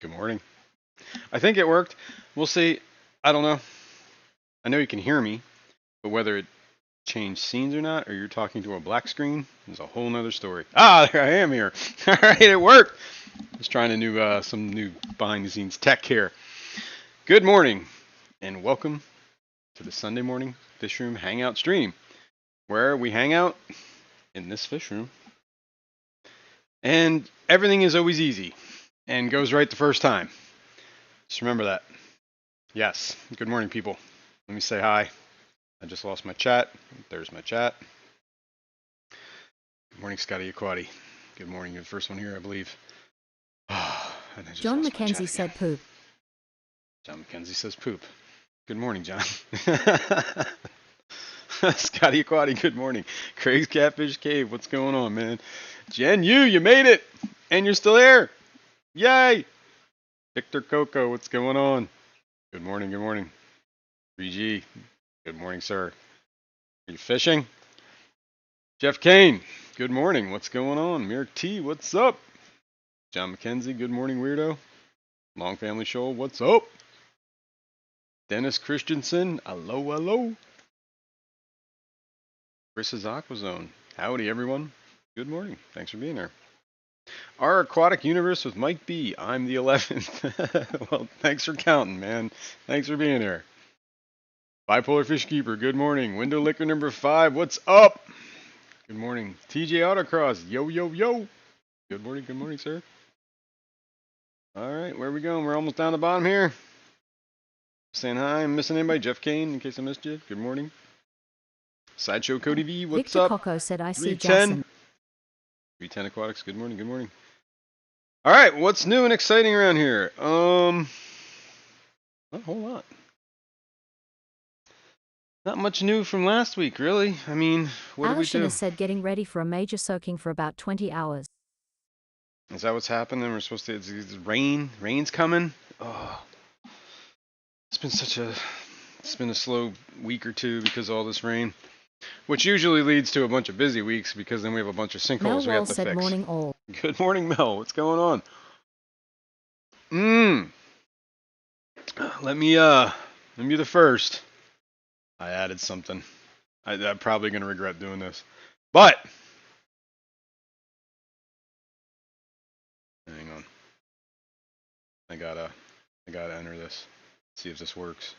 Good morning. I think it worked. We'll see. I don't know. I know you can hear me, but whether it changed scenes or not, or you're talking to a black screen, is a whole nother story. Ah, there I am here. All right, it worked. Just trying to some new behind the scenes tech here. Good morning, and welcome to the Sunday morning Fishroom Hangout stream, where we hang out in this fish room, and everything is always easy and goes right the first time. Just remember that. Yes. Good morning, people. Let me say hi. I just lost my chat. There's my chat. Good morning, Scotty Aquati. Good morning. You're the first one here, I believe. And I just John lost my chat Mackenzie again. said poop. John Mackenzie says poop. Good morning, John. Scotty Aquati, good morning. Craig's Catfish Cave, what's going on, man? Jen, you made it! And you're still here! Yay! Victor Coco, what's going on? Good morning, good morning. 3G, good morning, sir. Are you fishing? Jeff Kane, good morning. What's going on? Merrick T, what's up? John McKenzie, good morning, weirdo. Long Family Show, what's up? Dennis Christensen, hello. Chris's Aquazone, howdy, everyone. Good morning. Thanks for being here. Our Aquatic Universe with Mike B. I'm the 11th. Well, thanks for counting, man. Thanks for being here. Bipolar Fish Keeper, good morning. Window Liquor number 5, what's up? Good morning. TJ Autocross, yo. Good morning, sir. All right, where are we going? We're almost down the bottom here. Saying hi. I'm missing anybody? Jeff Kane, in case I missed you. Good morning. Sideshow Cody V, what's Victor up? Coco said I see 310. Jason. 310 Aquatics, good morning. All right, what's new and exciting around here? Not a whole lot. Not much new from last week, really. I mean, what did we Alison do? has said getting ready for a major soaking for about 20 hours. Is that what's happening? We're supposed to. It's rain. Rain's coming. Oh, it's been a slow week or two because of all this rain, which usually leads to a bunch of busy weeks because then we have a bunch of Mel sinkholes we Wall have to said fix. morning all. Good morning, Mel. What's going on? Let me be the first. I added something. I'm probably gonna regret doing this, but hang on. I gotta enter this. See if this works.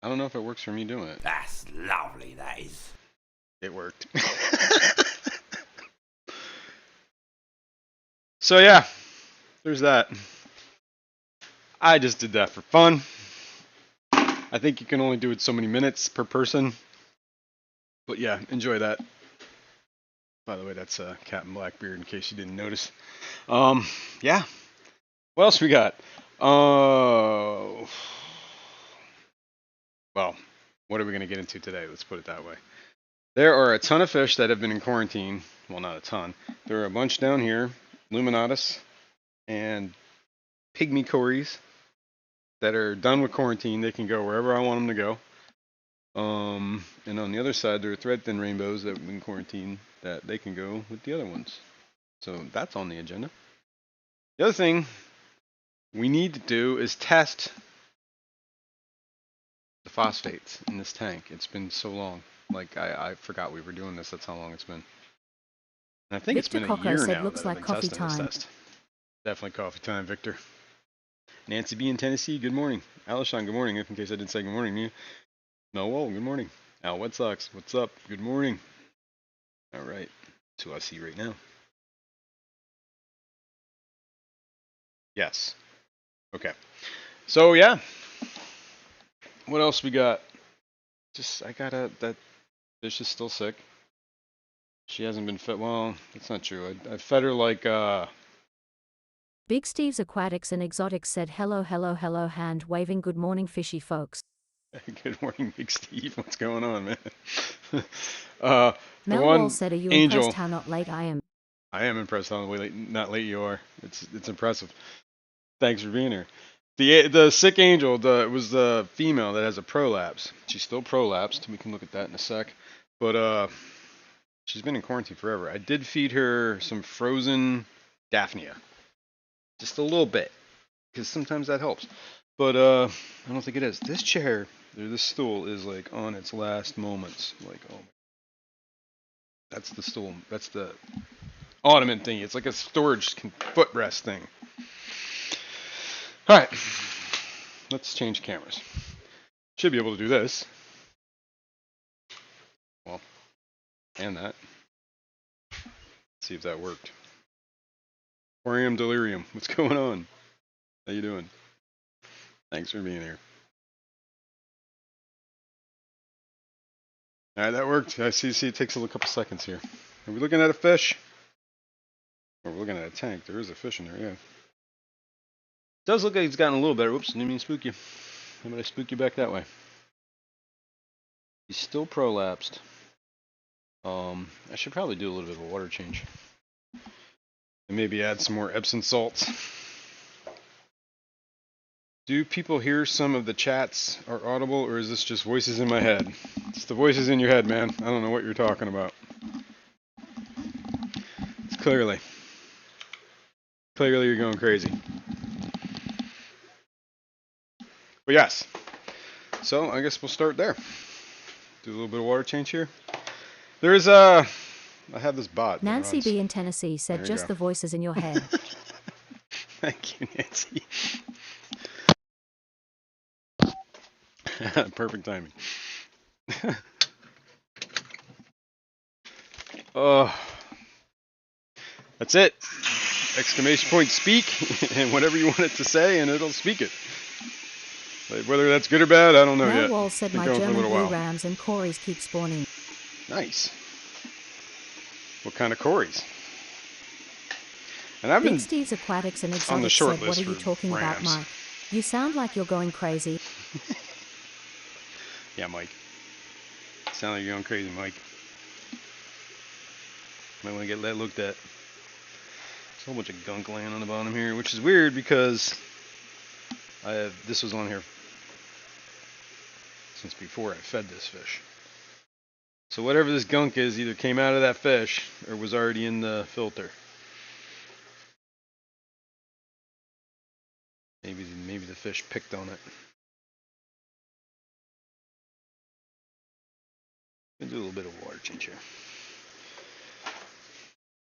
I don't know if it works for me doing it. That's lovely, that is. It worked. So yeah, there's that. I just did that for fun. I think you can only do it so many minutes per person. But yeah, enjoy that. By the way, that's Captain Blackbeard in case you didn't notice. Yeah. What else we got? Well, what are we going to get into today? Let's put it that way. There are a ton of fish that have been in quarantine. Well, not a ton. There are a bunch down here, Luminatus and Pygmy Cories, that are done with quarantine. They can go wherever I want them to go. And on the other side, there are threadfin rainbows that have been quarantined that they can go with the other ones. So that's on the agenda. The other thing we need to do is test the phosphates in this tank. It's been so long. Like, I forgot we were doing this. That's how long it's been. And I think it's Victor been a Coco year said now looks that I've like been coffee testing this time. test. Definitely coffee time, Victor. Nancy B in Tennessee, good morning. Alishon, good morning. If in case I didn't say good morning to you. Noel, good morning. Al Wet Sox, what's up? Good morning. All right. That's who I see right now. Yes. Okay. So yeah. What else we got? That fish is still sick. She hasn't been fed. Well, that's not true. I fed her like Big Steve's Aquatics and Exotics said hello, hand waving good morning fishy folks. Good morning, Big Steve. What's going on, man? The Mel one Wall said are you Angel. impressed how not late I am? I am impressed how not late you are. It's impressive. Thanks for being here. The sick angel, it was the female that has a prolapse. She's still prolapsed. We can look at that in a sec. But She's been in quarantine forever. I did feed her some frozen Daphnia. Just a little bit. Because sometimes that helps. But I don't think it is. This chair, or this stool is like on its last moments. Like, oh my. That's the stool. That's the ottoman thing. It's like a storage footrest thing. Alright. Let's change cameras. Should be able to do this. Well, and that. Let's see if that worked. Aquarium Delirium. What's going on? How you doing? Thanks for being here. Alright, that worked. I see it takes a couple seconds here. Are we looking at a fish? Or we're looking at a tank. There is a fish in there, yeah. Does look like he's gotten a little better. Whoops, didn't mean to spook you. How about I spook you back that way? He's still prolapsed. I should probably do a little bit of a water change. And maybe add some more Epsom salts. Do people hear some of the chats are audible, or is this just voices in my head? It's the voices in your head, man. I don't know what you're talking about. It's clearly you're going crazy. But yes. So I guess we'll start there. Do a little bit of water change here. There is I have this bot. Nancy B in Tennessee said just the voices in your head. Thank you, Nancy. Perfect timing. Oh, that's it. Exclamation point speak, and whatever you want it to say, and it'll speak it. Like, whether that's good or bad, I don't know Mel yet. Wall said my German blue rams and Corys keep spawning. Nice. What kind of Corys? And I've been Big Steve's Aquatics and on the Exotics short said, list what are you for talking about, rams. Mike? You sound like you're going crazy. Yeah, Mike. Sound like you're going crazy, Mike. Might want to get that looked at. There's a whole bunch of gunk laying on the bottom here, which is weird because this was on here since before I fed this fish. So whatever this gunk is either came out of that fish or was already in the filter. Maybe the fish picked on it. Gonna do a little bit of water change here.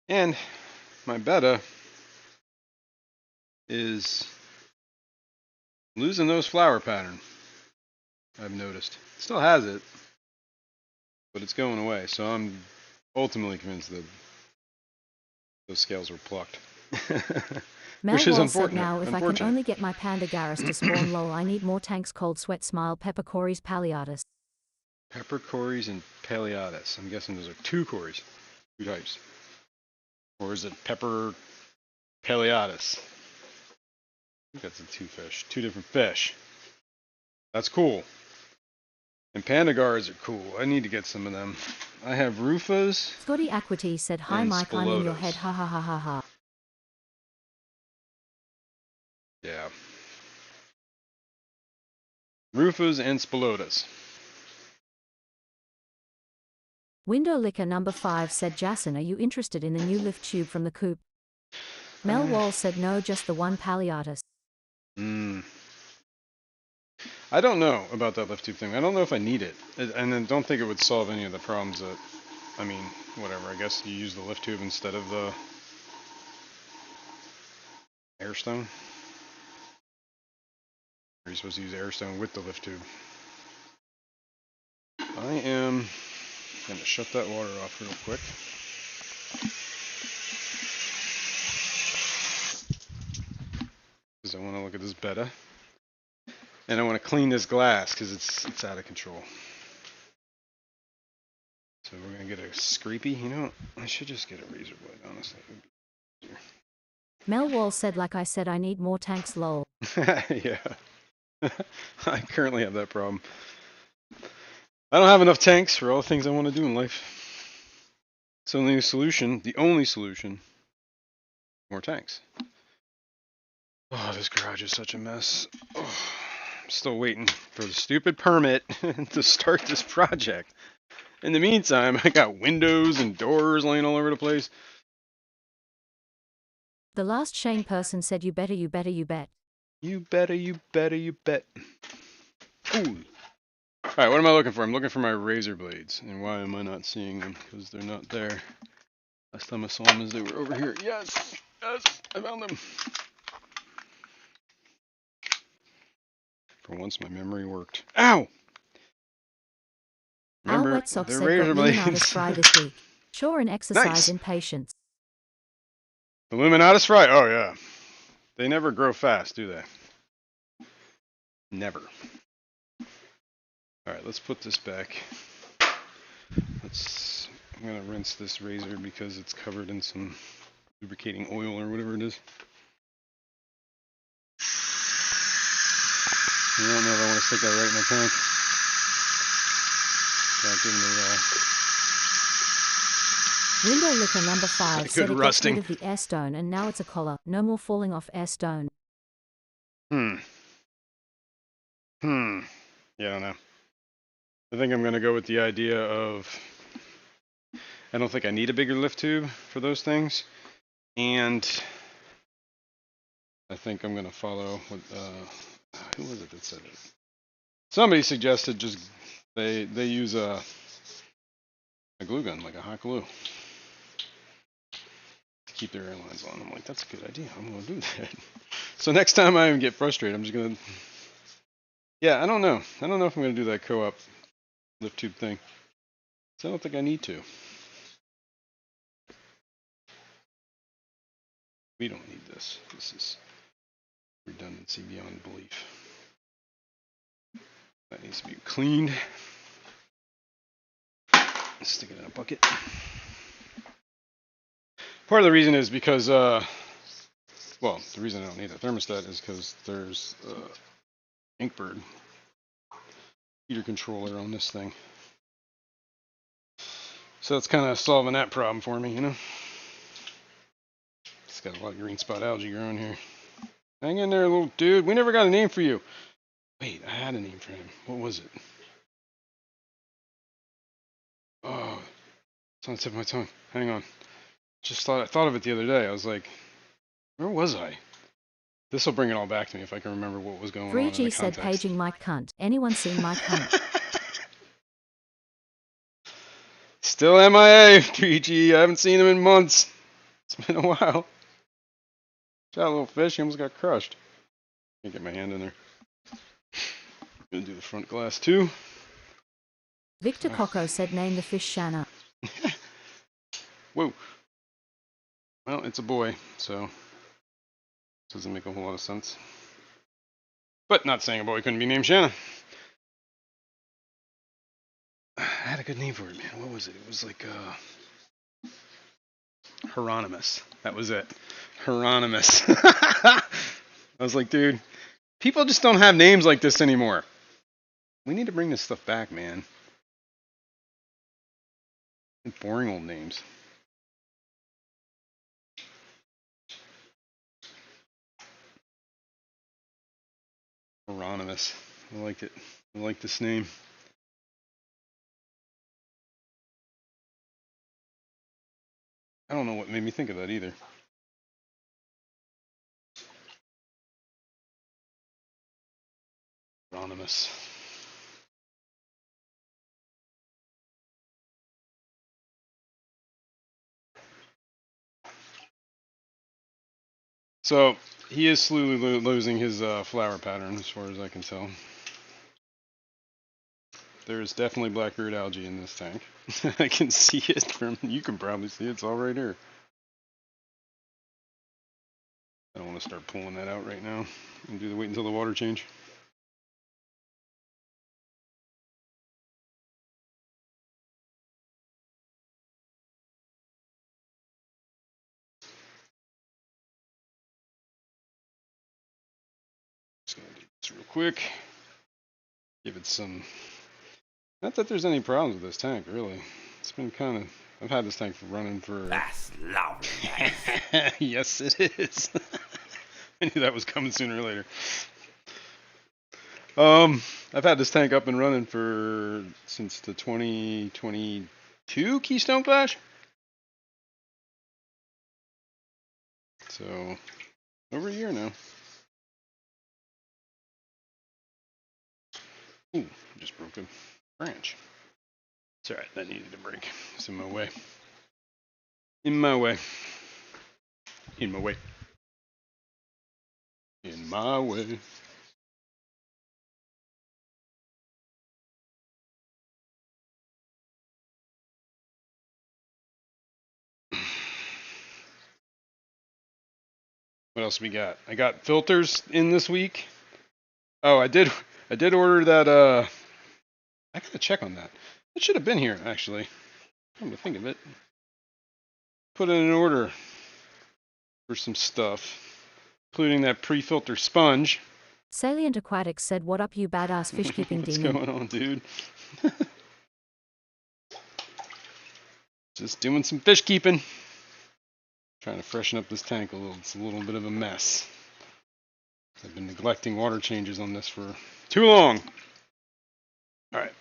And my betta is losing those flower pattern. I've noticed. Still has it, but it's going away. So I'm ultimately convinced that those scales were plucked. Mel Which is Wall said unfortunate. now if I can only get my panda garrus to spawn lol, I need more tanks. Cold sweat smile. Pepper Corys Palliatus. Pepper Corys and Palliatus. I'm guessing those are two Corys, two types. Or is it Pepper Palliatus? I think that's the two fish, two different fish. That's cool. And Pandagars are cool. I need to get some of them. I have Rufas. Scotty Aquity said, hi Mike, I'm in your head, ha ha ha ha ha. Yeah. Rufas and Spilotas. Window Liquor number 5 said, Jason, are you interested in the new lift tube from the coop? Mel Wall said no, just the one Palliatus. I don't know about that lift tube thing. I don't know if I need it. And I don't think it would solve any of the problems that, I mean, whatever. I guess you use the lift tube instead of the airstone. Or are you supposed to use airstone with the lift tube? I am going to shut that water off real quick. Because I want to look at this betta. And I want to clean this glass because it's out of control. So we're going to get a scrapey. You know, I should just get a razor blade, honestly. Mel Wall said, like I said, I need more tanks lol. Yeah. I currently have that problem. I don't have enough tanks for all the things I want to do in life. So the only solution, more tanks. Oh, this garage is such a mess. Oh, I'm still waiting for the stupid permit to start this project. In the meantime, I got windows and doors laying all over the place. The last Shane person said you better, you better, you bet. You better, you better, you bet. Ooh. Alright, what am I looking for? I'm looking for my razor blades. And why am I not seeing them? Because they're not there. Last time I saw them as they were over here. Yes! Yes! I found them! For once, my memory worked. Ow! Our Remember, wet sock they're said got razor Luminatus blades. fry this week. Sure, an exercise Nice! in patience. The Luminatus fry? Oh, yeah. They never grow fast, do they? Never. Alright, let's put this back. I'm gonna rinse this razor because it's covered in some lubricating oil or whatever it is. I don't know if I want to stick that right in the tank. Without giving Window liquor number 5 good said it gets rusting. rid of the air stone and now it's a collar. No more falling off air stone. Yeah, I don't know. I think I'm gonna go with the idea of I don't think I need a bigger lift tube for those things, and I think I'm gonna follow what who was it that said it? Somebody suggested just they use a glue gun, like a hot glue, to keep their airlines on. I'm like, that's a good idea. I'm gonna do that. So next time I get frustrated, I'm just gonna. Yeah, I don't know. I don't know if I'm gonna do that co-op lift tube thing. So I don't think I need to. We don't need this. This is redundancy beyond belief. That needs to be cleaned. Stick it in a bucket. Part of the reason is because, well, the reason I don't need a thermostat is because there's Inkbird heater controller on this thing. So it's kind of solving that problem for me, you know? It's got a lot of green spot algae growing here. Hang in there, little dude. We never got a name for you. Wait, I had a name for him. What was it? Oh, it's on the tip of my tongue. Hang on. I thought of it the other day. I was like, where was I? This will bring it all back to me if I can remember what was going on in the 3G said context. paging Mike Cunt. Anyone seen Mike Cunt? Still MIA, 3G. I haven't seen him in months. It's been a while. Shot a little fish. He almost got crushed. Can't get my hand in there. Gonna do the front glass too. Victor Coco said name the fish Shanna. Whoa. Well, it's a boy, so doesn't make a whole lot of sense. But not saying a boy couldn't be named Shanna. I had a good name for it, man. What was it? It was like Hieronymus. That was it. Hieronymus. I was like, dude, people just don't have names like this anymore. We need to bring this stuff back, man. Boring old names. Hieronymus. I liked it. I like this name. I don't know what made me think of that either. Hieronymus. So he is slowly losing his flower pattern, as far as I can tell. There is definitely blackbeard algae in this tank. I can see it from. You can probably see it. It's all right here. I don't want to start pulling that out right now. And wait until the water change. Just gonna do this real quick. Give it some. Not that there's any problems with this tank, really. It's been kind of. I've had this tank running for. That's lovely, that is. Yes, it is. I knew that was coming sooner or later. I've had this tank up and running since the 2022 Keystone Clash. So, over a year now. Ooh, just broke a branch. It's alright, that needed to break. It's in my way. In my way. In my way. In my way. What else we got? I got filters in this week. Oh, I did order that I gotta check on that. It should have been here actually. Come to think of it. Put in an order for some stuff, including that pre-filter sponge. Salient Aquatics said, "What up, you badass fish keeping What's demon?" going on, dude? Just doing some fish keeping. Trying to freshen up this tank a little. It's a little bit of a mess. I've been neglecting water changes on this for too long. All right.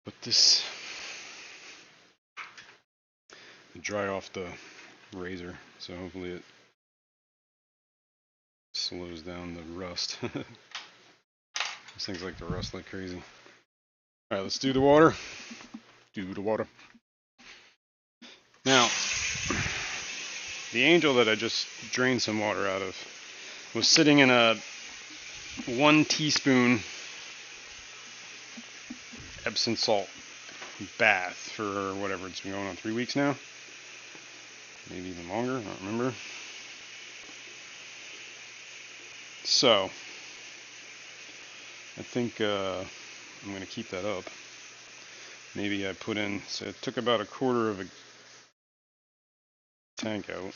Put this, dry off the razor, so hopefully it slows down the rust. These things like to rust like crazy. All right, let's do the water. Now, the Angel that I just drained some water out of was sitting in a 1 teaspoon Epsom salt bath for whatever, it's been going on 3 weeks now. Maybe even longer, I don't remember. So, I think I'm going to keep that up. Maybe I put in, so it took about a quarter of a tank out.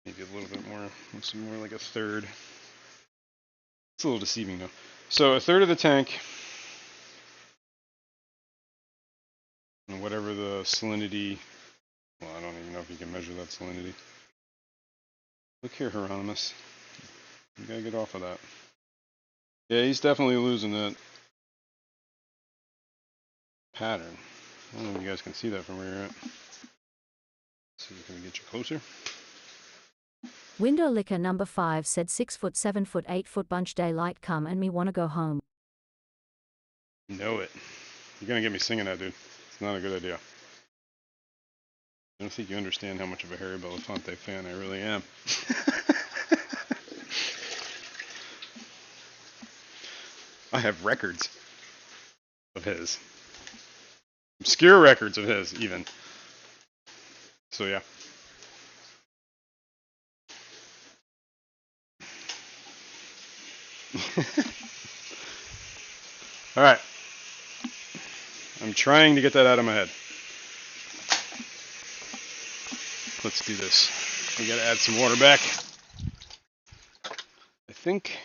Maybe a little bit more, some more like a third. It's a little deceiving though. So a third of the tank, and whatever the salinity, well, I don't even know if you can measure that salinity. Look here, Hieronymus. You gotta get off of that. Yeah, he's definitely losing that pattern. I don't know if you guys can see that from where you're at. See if we can get you closer. Window Liquor number 5 said, 6 foot, 7 foot, 8 foot bunch daylight come and me wanna go home. Know it. You're gonna get me singing that, dude. It's not a good idea. I don't think you understand how much of a Harry Belafonte fan I really am. I have records of his. Obscure records of his, even. So, yeah. Alright. I'm trying to get that out of my head. Let's do this. We gotta add some water back. I think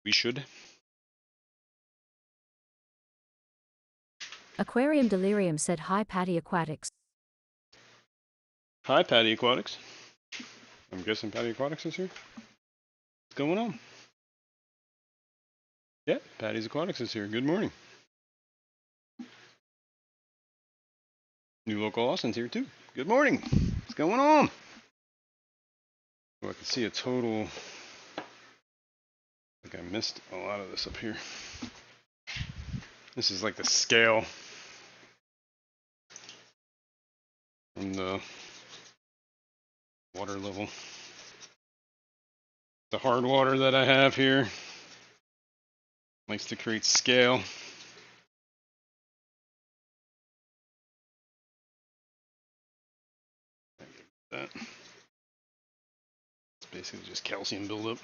we should. Aquarium Delirium said, "Hi Patty Aquatics." Hi, Patty Aquatics. I'm guessing Patty Aquatics is here. What's going on? Yeah, Patty's Aquatics is here. Good morning. New Local Austin's here too. Good morning. What's going on? Oh, I can see a total. I think I missed a lot of this up here. This is like the scale from the water level. The hard water that I have here likes to create scale. That. It's basically just calcium buildup.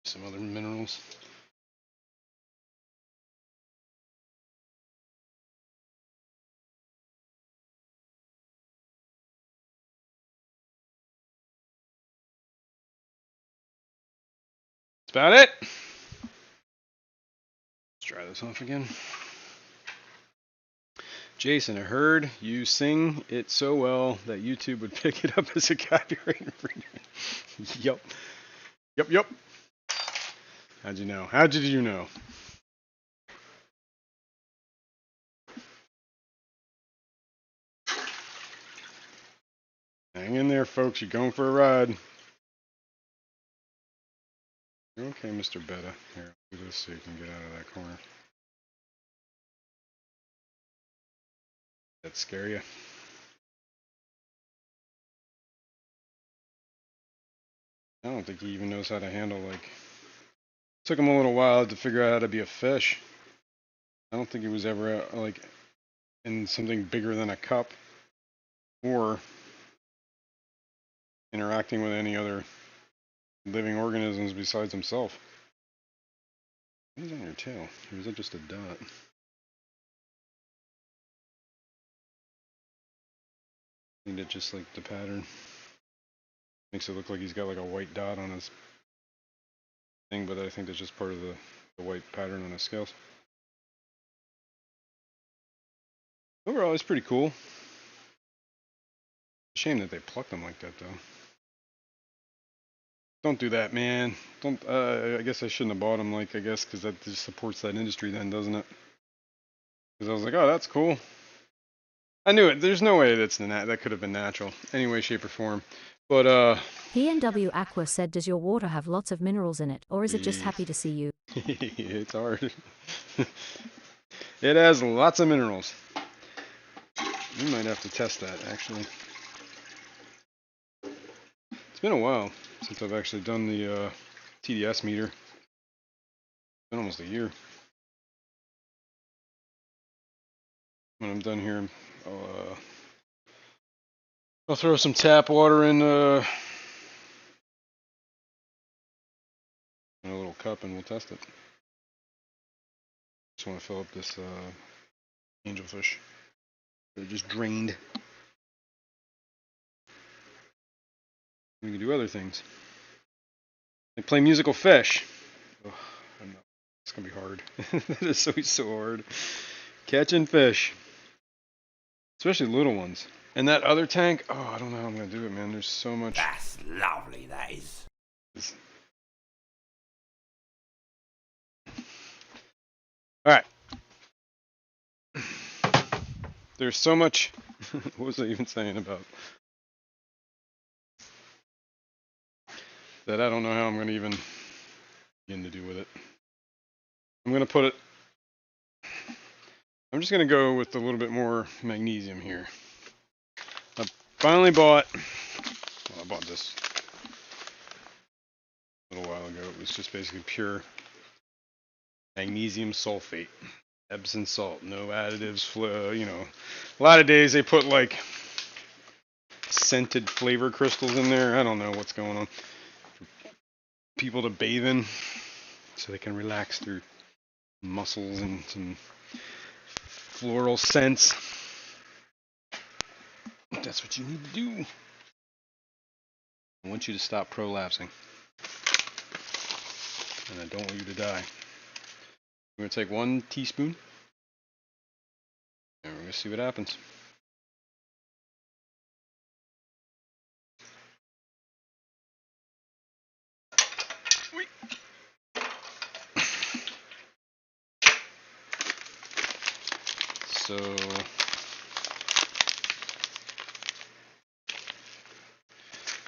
Some other minerals. That's about it. Let's dry this off again. Jason, I heard you sing it so well that YouTube would pick it up as a copyright infringement. Yup. Yup, yup. How'd you know? How did you know? Hang in there, folks. You're going for a ride. Okay, Mr. Betta. Here, do this so you can get out of that corner. That scare you? I don't think he even knows how to handle, like... Took him a little while to figure out how to be a fish. I don't think he was ever, like, in something bigger than a cup. Or interacting with any other living organisms besides himself. What is on your tail? Or is it just a dot? I think it just like the pattern makes it look like he's got like a white dot on his thing, but I think that's just part of the white pattern on his scales. Overall, it's pretty cool. Shame that they plucked them like that, though. Don't do that, man. Don't. I guess I shouldn't have bought them. Like, I guess because that just supports that industry, then, doesn't it? Because I was like, oh, that's cool. I knew it. There's no way that could have been natural, any way, shape, or form. But PNW Aqua said, does your water have lots of minerals in it, or is it just happy to see you? It's hard. It has lots of minerals. We might have to test that, actually. It's been a while since I've actually done the TDS meter. It's been almost a year. When I'm done here, I'll throw some tap water in a little cup and we'll test it. Just want to fill up this angelfish. They're just drained. We can do other things. Like play musical fish. Oh, I know. It's gonna be hard. That is so hard. Catching fish. Especially little ones. And that other tank, oh, I don't know how I'm gonna do it, man. There's so much. That's lovely, that is. Alright. There's so much. What was I even saying about that? I don't know how I'm gonna even begin to do with it. I'm gonna put it. I'm just gonna go with a little bit more magnesium here. I finally bought. Well, I bought this a little while ago. It was just basically pure magnesium sulfate, Epsom salt, no additives. You know, a lot of days they put like scented flavor crystals in there. I don't know what's going on. People to bathe in, so they can relax through muscles and some floral scents. That's what you need to do. I want you to stop prolapsing. And I don't want you to die. We're going to take 1 teaspoon. And we're going to see what happens. So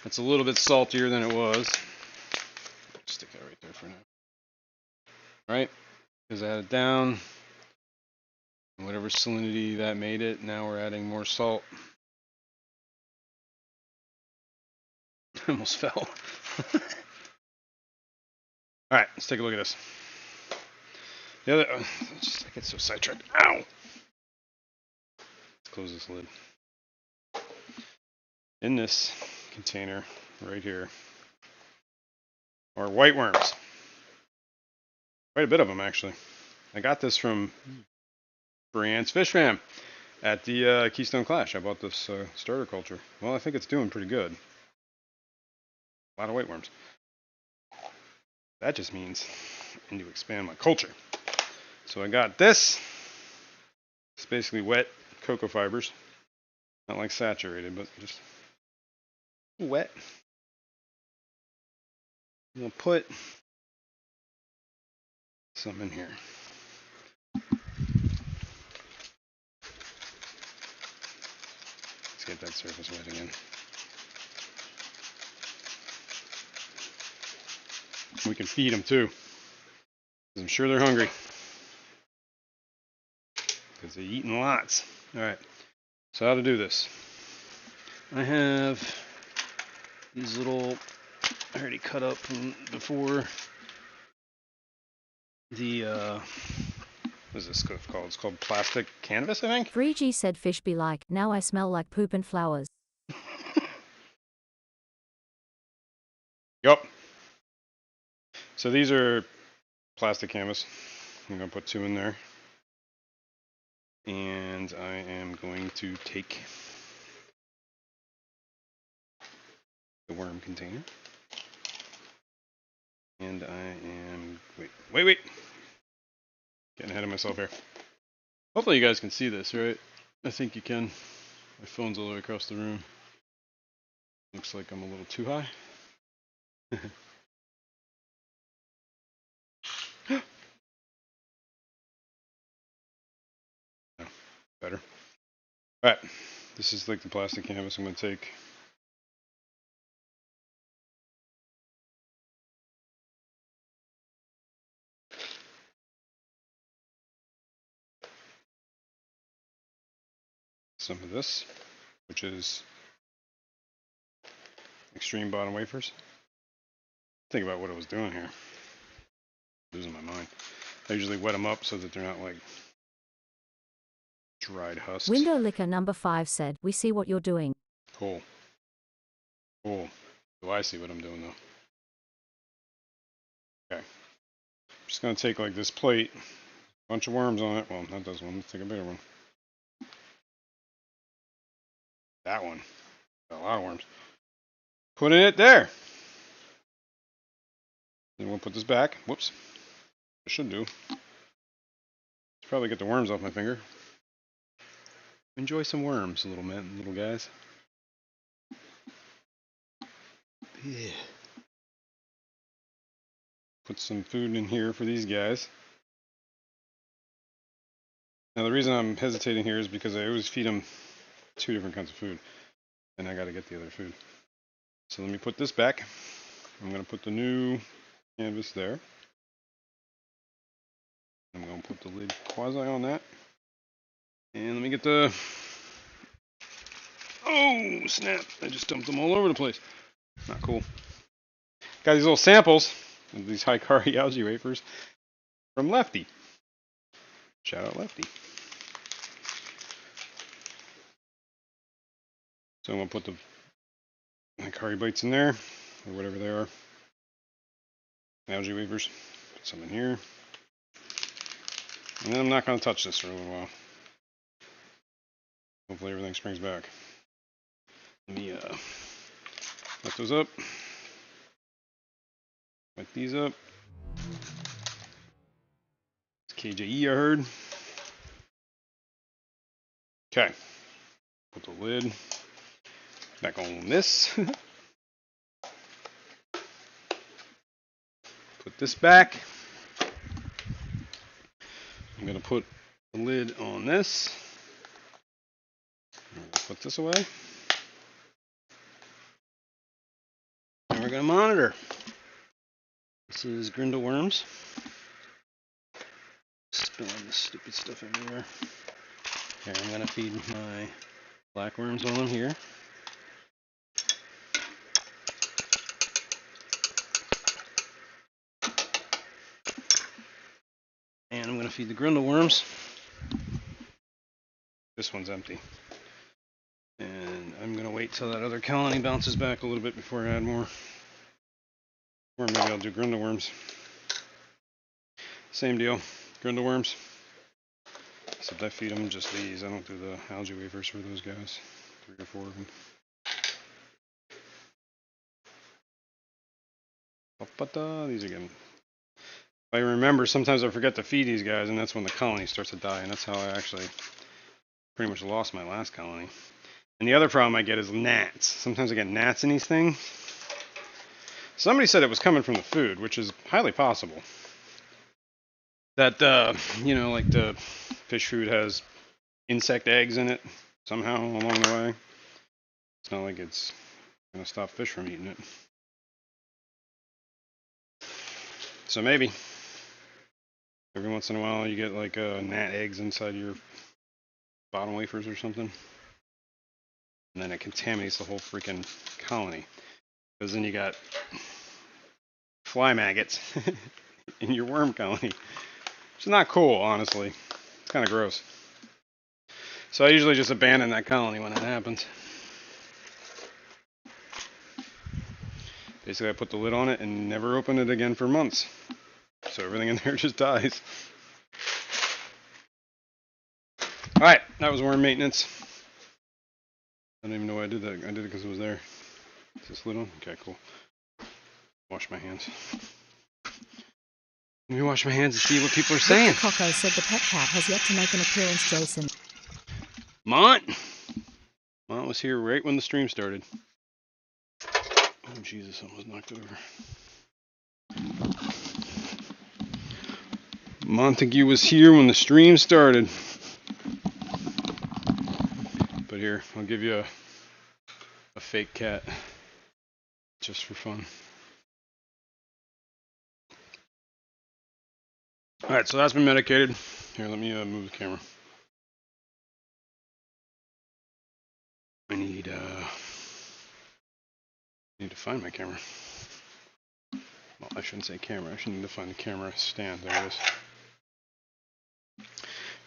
it's a little bit saltier than it was. Stick that right there for now. All right, because I had it down. Whatever salinity that made it, now we're adding more salt. I almost fell. All right, let's take a look at this. The other, I get so sidetracked. Ow! Let's close this lid. In this container right here are white worms. Quite a bit of them, actually. I got this from Brianne's Fish Fam at the Keystone Clash. I bought this starter culture. Well, I think it's doing pretty good. A lot of white worms. That just means I need to expand my culture. So I got this. It's basically wet cocoa fibers. Not like saturated, but just wet. We'll put some in here. Let's get that surface wet again. We can feed them too. I'm sure they're hungry. Because they're eating lots. Alright, so how to do this. I have these little, I already cut up from before the, what is this stuff called? It's called plastic canvas, I think? 3G said fish be like, now I smell like poop and flowers. Yup. So these are plastic canvas. I'm going to put 2 in there. And I am going to take the worm container. And I am, wait. Getting ahead of myself here. Hopefully you guys can see this, right? I think you can. My phone's all the way across the room. Looks like I'm a little too high. No, better. Alright, this is like the plastic canvas I'm going to take. Some of this, which is extreme bottom wafers. Think about what I was doing here. Losing my mind. I usually wet them up so that they're not like dried husks. Window licker number 5 said, we see what you're doing. Cool. Cool. Do I see what I'm doing though? Okay. I'm just gonna take like this plate, bunch of worms on it. Well, not this one. Let's take a bigger one. That one. Got a lot of worms. Put it there. Then we'll put this back. Whoops. I should do. Let's probably get the worms off my finger. Enjoy some worms, little men, little guys. Yeah. Put some food in here for these guys. Now the reason I'm hesitating here is because I always feed them 2 different kinds of food. And I gotta get the other food. So let me put this back. I'm gonna put the new canvas there. I'm gonna put the lid quasi on that. And let me get the, oh snap, I just dumped them all over the place. Not cool. Got these little samples of these high calorie algae wafers from Lefty. Shout out Lefty. So I'm gonna put the high calorie bites in there, or whatever they are. Algae wafers. Put some in here. And then I'm not gonna touch this for a little while. Hopefully everything springs back. Let me lift those up. Wet these up. It's KJE, I heard. Okay. Put the lid back on this. Put this back. I'm going to put the lid on this. Put this away. And we're going to monitor. This is Grindle worms. Spilling this stupid stuff everywhere. Here, I'm going to feed my black worms while I'm here. And I'm going to feed the Grindle worms. This one's empty. And I'm going to wait till that other colony bounces back a little bit before I add more. Or maybe I'll do Grindle worms. Same deal, Grindle worms. Except I feed them just these. I don't do the algae wafers for those guys. 3 or 4 of them. These are good. If I remember, sometimes I forget to feed these guys, and that's when the colony starts to die, and that's how I actually pretty much lost my last colony. And the other problem I get is gnats. Sometimes I get gnats in these things. Somebody said it was coming from the food, which is highly possible. That, like the fish food has insect eggs in it somehow along the way. It's not like it's going to stop fish from eating it. So maybe every once in a while you get like gnat eggs inside your bottom wafers or something. And then it contaminates the whole freaking colony. Because then you got fly maggots in your worm colony. Which is not cool, honestly. It's kind of gross. So I usually just abandon that colony when it happens. Basically, I put the lid on it and never open it again for months. So everything in there just dies. Alright, that was worm maintenance. I don't even know why I did that. I did it because it was there. Is this lid on? Okay, cool. Wash my hands. Let me wash my hands and see what people are saying. Victor Coco said the pet cat has yet to make an appearance, Jason. Mont was here right when the stream started. Oh, Jesus, I almost knocked it over. Montague was here when the stream started. But here, I'll give you a fake cat. Just for fun. Alright, so that's been medicated. Here, let me move the camera. I need to find my camera. Well, I shouldn't say camera. I should need to find the camera stand. There it is.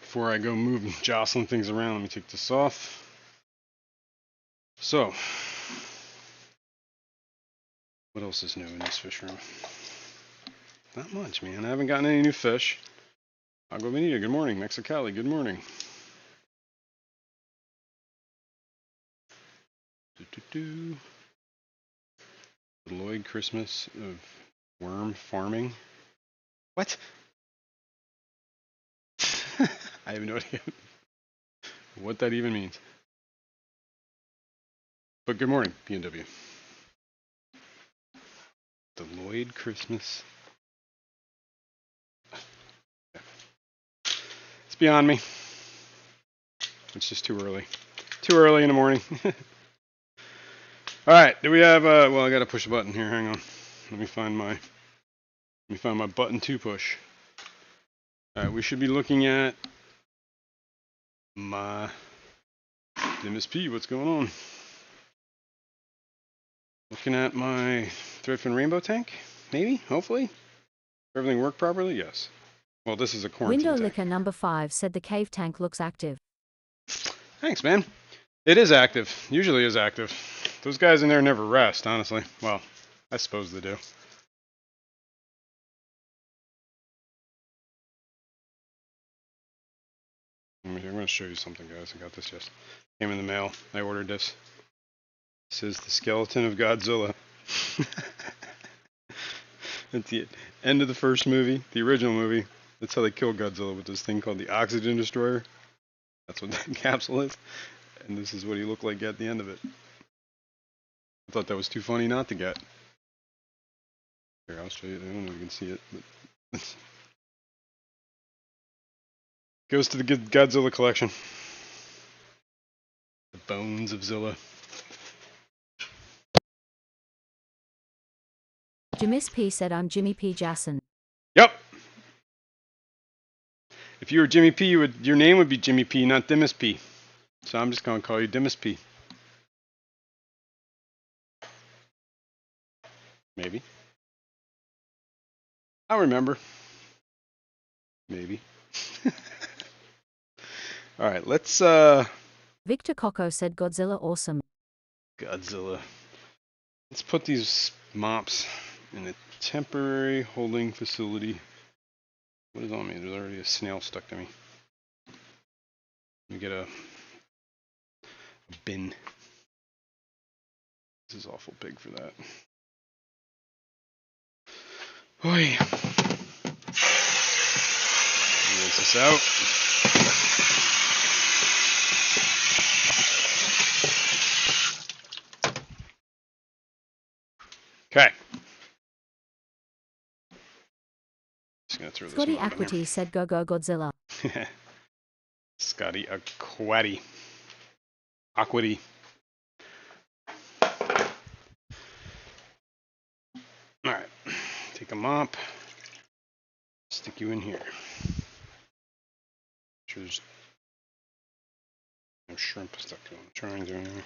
Before I go moving, jostling things around, let me take this off. So, what else is new in this fish room? Not much, man. I haven't gotten any new fish. Agua Bonita, good morning. Mexicali, good morning. The Lloyd Christmas of worm farming. What? I have no idea what that even means. But good morning, PNW. The Lloyd Christmas. It's beyond me. It's just too early. Too early in the morning. All right, do we have well, I got to push a button here. Hang on. Let me find my button to push. All right, we should be looking at my MSP. What's going on? Looking at my Threadfin Rainbow tank? Maybe, hopefully. Everything work properly? Yes. Well, this is a quarantine Window tank. Licker number 5 said the cave tank looks active. Thanks, man. It is active. Usually is active. Those guys in there never rest, honestly. Well, I suppose they do. I'm going to show you something, guys. I got this just came in the mail. I ordered this. This is the skeleton of Godzilla. At the end of the first movie, the original movie, that's how they kill Godzilla, with this thing called the Oxygen Destroyer. That's what that capsule is. And this is what he looked like at the end of it. I thought that was too funny not to get. Here, I'll show you. I don't know if you can see it, but goes to the Godzilla collection. The bones of Zilla. Jimis P said I'm Jimmy P. Jason. Yep. If you were Jimmy P, your name would be Jimmy P, not Dimas P. So I'm just going to call you Dimas P. Maybe. I'll remember. Maybe. All right, let's Victor Coco said Godzilla awesome. Godzilla. Let's put these mops in a temporary holding facility. What is on me? There's already a snail stuck to me. Let me get a bin. This is awful big for that. Oi. Rinse this out. Okay. Just gonna throw this Scotty mop in Aquity said go go Godzilla. here. Scotty Aquati. Aquity. Alright. Take a mop. Stick you in here. Sure there's no shrimp stuck to them. I'm trying to anyway.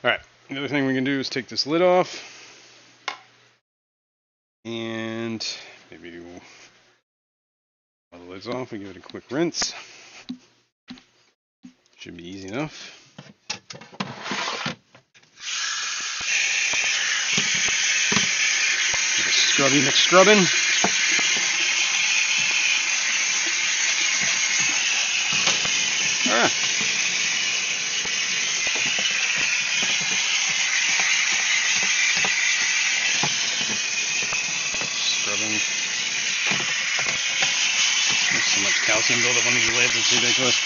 Alright. The other thing we can do is take this lid off. And maybe do all the lids off and give it a quick rinse. Should be easy enough. Scrubby McScrubbin. Alright. Scrubbing. There's so much calcium buildup on these lids, it's ridiculous.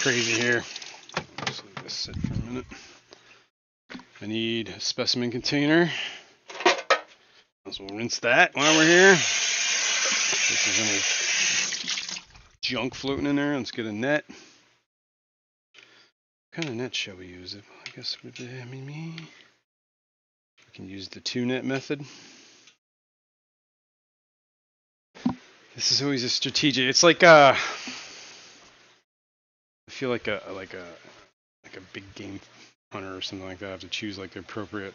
Crazy here. Just let this sit for a minute. I need a specimen container. Might as well rinse that while we're here. If there's any junk floating in there, let's get a net. What kind of net shall we use? I guess we can use the 2-net method. This is always a strategic. It's like I feel like a big game hunter or something like that. I have to choose like the appropriate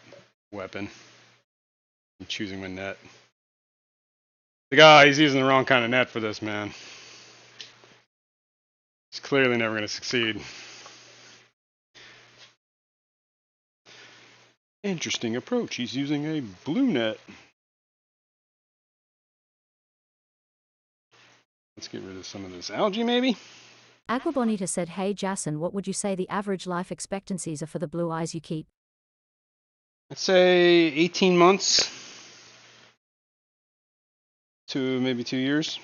weapon. I'm choosing my net. The guy, he's using the wrong kind of net for this, man. He's clearly never going to succeed. Interesting approach. He's using a blue net. Let's get rid of some of this algae, maybe. Aquabonita said, hey Jason, what would you say the average life expectancies are for the blue eyes you keep? Let's say 18 months to maybe 2 years.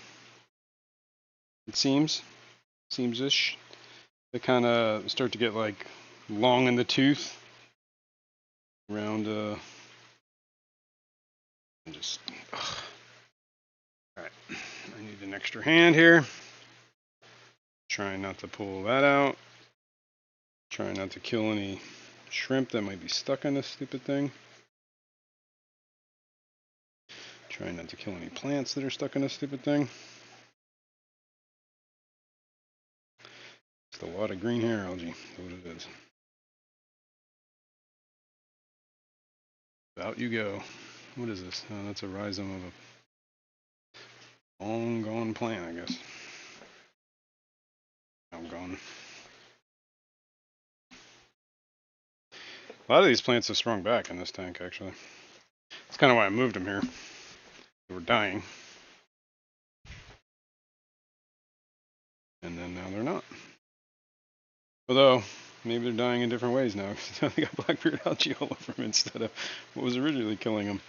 It seems-ish. They kind of start to get like long in the tooth. Around, just, ugh. Alright, I need an extra hand here. Trying not to pull that out. Trying not to kill any shrimp that might be stuck on this stupid thing. Trying not to kill any plants that are stuck on this stupid thing. Just a lot of green hair algae, that's what it is. Out you go. What is this? Oh, that's a rhizome of a long gone plant, I guess. I'm gone. A lot of these plants have sprung back in this tank, actually. That's kind of why I moved them here. They were dying. And then now they're not. Although, maybe they're dying in different ways now. They got blackbeard algae all over them instead of what was originally killing them.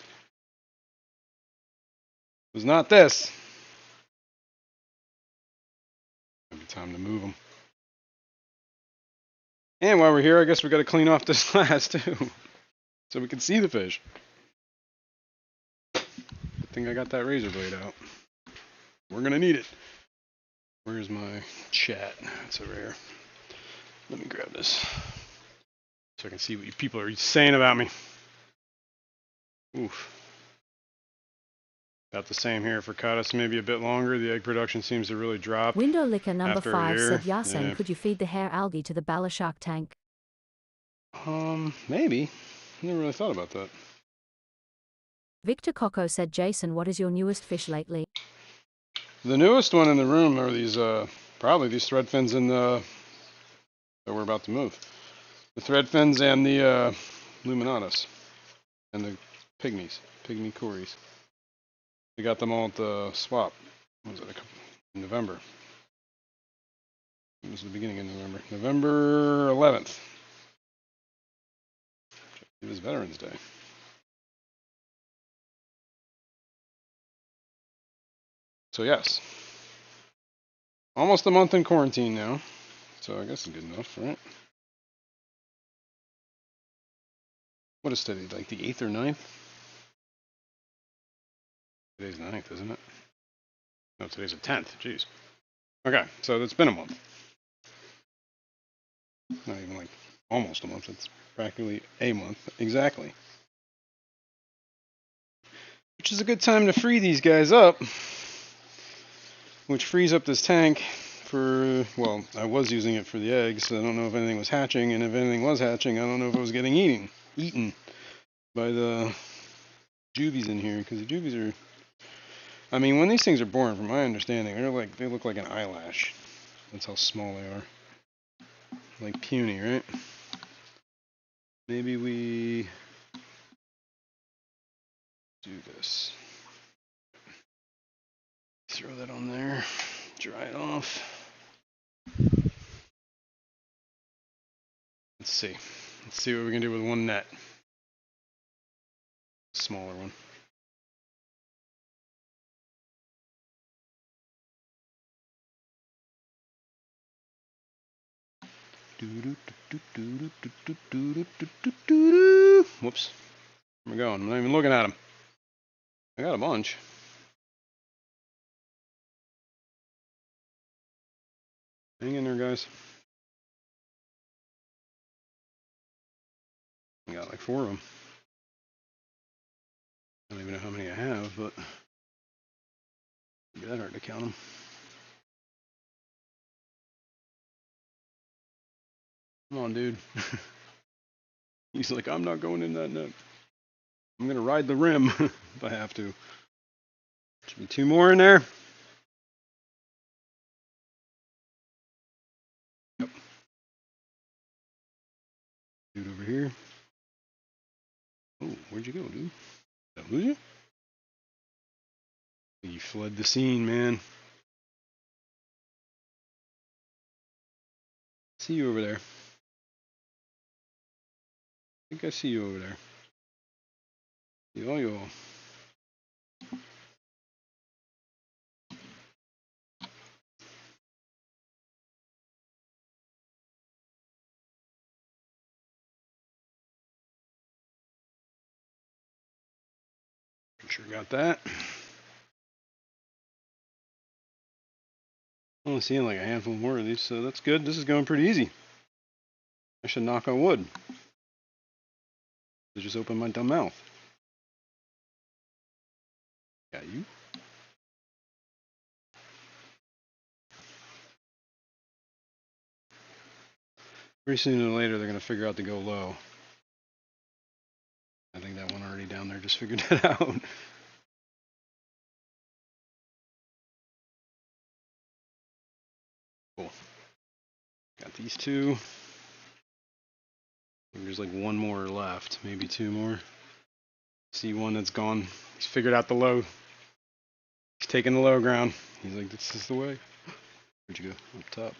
It was not this. Maybe time to move them. And while we're here, I guess we got to clean off this glass too, so we can see the fish. Good thing I got that razor blade out. We're gonna need it. Where's my chat? It's over here. Let me grab this so I can see what you people are saying about me. Oof. About the same here for caddis, maybe a bit longer. The egg production seems to really drop. Window Licker number after 5 said, yeah. Yasin, could you feed the hair algae to the Balashark tank? Maybe. I never really thought about that. Victor Coco said, Jason, what is your newest fish lately? The newest one in the room are these, probably these thread fins in the, that we're about to move. The thread fins and the luminatus and the pygmy cories. We got them all at the swap. What was it, in November? It was the beginning of November. November 11th. It was Veterans Day. So yes, almost a month in quarantine now. So I guess it's good enough, right? What is today? Like the 8th or 9th? Today's 9th, isn't it? No, today's the 10th. Jeez. Okay, so it's been a month. Not even like almost a month. It's practically a month exactly. Which is a good time to free these guys up. Which frees up this tank for, well, I was using it for the eggs. So I don't know if anything was hatching, and if anything was hatching, I don't know if it was getting eaten by the juvies in here, because the juvies are, I mean, when these things are born, from my understanding, they look like an eyelash. That's how small they are. Like puny, right? Maybe we do this. Throw that on there. Dry it off. Let's see. Let's see what we can do with one net. Smaller one. Whoops. Where am I going? I'm not even looking at them. I got a bunch. Hang in there, guys. I got like 4 of them. I don't even know how many I have, but it'd be that hard to count them. Come on, dude. He's like, I'm not going in that net. I'm gonna ride the rim if I have to. Should be 2 more in there. Yep. Dude over here. Oh, where'd you go, dude? Did I lose you? You fled the scene, man. See you over there. I think I see you over there. Yo. Sure got that. I'm only seeing like a handful more of these, so that's good. This is going pretty easy. I should knock on wood. I just opened my dumb mouth. Got you. Pretty sooner or later, they're going to figure out to go low. I think that one already down there just figured that out. Cool. Got these 2. I think there's like 1 more left, maybe 2 more. See one that's gone. He's figured out the low. He's taking the low ground. He's like, this is the way. Where'd you go? Up top.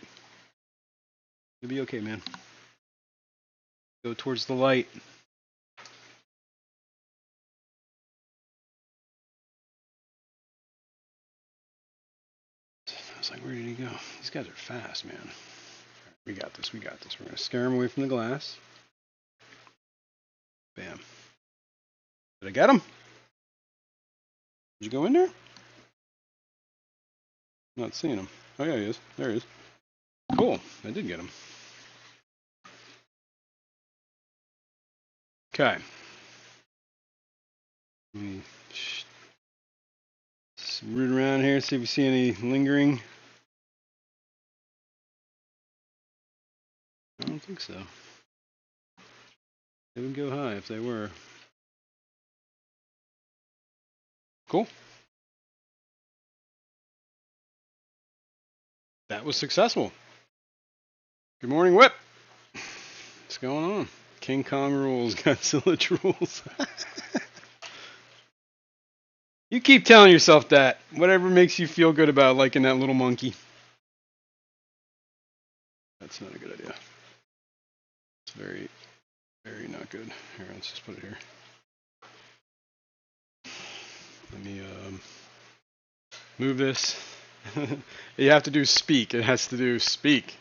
You'll be okay, man. Go towards the light. I was like, where did he go? These guys are fast, man. We got this. We're going to scare him away from the glass. Bam. Did I get him? Did you go in there? Not seeing him. Oh, yeah, he is. There he is. Cool. I did get him. Okay. Let me root around here, see if we see any lingering. I don't think so. They would go high if they were. Cool. That was successful. Good morning, Whip. What's going on? King Kong rules, Godzilla rules. You keep telling yourself that. Whatever makes you feel good about liking that little monkey. That's not a good idea. It's very, very not good. Here, let's just put it here. Let me move this. You have to do speak. It has to do speak.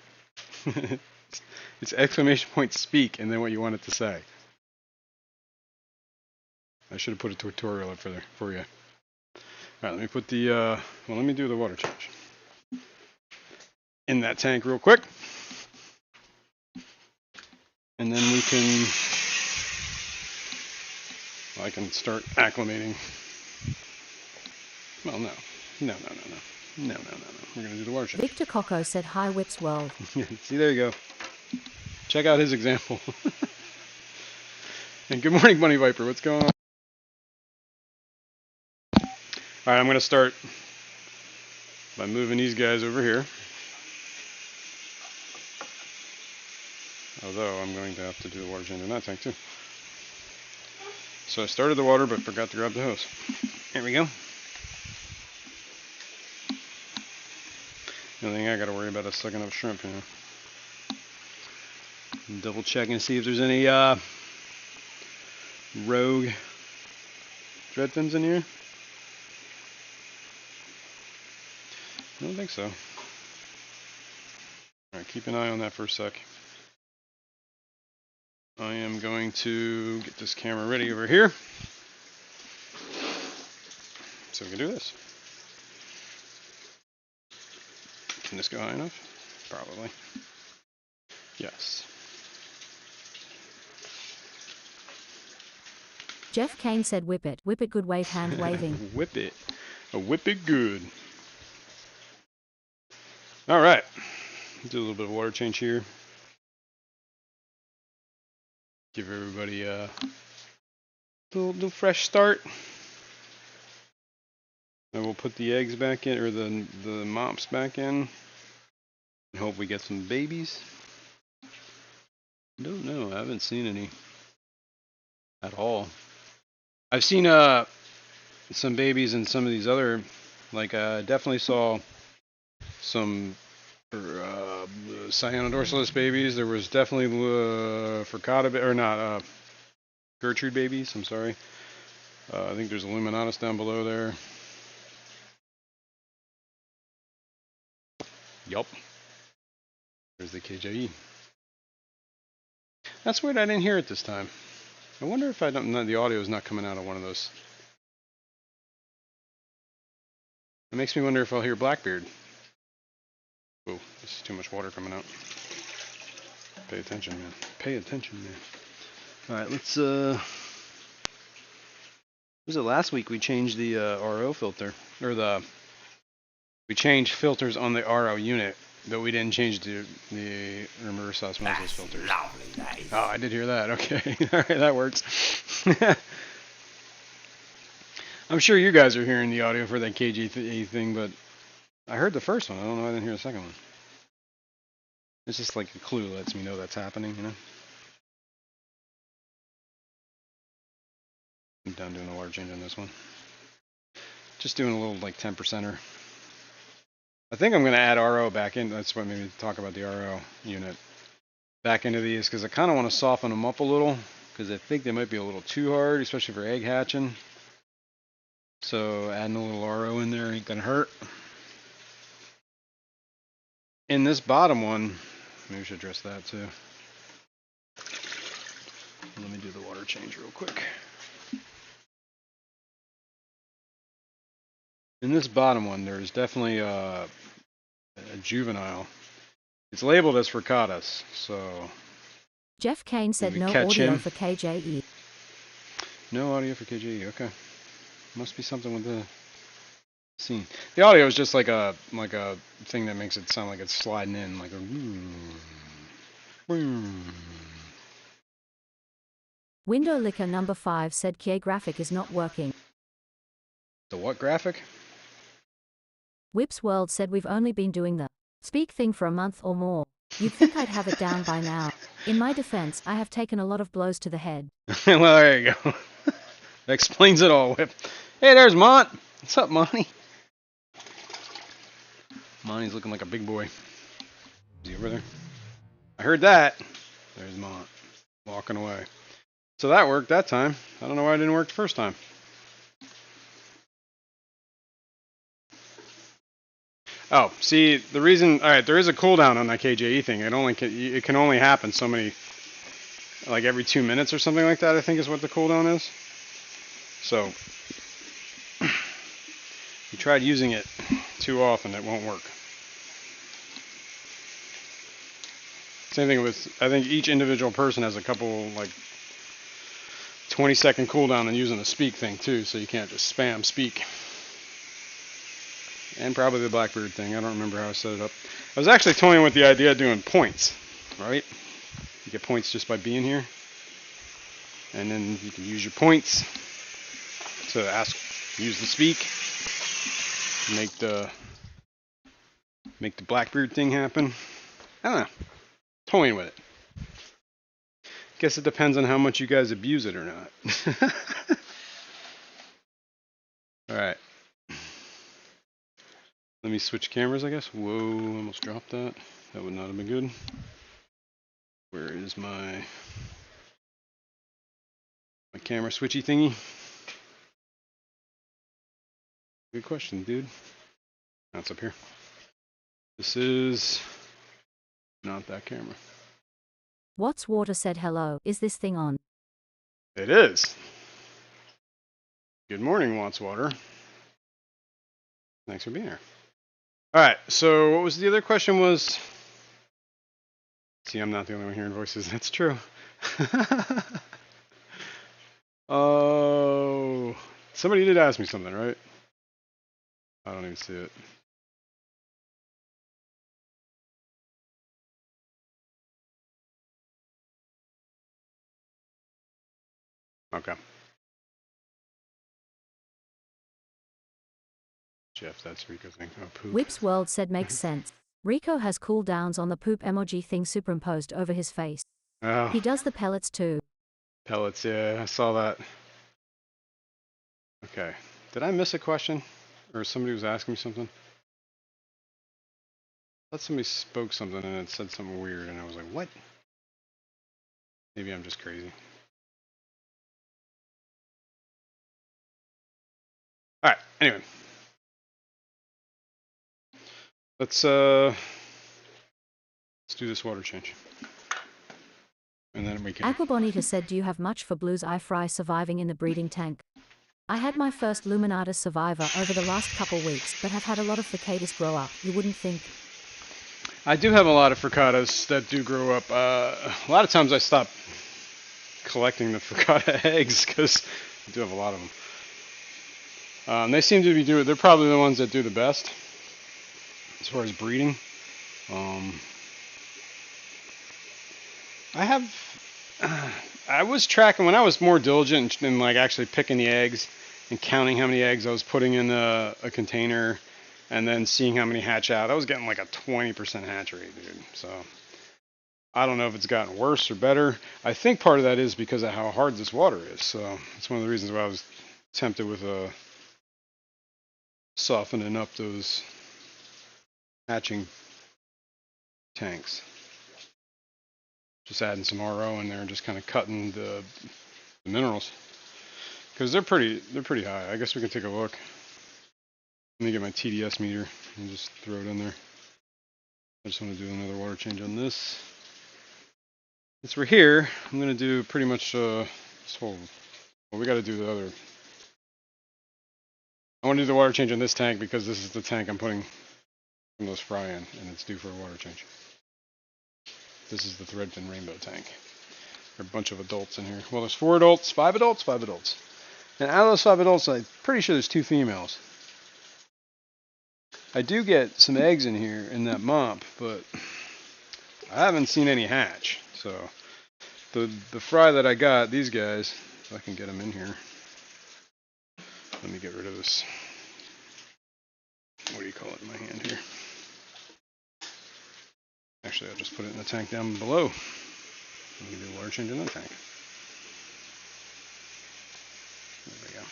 It's exclamation point speak and then what you want it to say. I should have put a tutorial up for you. Alright, let me put the, well, let me do the water change in that tank real quick. And then we can, I can start acclimating. Well, no. No. We're going to do the water change. Victor Coco said hi Whips World. See, there you go. Check out his example. And good morning, Bunny Viper. What's going on? Alright, I'm going to start by moving these guys over here. Although I'm going to have to do the water change in that tank too. So I started the water but forgot to grab the hose. There we go. The only thing I got to worry about is sucking up shrimp, you know. Double checking to see if there's any rogue dread fins in here. I don't think so. Alright, keep an eye on that for a sec. I am going to get this camera ready over here so we can do this. Can this go high enough? Probably. Yes. Jeff Kane said whip it good wave hand waving. Whip it. Whip it good. Alright. Do a little bit of water change here. Give everybody a little fresh start. And we'll put the eggs back in, or the mops back in. And hope we get some babies. Don't know. I haven't seen any at all. I've seen some babies in some of these other, like definitely saw some cyanodorsalis babies. There was definitely Furcata, or not, Gertrude babies. I'm sorry. I think there's a Luminatus down below there. Yup. There's the KJE. That's weird. I didn't hear it this time. I wonder if the audio is not coming out of one of those. It makes me wonder if I'll hear Blackbeard. Oh, this is too much water coming out. Pay attention, man. Pay attention, man. Alright, let's, was it last week we changed the RO filter? Or we changed filters on the RO unit, but we didn't change the reverse osmosis filters. Lovely, that is. Oh, I did hear that. Okay. Alright, that works. I'm sure you guys are hearing the audio for that KG thing, but I heard the first one. I don't know. I didn't hear the second one. It's just like a clue that lets me know that's happening, you know? I'm done doing the water change on this one. Just doing a little like 10%er. I think I'm going to add RO back in. That's what made me talk about the RO unit. Back into these because I kind of want to soften them up a little because I think they might be a little too hard, especially for egg hatching. So adding a little RO in there ain't going to hurt. In this bottom one, maybe we should address that too. Let me do the water change real quick. In this bottom one, there's definitely a juvenile. It's labeled as Furcatus, so... Jeff Kane said we no catch audio him? for KJE. No audio for KGE, okay. Must be something with the scene. The audio is just like a thing that makes it sound like it's sliding in, like a... Window Licker number 5 said Kia graphic is not working. The what graphic? Whips World said we've only been doing the speak thing for a month or more. You'd think I'd have it down by now. In my defense, I have taken a lot of blows to the head. Well, there you go. That explains it all, Whip. Hey, there's Mont. What's up, Monty? Monty's looking like a big boy. Is he over there? heard that. There's Mont walking away. So that worked that time. I don't know why it didn't work the first time. Oh, see, the reason, all right, there is a cooldown on that KJE thing. It can only happen so many, like every 2 minutes or something like that, I think is what the cooldown is. So, you tried using it too often, it won't work. Same thing with, I think each individual person has a couple, like, 20-second cooldown on using the speak thing too, so you can't just spam speak. And probably the Blackbeard thing. I don't remember how I set it up. I was actually toying with the idea of doing points, right? You get points just by being here. And then you can use your points to use the speak, make the Blackbeard thing happen. I don't know. Toying with it. Guess it depends on how much you guys abuse it or not. Alright. Let me switch cameras, I guess. Whoa, almost dropped that. That would not have been good. Where is my camera switchy thingy? Good question, dude. That's up here. This is not that camera. What's Water said hello, is this thing on? It is. Good morning, Water. Thanks for being here. Alright, so what was the other question was... See, I'm not the only one hearing voices, that's true. Oh, somebody did ask me something, right? I don't even see it. Okay. Jeff, that's Rico's thing. Oh, poop. Whip's World said makes sense. Rico has cooldowns on the poop emoji thing superimposed over his face. Oh, He does the pellets too. pellets, yeah, I saw that. Okay. Did I miss a question? Or somebody was asking me something? I thought somebody spoke something and it said something weird and I was like, what? Maybe I'm just crazy. Alright, anyway. Let's do this water change. And then we can... Aqua Bonita said, do you have much for Blue's Eye Fry surviving in the breeding tank? I had my first Luminatus survivor over the last couple weeks, but have had a lot of Ficatus grow up, you wouldn't think. I do have a lot of fricatas that do grow up. A lot of times I stop collecting the fricata eggs because I do have a lot of them. They seem to be they're probably the ones that do the best as far as breeding. I was tracking when I was more diligent in like actually picking the eggs and counting how many eggs I was putting in a container and then seeing how many hatch out. I was getting like a 20% hatch rate, dude. So I don't know if it's gotten worse or better. I think part of that is because of how hard this water is. So it's one of the reasons why I was tempted with softening up those hatching tanks. Just adding some RO in there and just kind of cutting the minerals because they're pretty high. I guess we can take a look. Let me get my TDS meter and just throw it in there. I just want to do another water change on this. Since we're here, I'm going to do pretty much this whole... Well, we got to do the other... I want to do the water change on this tank because this is the tank I'm putting some of those fry in, and it's due for a water change. This is the Threadfin Rainbow tank. There are a bunch of adults in here. Well, there's 4 adults, 5 adults, 5 adults. And out of those 5 adults, I'm pretty sure there's 2 females. I do get some eggs in here in that mop, but I haven't seen any hatch. So the fry that I got, these guys, if I can get them in here. Let me get rid of this. What do you call it in my hand here? Actually, I'll just put it in the tank down below. We can do a water change in that tank. There we go.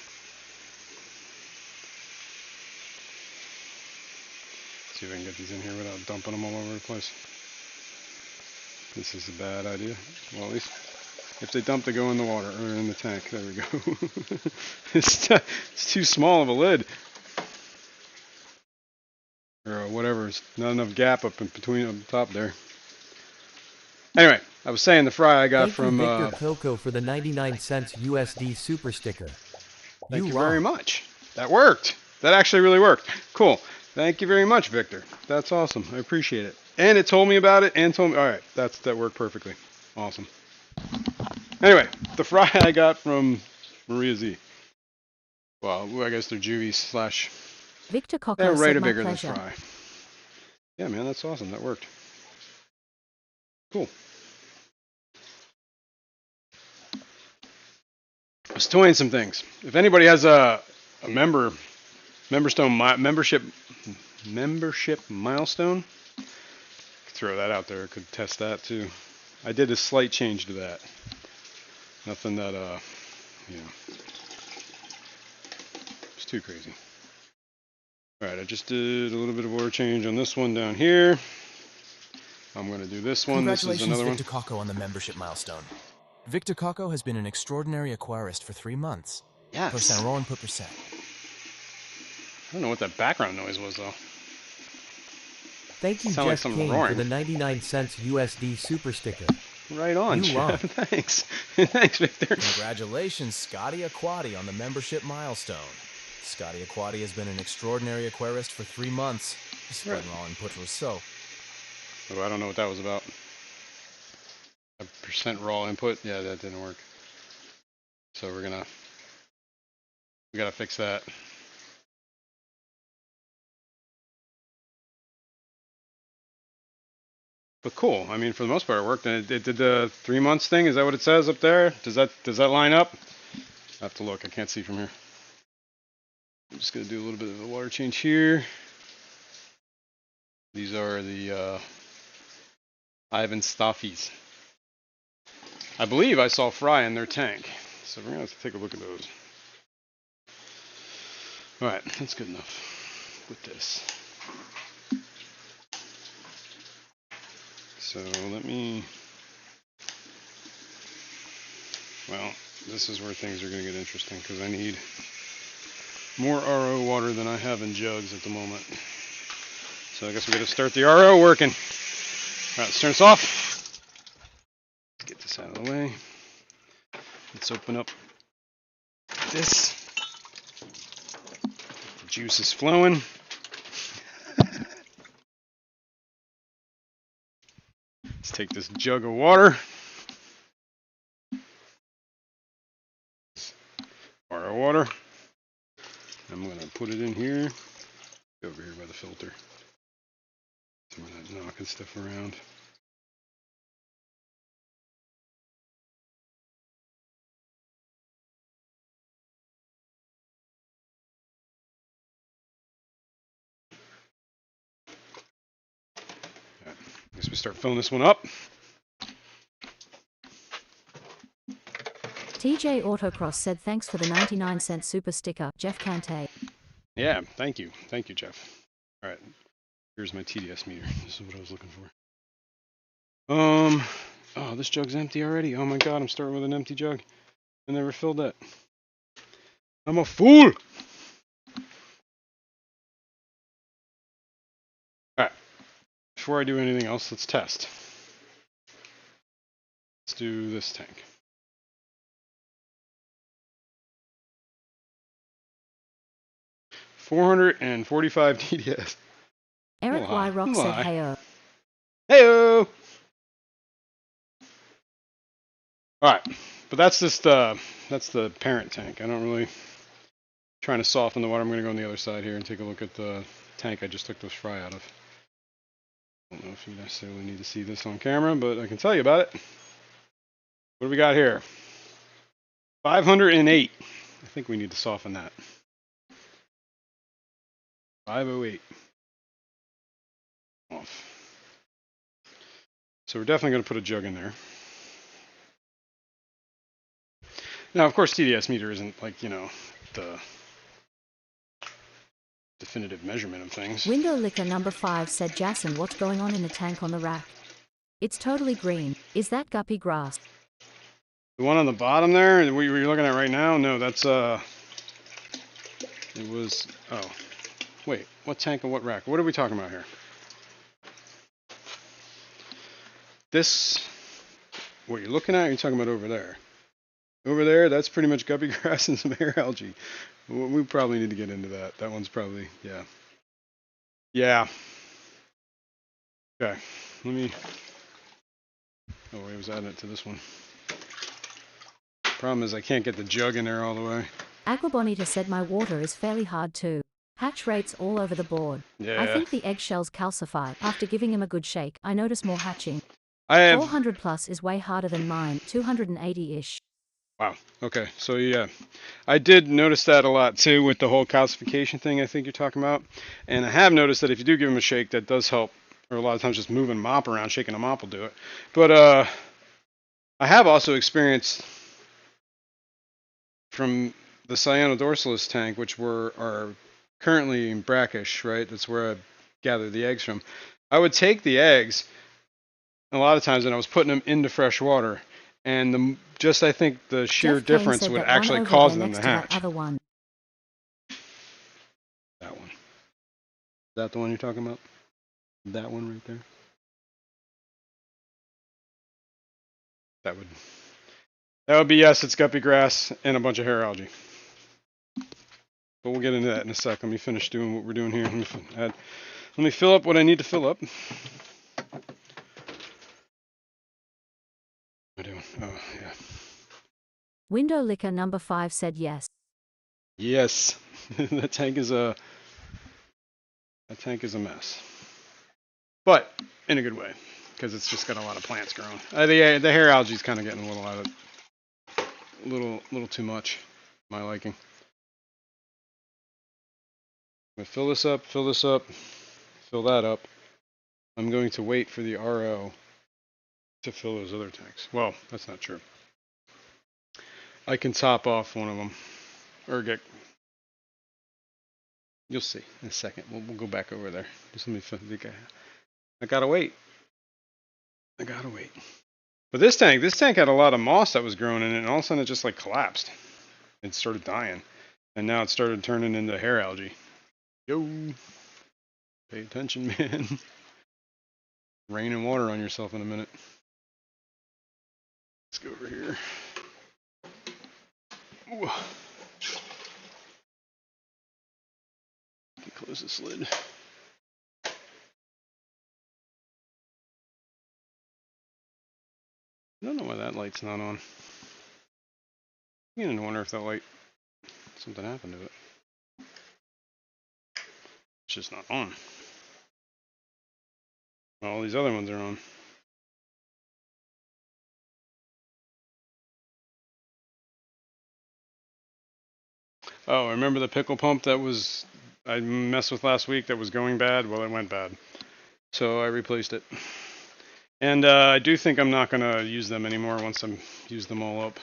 See if I can get these in here without dumping them all over the place. This is a bad idea. Well, at least if they dump, they go in the water or in the tank. There we go. It's too small of a lid. Or whatever. It's not enough gap up in between up top there. Anyway, I was saying the fry I got Thank from. you, Victor Coco, for the 99 cents USD super sticker. Thank you rock. very much. That worked. That actually really worked. Cool. Thank you very much, Victor. That's awesome. I appreciate it. And it told me about it and told me. All right, that worked perfectly. Awesome. Anyway, the fry I got from Maria Z. Well, I guess they're Juvie slash. Victor Coco They're right said a my bigger than pleasure. fry. Yeah, man, that's awesome. That worked. Cool. I was toying some things. If anybody has a membership milestone, throw that out there. Could test that too. I did a slight change to that. Nothing that it's too crazy. All right, I just did a little bit of order change on this one down here. I'm going to do this one. This is another Victor one. Coco on the membership milestone. Victor Coco has been an extraordinary aquarist for 3 months. Yes. Percent roll and put percent. I don't know what that background noise was though. Thank you, Sound like Jeff something King, roaring. for the 99 cents USD super sticker. Right on, You Jeff. rock. Thanks. Thanks, Victor. Congratulations, Scotty Aquati, on the membership milestone. Scotty Aquati has been an extraordinary aquarist for 3 months. Right. Roll and put so. Oh, I don't know what that was about. A percent raw input? Yeah, that didn't work. So we gotta fix that. But cool. I mean, for the most part, it worked. And it did the 3 months thing. Is that what it says up there? Does that line up? I have to look. I can't see from here. I'm just gonna do a little bit of a water change here. These are the Ivan Staffies. I believe I saw fry in their tank, so we're gonna have to take a look at those. All right, that's good enough with this. So let me. Well, this is where things are gonna get interesting because I need more RO water than I have in jugs at the moment. So I guess we gotta start the RO working. All right, let's turn this off. Let's get this out of the way. Let's open up this. The juice is flowing. Let's take this jug of water. RO water. I'm gonna put it in here. Over here by the filter. Some of that knocking stuff around. Right. I guess we start filling this one up. TJ Autocross said thanks for the 99 cent super sticker, Jeff Cante. Yeah, thank you. Thank you, Jeff. All right. Here's my TDS meter. This is what I was looking for. Oh, this jug's empty already. Oh my god, I'm starting with an empty jug. I never filled that. I'm a fool! Alright. Before I do anything else, let's test. Let's do this tank. $445 TDS. Eric Y. Rock said Why? heyo. Heyo! Alright, but that's just that's the parent tank. I don't really trying to soften the water. I'm gonna go on the other side here and take a look at the tank I just took those fry out of. I don't know if you necessarily need to see this on camera, but I can tell you about it. What do we got here? 508. I think we need to soften that. 508. Off. So we're definitely going to put a jug in there. Now, of course, TDS meter isn't like, you know, the definitive measurement of things. Window Liquor number 5 said Jason, what's going on in the tank on the rack? It's totally green. Is that guppy grass? The one on the bottom there, what you're looking at right now? No, that's it was. Oh, wait. What tank and what rack? What are we talking about here? This. What you're looking at? You're talking about over there. Over there, that's pretty much guppy grass and some hair algae. We probably need to get into that. That one's probably, yeah. Yeah. Okay. Let me. Oh, I was adding it to this one. Problem is I can't get the jug in there all the way. Aquabonita said my water is fairly hard too. Hatch rates all over the board. Yeah. I think the eggshells calcify. After giving him a good shake, I notice more hatching. I have. 400 plus is way harder than mine, 280-ish. Wow. Okay. So yeah, I did notice that a lot too with the whole calcification thing I think you're talking about. And I have noticed that if you do give them a shake, that does help. Or a lot of times just moving a mop around, shaking a mop will do it. But I have also experienced from the cyanodorsalis tank, which are currently in brackish, right? That's where I gather the eggs from. I would take the eggs a lot of times and I was putting them into fresh water. And I think the sheer Jeff Kane difference said would that actually one over cause there them next to to hatch. that other one. That one. Is that the one you're talking about? That one right there? That would be yes, it's guppy grass and a bunch of hair algae. But we'll get into that in a sec. Let me finish doing what we're doing here. Let me fill up what I need to fill up. What am I doing? Oh, yeah. Window liquor number 5 said yes. Yes. That tank is a mess. But in a good way, because it's just got a lot of plants growing. The hair algae is kind of getting a little too much, my liking. I'm gonna fill this up, fill that up. I'm going to wait for the RO to fill those other tanks. Well, that's not true. I can top off one of them, or you'll see in a second. We'll go back over there. Just let me fill the guy. I gotta wait. But this tank had a lot of moss that was growing in it, and all of a sudden it just like collapsed. It started dying, and now it started turning into hair algae. Yo, pay attention, man. Raining water on yourself in a minute. Let's go over here. Ooh. Close this lid. I don't know why that light's not on. I'm gonna wonder if that light, something happened to it. It's just not on. All these other ones are on. Oh, remember the pickle pump that I messed with last week that was going bad? Well, it went bad. So I replaced it. And I do think I'm not going to use them anymore once I'm used them all up.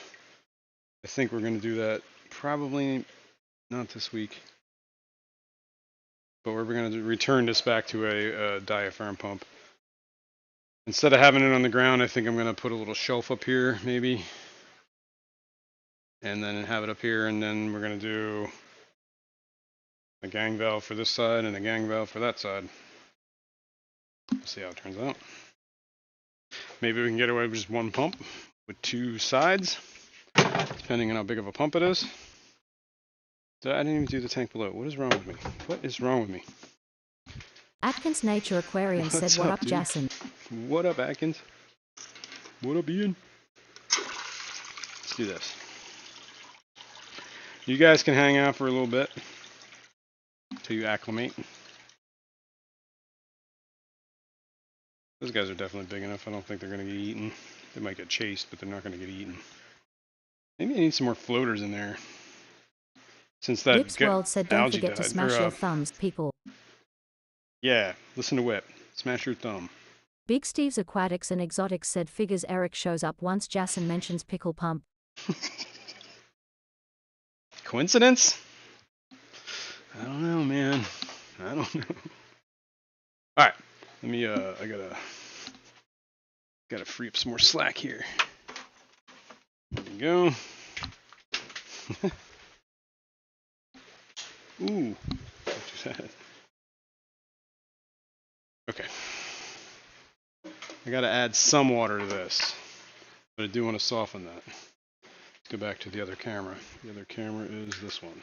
I think we're going to do that probably not this week. But we're going to return this back to a diaphragm pump. Instead of having it on the ground, I think I'm going to put a little shelf up here, maybe. And then have it up here, and then we're going to do a gang valve for this side and a gang valve for that side. We'll see how it turns out. Maybe we can get away with just one pump with two sides, depending on how big of a pump it is. I didn't even do the tank below. What is wrong with me? What is wrong with me? Atkins Nature Aquarium said, what up, Jason? What up, Atkins? What up, Ian? Let's do this. You guys can hang out for a little bit until you acclimate. Those guys are definitely big enough. I don't think they're going to get eaten. They might get chased, but they're not going to get eaten. Maybe I need some more floaters in there. Since that Whip's World said, don't forget to smash your thumbs, people. Yeah, listen to Whip. Smash your thumb. Big Steve's Aquatics and Exotics said, figures Eric shows up once Jason mentions pickle pump. Coincidence? I don't know, man. I don't know. Alright. Let me, I gotta Got to free up some more slack here. There we go. Ooh. Okay. I got to add some water to this, but I do want to soften that. Let's go back to the other camera. The other camera is this one.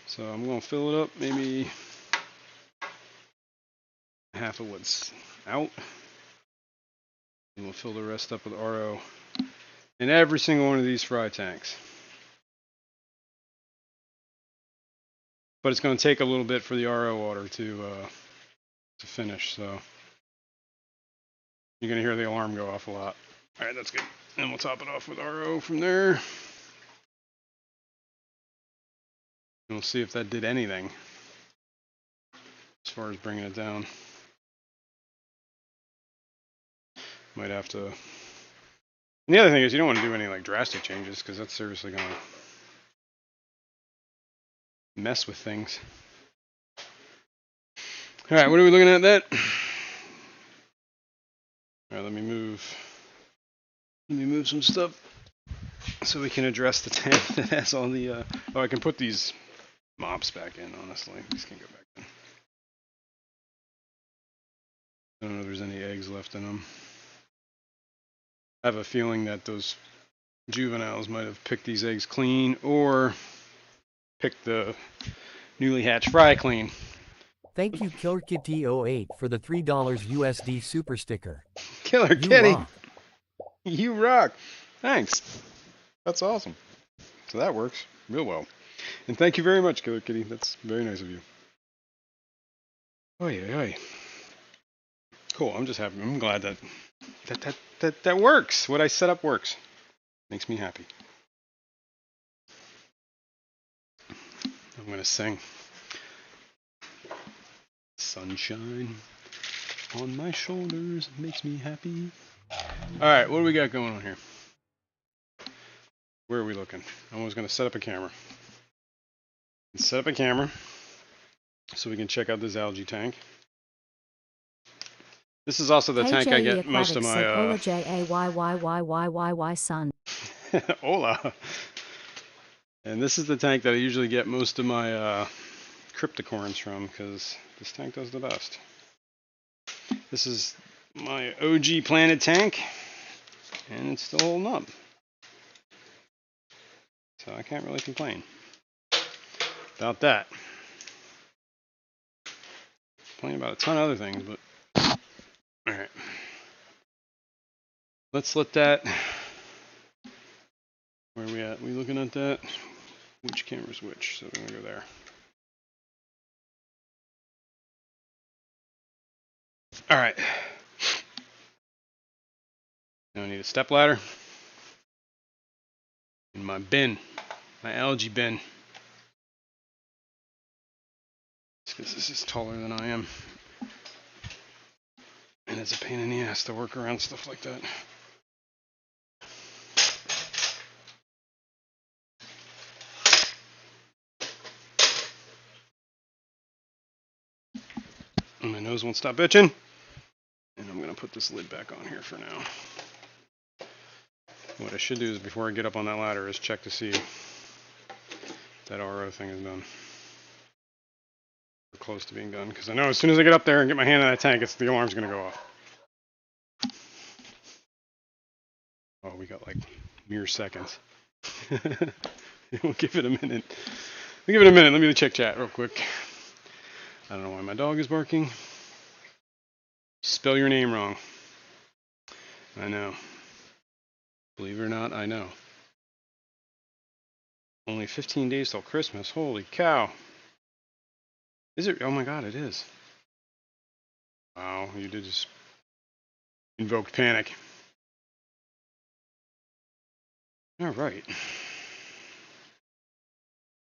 So I'm going to fill it up, maybe half of what's out. And we'll fill the rest up with RO in every single one of these fry tanks. But it's going to take a little bit for the RO water to finish, so you're going to hear the alarm go off a lot. All right, that's good. And we'll top it off with RO from there. And we'll see if that did anything as far as bringing it down. Might have to. And the other thing is you don't want to do any like drastic changes because that's seriously going to mess with things. All right, what are we looking at that? All right, let me move some stuff so we can address the tank that has all the, oh, I can put these mops back in, honestly. These can go back in. I don't know if there's any eggs left in them. I have a feeling that those juveniles might have picked these eggs clean or picked the newly hatched fry clean. Thank you KillerKitty08 for the $3 USD super sticker. Killer You Kitty, rock. you rock. Thanks. That's awesome. So that works real well. And thank you very much, Killer Kitty. That's very nice of you. Oy, oy, oy. Cool. I'm just happy. I'm glad that works. What I set up works. Makes me happy. I'm gonna sing. Sunshine on my shoulders makes me happy. All right, what do we got going on here? Where are we looking? I was gonna set up a camera. Set up a camera so we can check out this algae tank. This is also the tank I get most of my Ola Jayyyyyyyy son. Hola. And this is the tank that I usually get most of my cryptocorns from because this tank does the best. This is my OG Planet tank and it's still holding up. So I can't really complain about that. Complain about a ton of other things, but all right. Let's let that. Where are we at? We looking at that? Which camera's which? So we're gonna go there. All right. Now I need a step ladder in my bin, my algae bin. Because this is taller than I am. And it's a pain in the ass to work around stuff like that. And my nose won't stop itching. And I'm going to put this lid back on here for now. What I should do is before I get up on that ladder is check to see if that RO thing is done. We're close to being done. Because I know as soon as I get up there and get my hand in that tank, the alarm's going to go off. Oh, we got like mere seconds. We'll give it a minute. We'll give it a minute. Let me check chat real quick. I don't know why my dog is barking. Spell your name wrong. I know. Believe it or not, I know. Only 15 days till Christmas. Holy cow. Is it? Oh my god, it is. Wow, you did just invoke panic. All right.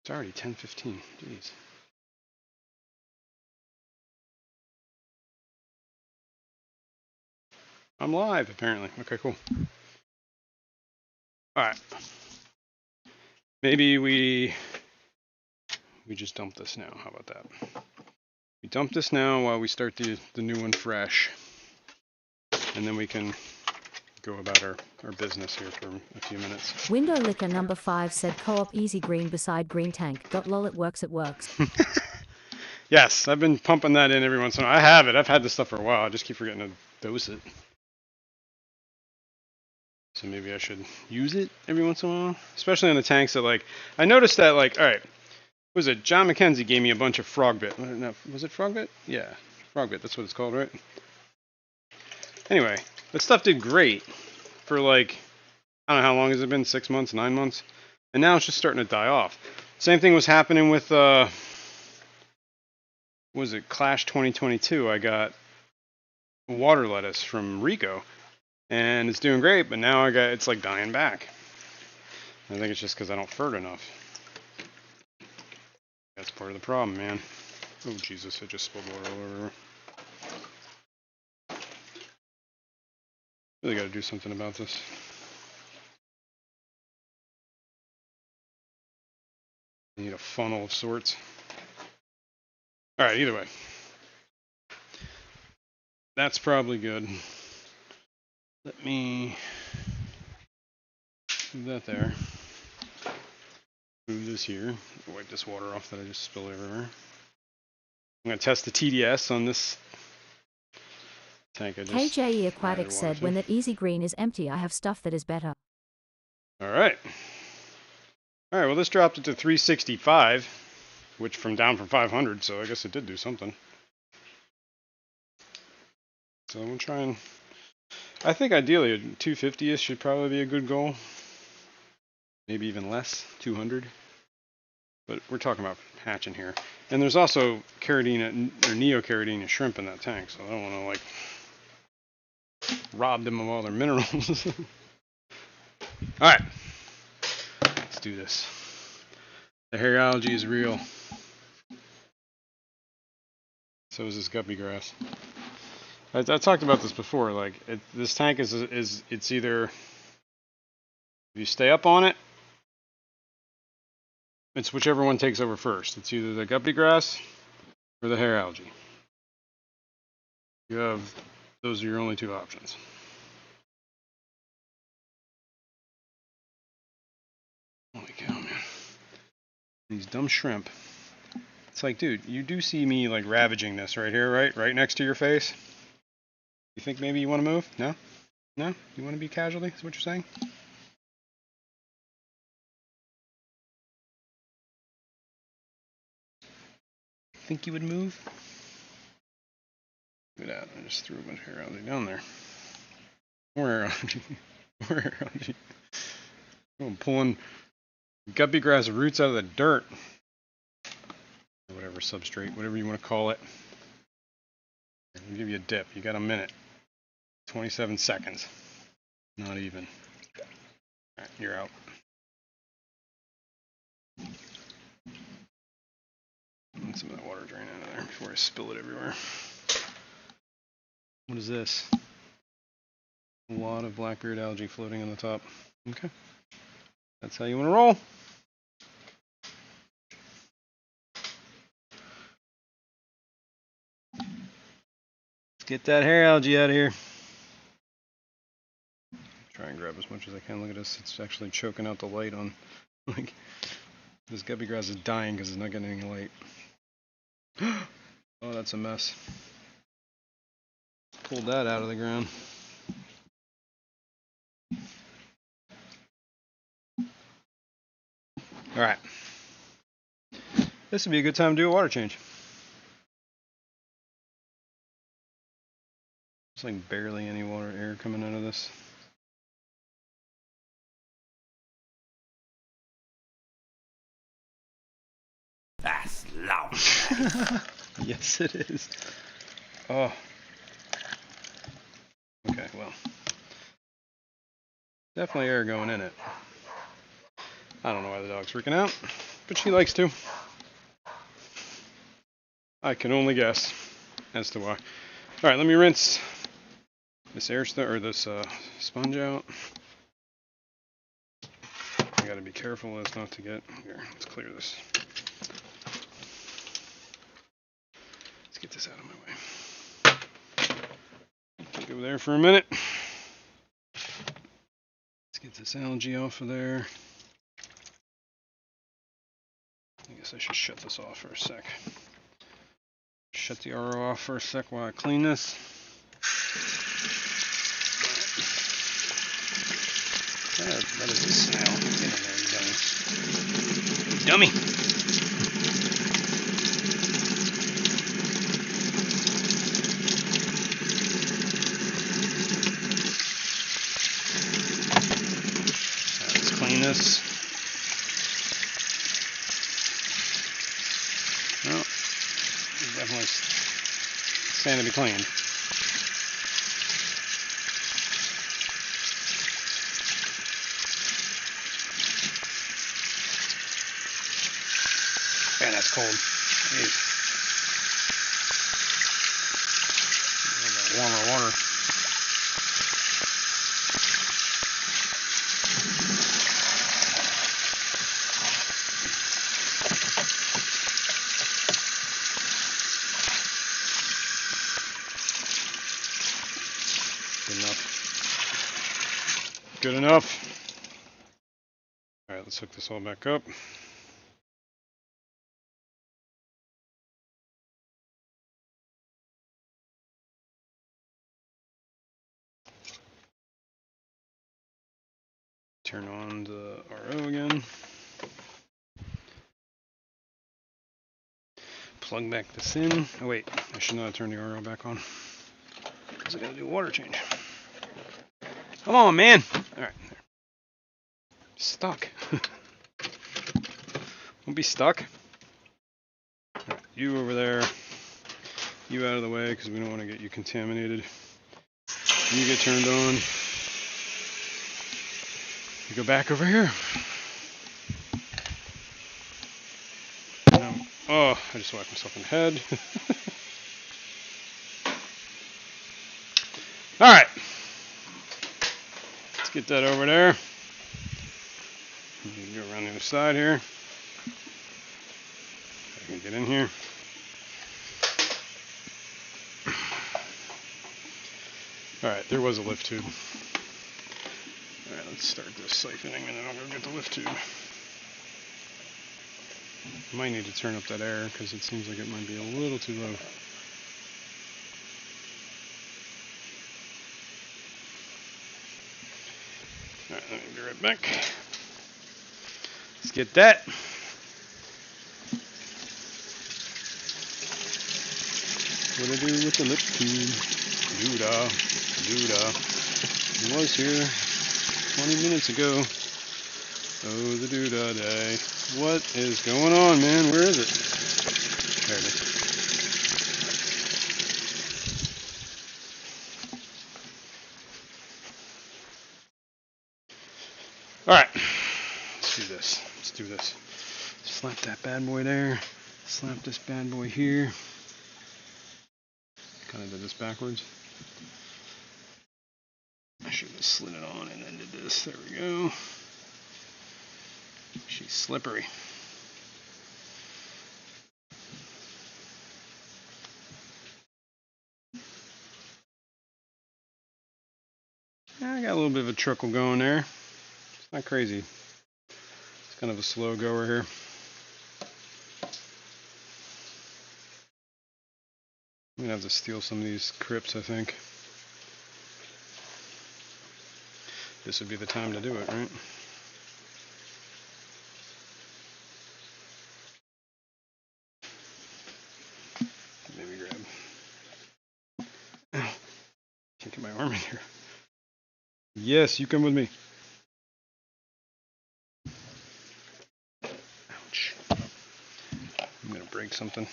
It's already 10:15. Jeez. I'm live, apparently. Okay, cool. All right. Maybe we just dump this now. How about that? We dump this now while we start the new one fresh. And then we can go about our business here for a few minutes. Window Licker number 5 said co-op easy green beside green tank. Lol, it works, it works. Yes, I've been pumping that in every once in a while. I have it. I've had this stuff for a while. I just keep forgetting to dose it. So maybe I should use it every once in a while. Especially on the tanks that, like, I noticed that, like, alright, was it John McKenzie gave me a bunch of frog bit. No, was it frog bit? Yeah, frog bit, that's what it's called, right? Anyway, that stuff did great for, like, I don't know how long has it been, 6 months, 9 months? And now it's just starting to die off. Same thing was happening with, was it Clash 2022? I got water lettuce from Rico, and it's doing great, but now it's like dying back. I think it's just because I don't fert enough. That's part of the problem, man. Oh Jesus, I just spilled water all over. Really got to do something about this. I need a funnel of sorts. All right, either way. That's probably good. Let me move that there. Move this here. Wipe this water off that I just spilled everywhere. I'm going to test the TDS on this tank I just KJE added Aquatic water said to. when that easy green is empty, I have stuff that is better. All right. All right, well, this dropped it to 365, which down from 500, so I guess it did do something. So I'm going to try and... I think ideally a 250-ish should probably be a good goal. Maybe even less, 200. But we're talking about hatching here. And there's also caridina, or neocaridina shrimp in that tank, so I don't want to, like, rob them of all their minerals. Alright. Let's do this. The hair algae is real. So is this guppy grass. I talked about this before. Like, this tank is it's either, if you stay up on it, it's whichever one takes over first. It's either the guppy grass or the hair algae. Those are your only two options. Holy cow, man. These dumb shrimp. It's like, dude, you do see me, like, ravaging this right here, right? Right next to your face? You think maybe you want to move? No? No? You want to be casualty? Is what you're saying? Think you would move? Look at that. I just threw a bunch of hair algae down there. More hair algae. More hair algae. I'm pulling guppy grass roots out of the dirt. Or whatever substrate, whatever you want to call it. I'll give you a dip. You got a minute. 27 seconds. Not even. Alright, you're out. Let some of that water drain out of there before I spill it everywhere. What is this? A lot of blackbeard algae floating on the top. Okay. That's how you want to roll. Let's get that hair algae out of here. Try and grab as much as I can. Look at this. It's actually choking out the light on. Like, this guppy grass is dying because it's not getting any light. Oh, that's a mess. Pulled that out of the ground. All right. This would be a good time to do a water change. There's like barely any water air coming out of this. That's lovely. Yes, it is. Oh. Okay, well. Definitely air going in it. I don't know why the dog's freaking out, but she likes to. I can only guess as to why. All right, let me rinse this this sponge out. I gotta be careful as not to get here. Let's clear this. Let's get this out of my way. Go there for a minute. Let's get this algae off of there. I guess I should shut this off for a sec. Shut the RO off for a sec while I clean this. That is a snail. Get in there, you dummy. Dummy! Right, let's clean this. Well, it's definitely standing to be cleaned. Man, that's cold. Jeez. A little bit warmer water. Good enough. Good enough. All right, let's hook this all back up. Turn on the RO again. Plug back this in. Oh wait, I should not have turned the RO back on because I gotta do a water change. Come on, man. All right, there. Stuck. Don't be stuck. All right, you over there. You out of the way because we don't want to get you contaminated. You get turned on. You go back over here. Oh, I just whacked myself in the head. All right. Let's get that over there. Go around the other side here. I can get in here. All right, there was a lift tube. All right, let's start this siphoning and then I'll go get the lift tube. I might need to turn up that air because it seems like it might be a little too low. All right, let me be right back. Let's get that. What I do with the lip tube? Doodah, doodah. He was here 20 minutes ago. Oh, the doodah day. What is going on, man? Where is it? There it is. All right, let's do this. Let's do this. Slap that bad boy there. Slap this bad boy here. Kind of did this backwards. I should have slid it on and then did this. There we go. She's slippery. I got a little bit of a trickle going there. It's not crazy. It's kind of a slow goer here. I'm gonna have to steal some of these crypts, I think. This would be the time to do it, right? Maybe grab. Ow. Can't get my arm in here. Yes, you come with me. Ouch. I'm gonna break something.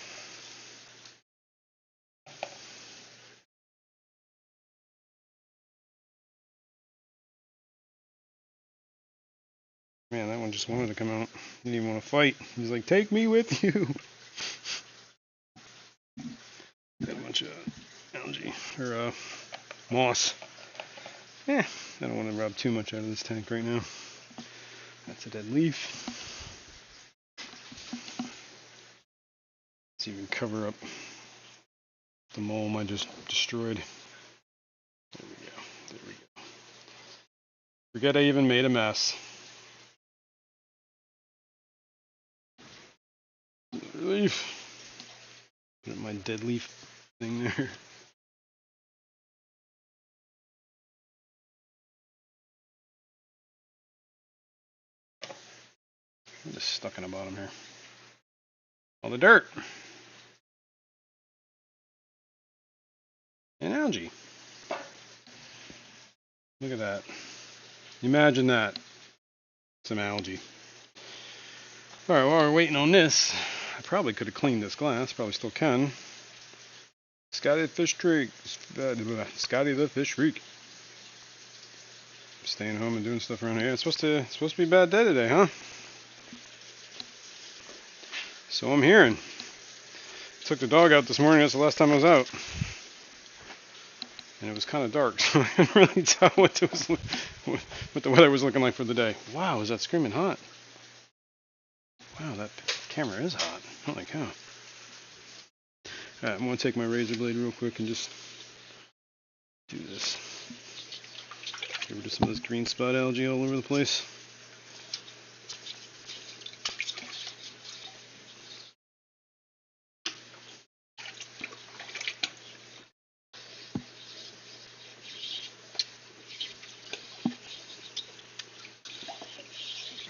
Man, that one just wanted to come out. Didn't even want to fight. He's like, take me with you. Got a bunch of algae, or moss. I don't want to rub too much out of this tank right now. That's a dead leaf. Let's even cover up The mulm I just destroyed. There we go. There we go. Forget I even made a mess. Leaf. Put my dead leaf thing there. I'm just stuck in the bottom here. All the dirt. And algae. Look at that. Imagine that. Some algae. Alright, while we're waiting on this, I probably could have cleaned this glass. Probably still can. Scotty the Fish Freak. Scotty the Fish Freak. Staying home and doing stuff around here. It's supposed to be a bad day today, huh? So I'm hearing. Took the dog out this morning. That's the last time I was out. And it was kind of dark, so I couldn't really tell what the weather was looking like for the day. Wow, is that screaming hot? Wow, that camera is hot. Holy cow. Alright, I'm going to take my razor blade real quick and just do this. Get rid of some of this green spot algae all over the place.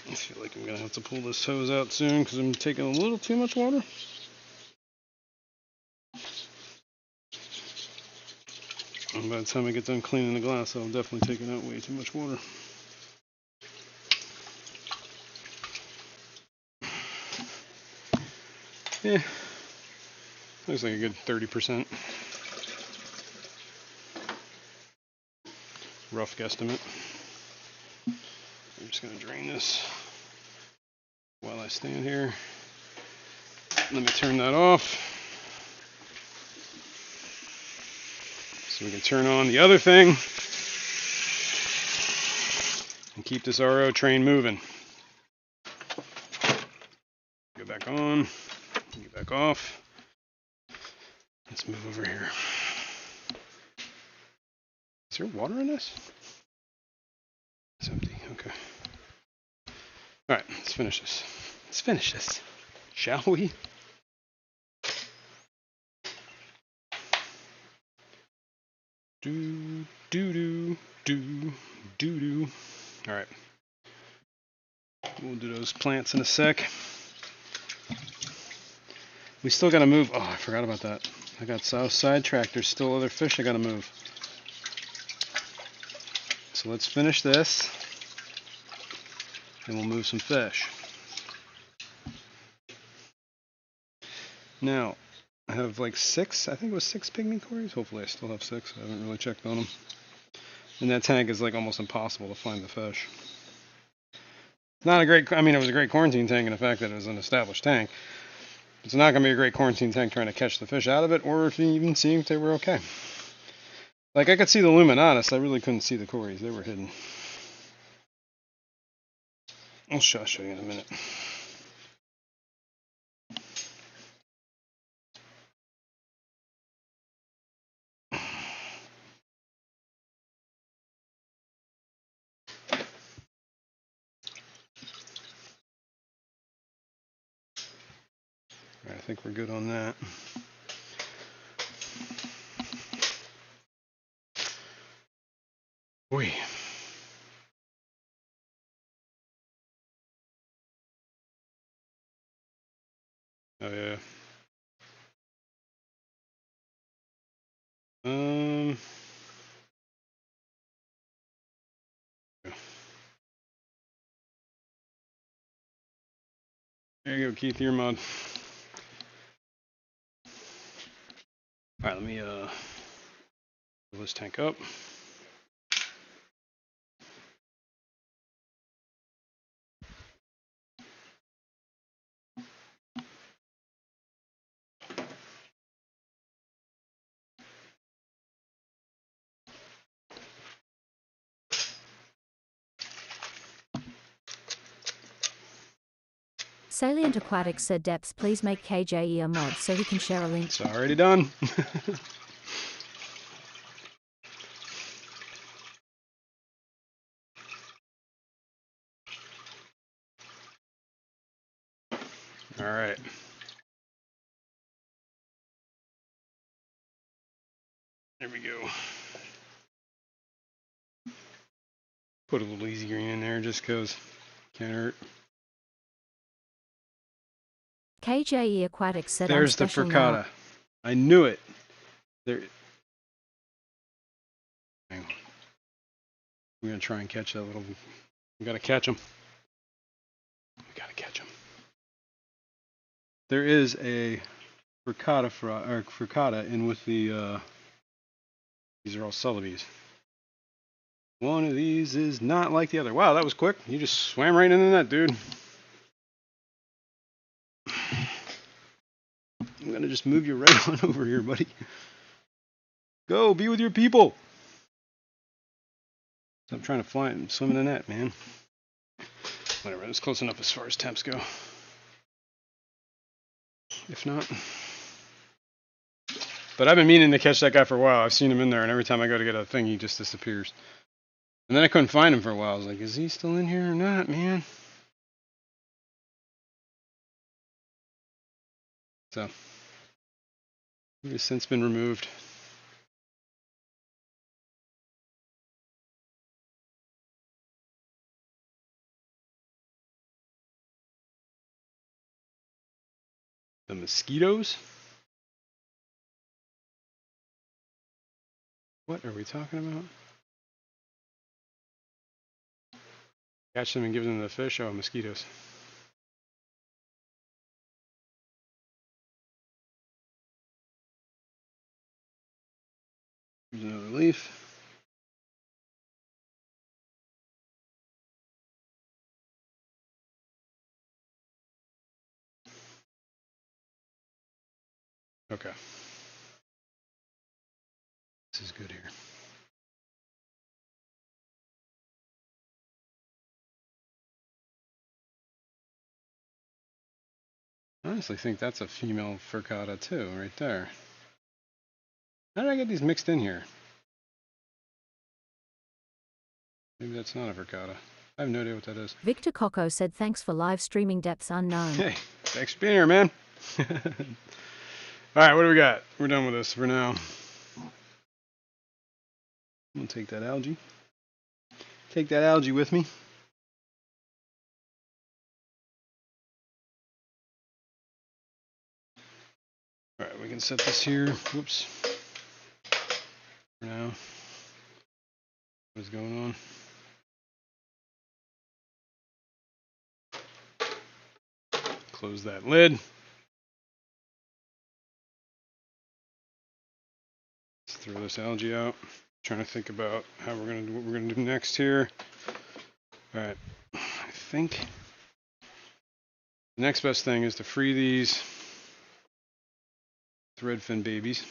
I feel like I'm going to have to pull this hose out soon because I'm taking a little too much water. And by the time I get done cleaning the glass, I'll definitely take out way too much water. Yeah, looks like a good 30%. Rough guesstimate. I'm just going to drain this while I stand here. Let me turn that off. So we can turn on the other thing and keep this RO train moving. Go back on, get back off. Let's move over here. Is there water in this? It's empty, okay. Alright, let's finish this. Let's finish this, shall we? Do, do, do, do, do, do. Alright. We'll do those plants in a sec. We still gotta move. Oh, I forgot about that. I got so sidetracked. There's still other fish I gotta move. So let's finish this. And we'll move some fish. Now, I have like 6, I think it was 6 pygmy cories. Hopefully I still have 6. I haven't really checked on them. And that tank is like almost impossible to find the fish. It's not a great, I mean, it was a great quarantine tank in the fact that it was an established tank. It's not going to be a great quarantine tank trying to catch the fish out of it, or if you even see if they were okay. Like, I could see the Luminatus, I really couldn't see the cories. They were hidden. I'll show you in a minute. I think we're good on that. Wait. Oh yeah. There you go, Keith, your mod. Alright, let me fill this tank up. Salient Aquatics said Depths, please make KJE a mod so he can share a link. It's already done. All right. There we go. Put a little easy green in there just because can't hurt. KJE Aquatics said There's the I'm special now. frittata. I knew it. There. Hang on. We're gonna try and catch that little. We gotta catch him. We gotta catch him. There is a frittata in with the. These are all Sotheby's. One of these is not like the other. Wow, that was quick. You just swam right into that, dude. I'm gonna just move you right on over here, buddy. Go, be with your people. Stop trying to fly and swim in the net, man. Whatever, that's close enough as far as temps go. If not. But I've been meaning to catch that guy for a while. I've seen him in there, and every time I go to get a thing, he just disappears. And then I couldn't find him for a while. I was like, is he still in here or not, man? So, he has since been removed. The mosquitoes? What are we talking about? Catch them and give them to the fish? Oh, mosquitoes. Here's another leaf. Okay. This is good here. I honestly think that's a female frittata too, right there. How did I get these mixed in here? Maybe that's not a frittata. I have no idea what that is. Victor Coco said thanks for live streaming Depths Unknown. Hey, thanks for being here, man. Alright, what do we got? We're done with this for now. I'm gonna take that algae. Take that algae with me. Alright, we can set this here. Whoops. For now. What is going on? Close that lid. Let's throw this algae out. Trying to think about how we're gonna do what we're gonna do next here. All right, I think the next best thing is to free these threadfin babies.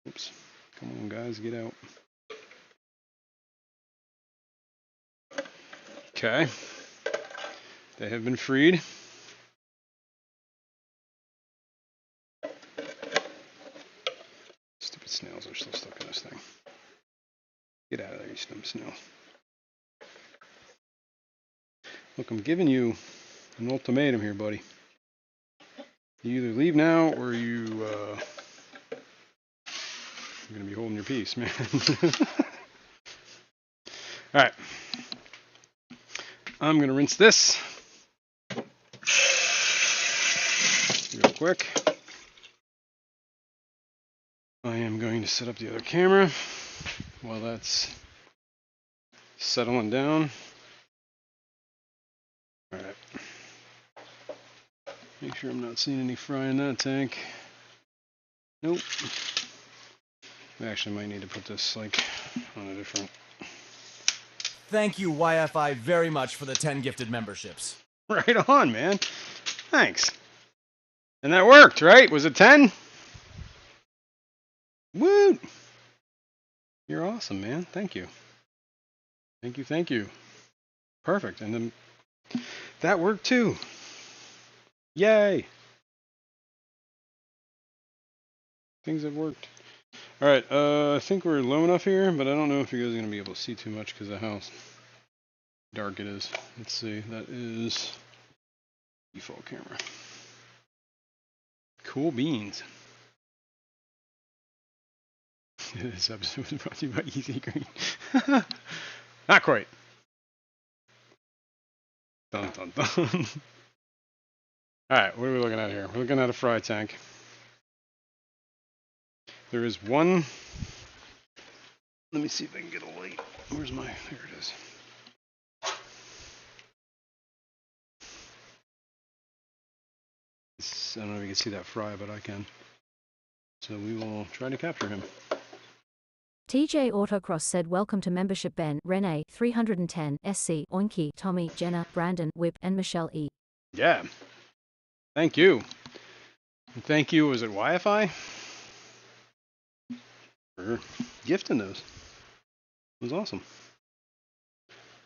Oops, come on guys, get out. Okay, they have been freed. Stupid snails are still stuck in this thing. Get out of there, you stupid snails. Look, I'm giving you an ultimatum here, buddy. You either leave now or you're gonna be holding your peace, man. All right, I'm gonna rinse this real quick. I am going to set up the other camera while that's settling down. All right. Make sure I'm not seeing any fry in that tank. Nope. We actually might need to put this like on a different. Thank you, YFI, very much for the 10 gifted memberships. Right on, man. Thanks. And that worked, right? Was it 10? Woo! You're awesome, man. Thank you. Thank you, thank you. Perfect. And then That worked too. Yay! Things have worked. Alright, I think we're low enough here, but I don't know if you guys are going to be able to see too much because of how dark it is. Let's see, that is default camera. Cool beans. This episode was brought to you by Easy Green. Not quite. Dun dun dun. Alright, what are we looking at here? We're looking at a fry tank. There is one. Let me see if I can get a light. Where's my. Here it is. I don't know if you can see that fry, but I can. So we will try to capture him. TJ Autocross said welcome to membership Ben, Renee, 310, SC, Oinky, Tommy, Jenna, Brandon, Whip, and Michelle E. Yeah. Thank you. And thank you, was it Wi-Fi? For gifting those. It was awesome.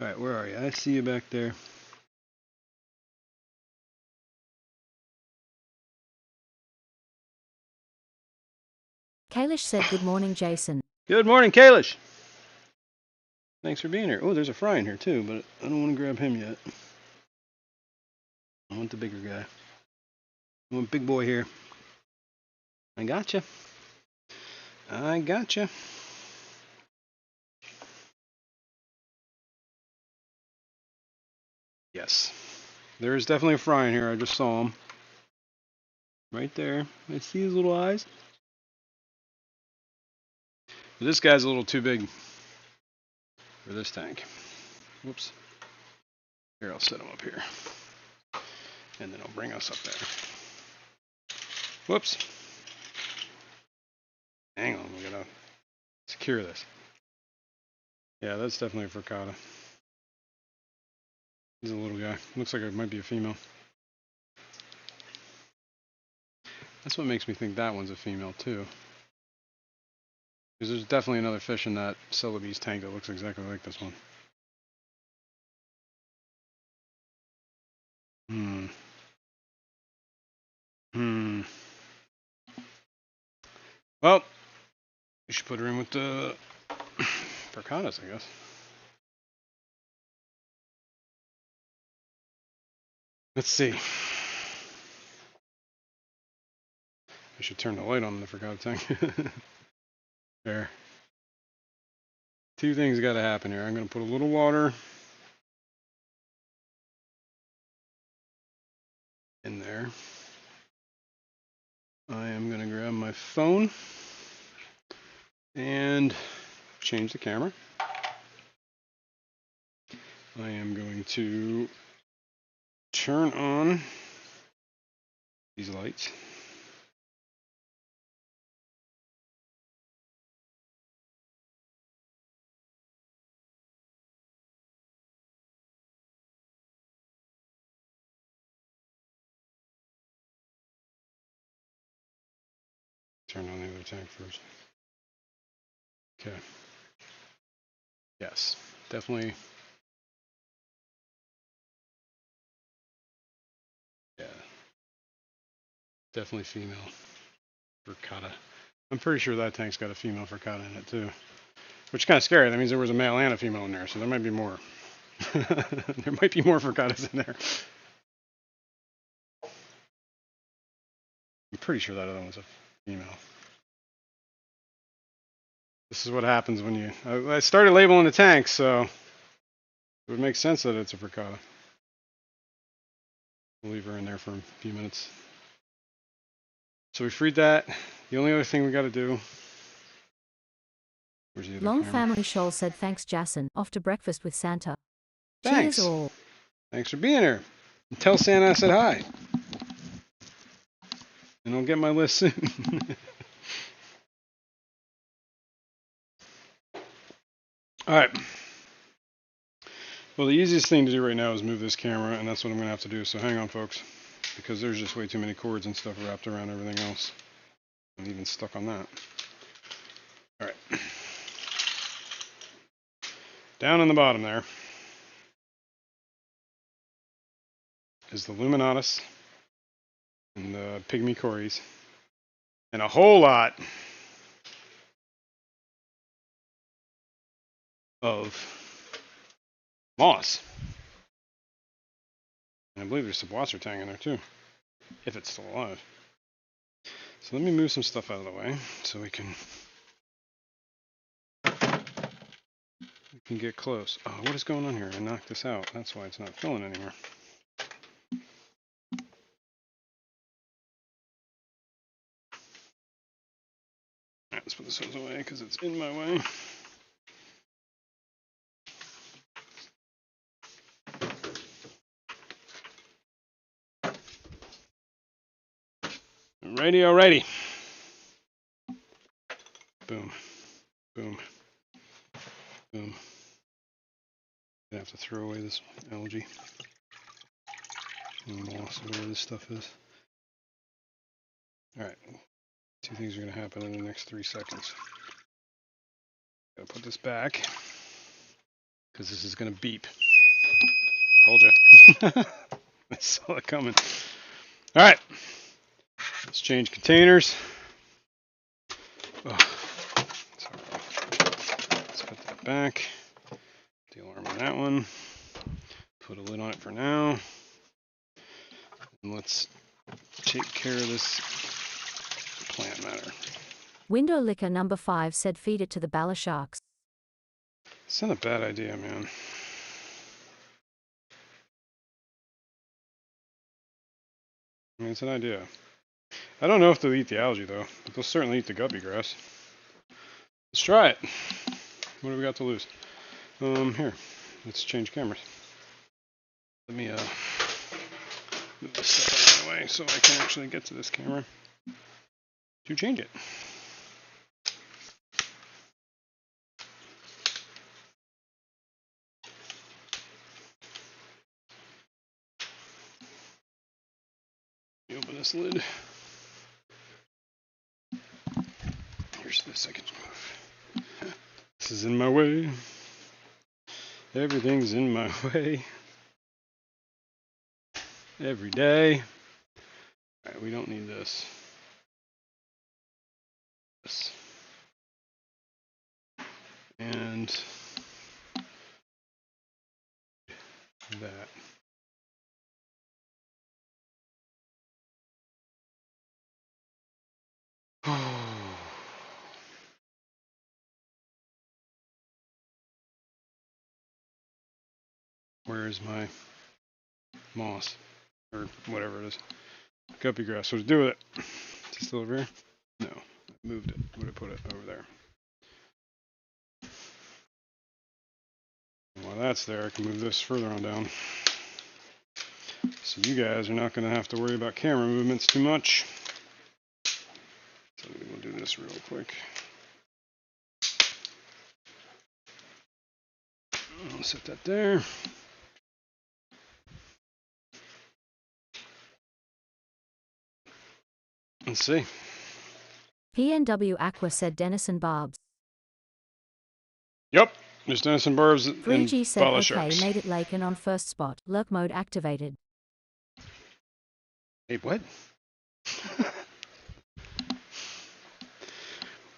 Alright, where are you? I see you back there. Kalish said good morning Jason. Good morning, Kalish! Thanks for being here. Oh, there's a fry in here too, but I don't want to grab him yet. I want the bigger guy. I want big boy here. I gotcha. I gotcha. Yes. There is definitely a fry in here. I just saw him. Right there. I see his little eyes. But this guy's a little too big for this tank. Whoops. Here, I'll set him up here. And then I'll bring us up there. Whoops. Hang on, we gotta secure this. Yeah, that's definitely a frittata. He's a little guy. Looks like it might be a female. That's what makes me think that one's a female too. Because there's definitely another fish in that Celebes tank that looks exactly like this one. Well, you should put her in with the frittatas, I guess. Let's see. I should turn the light on in the frittata tank. There. Two things got to happen here. I'm going to put a little water in there. I am going to grab my phone and change the camera. I am going to turn on these lights. Turn on the other tank first. Okay. Yes, definitely. Yeah. Definitely female frittata. I'm pretty sure that tank's got a female frittata in it too. Which is kind of scary. That means there was a male and a female in there, so there might be more. There might be more frittatas in there. I'm pretty sure that other one's a female. This is what happens when you... I started labeling the tanks, so it would make sense that it's a frittata. We'll leave her in there for a few minutes. So we freed that. The only other thing we got to do... Where's the other Long camera? Family Shoal said thanks Jason, off to breakfast with Santa. Thanks. Cheers all. Thanks for being here. And tell Santa I said hi. And I'll get my list soon. Alright. Well, the easiest thing to do right now is move this camera, and that's what I'm going to have to do. So hang on, folks. Because there's just way too many cords and stuff wrapped around everything else. I'm even stuck on that. Alright. Down in the bottom there. is the Luminatus and the Pygmy Cories, and a whole lot of moss. And I believe there's some Wassertang in there too, if it's still alive. So let me move some stuff out of the way so we can get close. Oh, what is going on here? I knocked this out. That's why it's not filling anymore. Alright, let's put this hose away because it's in my way. Alrighty. Boom. Boom. Boom. I have to throw away this algae. And moss, whatever this stuff is. Alright. Two things are going to happen in the next 3 seconds. Gotta put this back. Because this is going to beep. Told you. I saw it coming. Alright. Let's change containers. Oh, sorry. Let's put that back. De-alarm on that one. Put a lid on it for now. And let's take care of this plant matter. Window licker number 5 said feed it to the Bala sharks. It's not a bad idea, man. I mean, it's an idea. I don't know if they'll eat the algae, though, but they'll certainly eat the guppy grass. Let's try it. What do we got to lose? Here. Let's change cameras. Let me, move this stuff out of the way so I can actually get to this camera to change it. Let me open this lid. Here's the second move. This is in my way. Everything's in my way. Every day. Alright, we don't need this. This. And that. Where is my moss? Or whatever it is. Guppy grass. What to do with it? Is it still over here? No. I moved it. Would have put it over there. And while that's there, I can move this further on down. So you guys are not going to have to worry about camera movements too much. So we'll do this real quick. I'll set that there. Let's see. PNW Aqua said Denison Barbs. Yep, there's Denison Barbs and 3G said Bala okay, sharks. made it lake and on first spot. Lurk mode activated. Hey, what?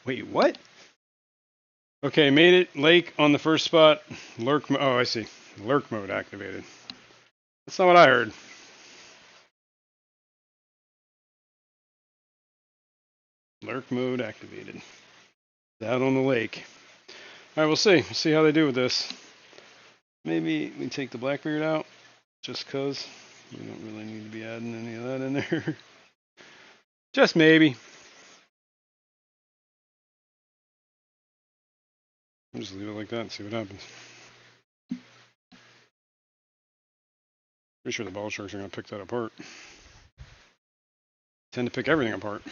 Wait, what? Okay, made it lake on the first spot. Lurk. Oh, I see. Lurk mode activated. That's not what I heard. Lurk mode activated. Out on the lake. All right, we'll see. We'll see how they do with this. Maybe we take the Blackbeard out, just cause we don't really need to be adding any of that in there. Just maybe. I'll just leave it like that and see what happens. Pretty sure the ball sharks are going to pick that apart. Tend to pick everything apart.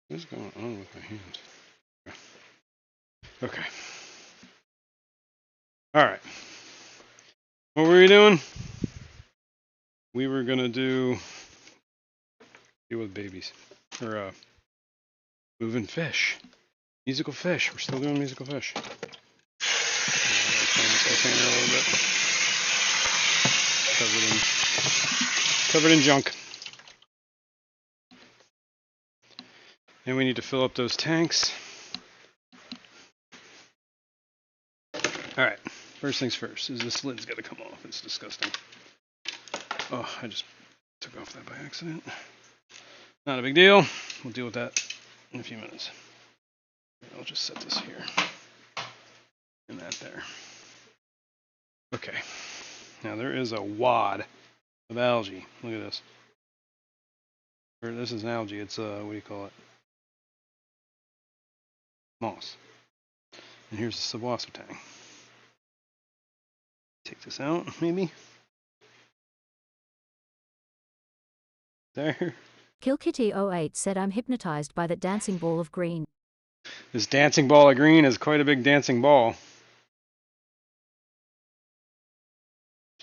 What is going on with my hands? Okay. All right. What were we doing? We were going to deal with babies. Or, moving fish. Musical fish. We're still doing musical fish. Turn this container a little bit. it. Covered in junk. And we need to fill up those tanks. Alright, first things first is this lid's got to come off. It's disgusting. Oh, I just took off that by accident. Not a big deal. We'll deal with that in a few minutes. I'll just set this here. And that there. Okay. Now there is a wad of algae. Look at this. This is an algae. It's what do you call it? Moss. And here's the subwasser tang. Take this out, maybe. There. KillKitty08 said I'm hypnotized by that dancing ball of green. This dancing ball of green is quite a big dancing ball.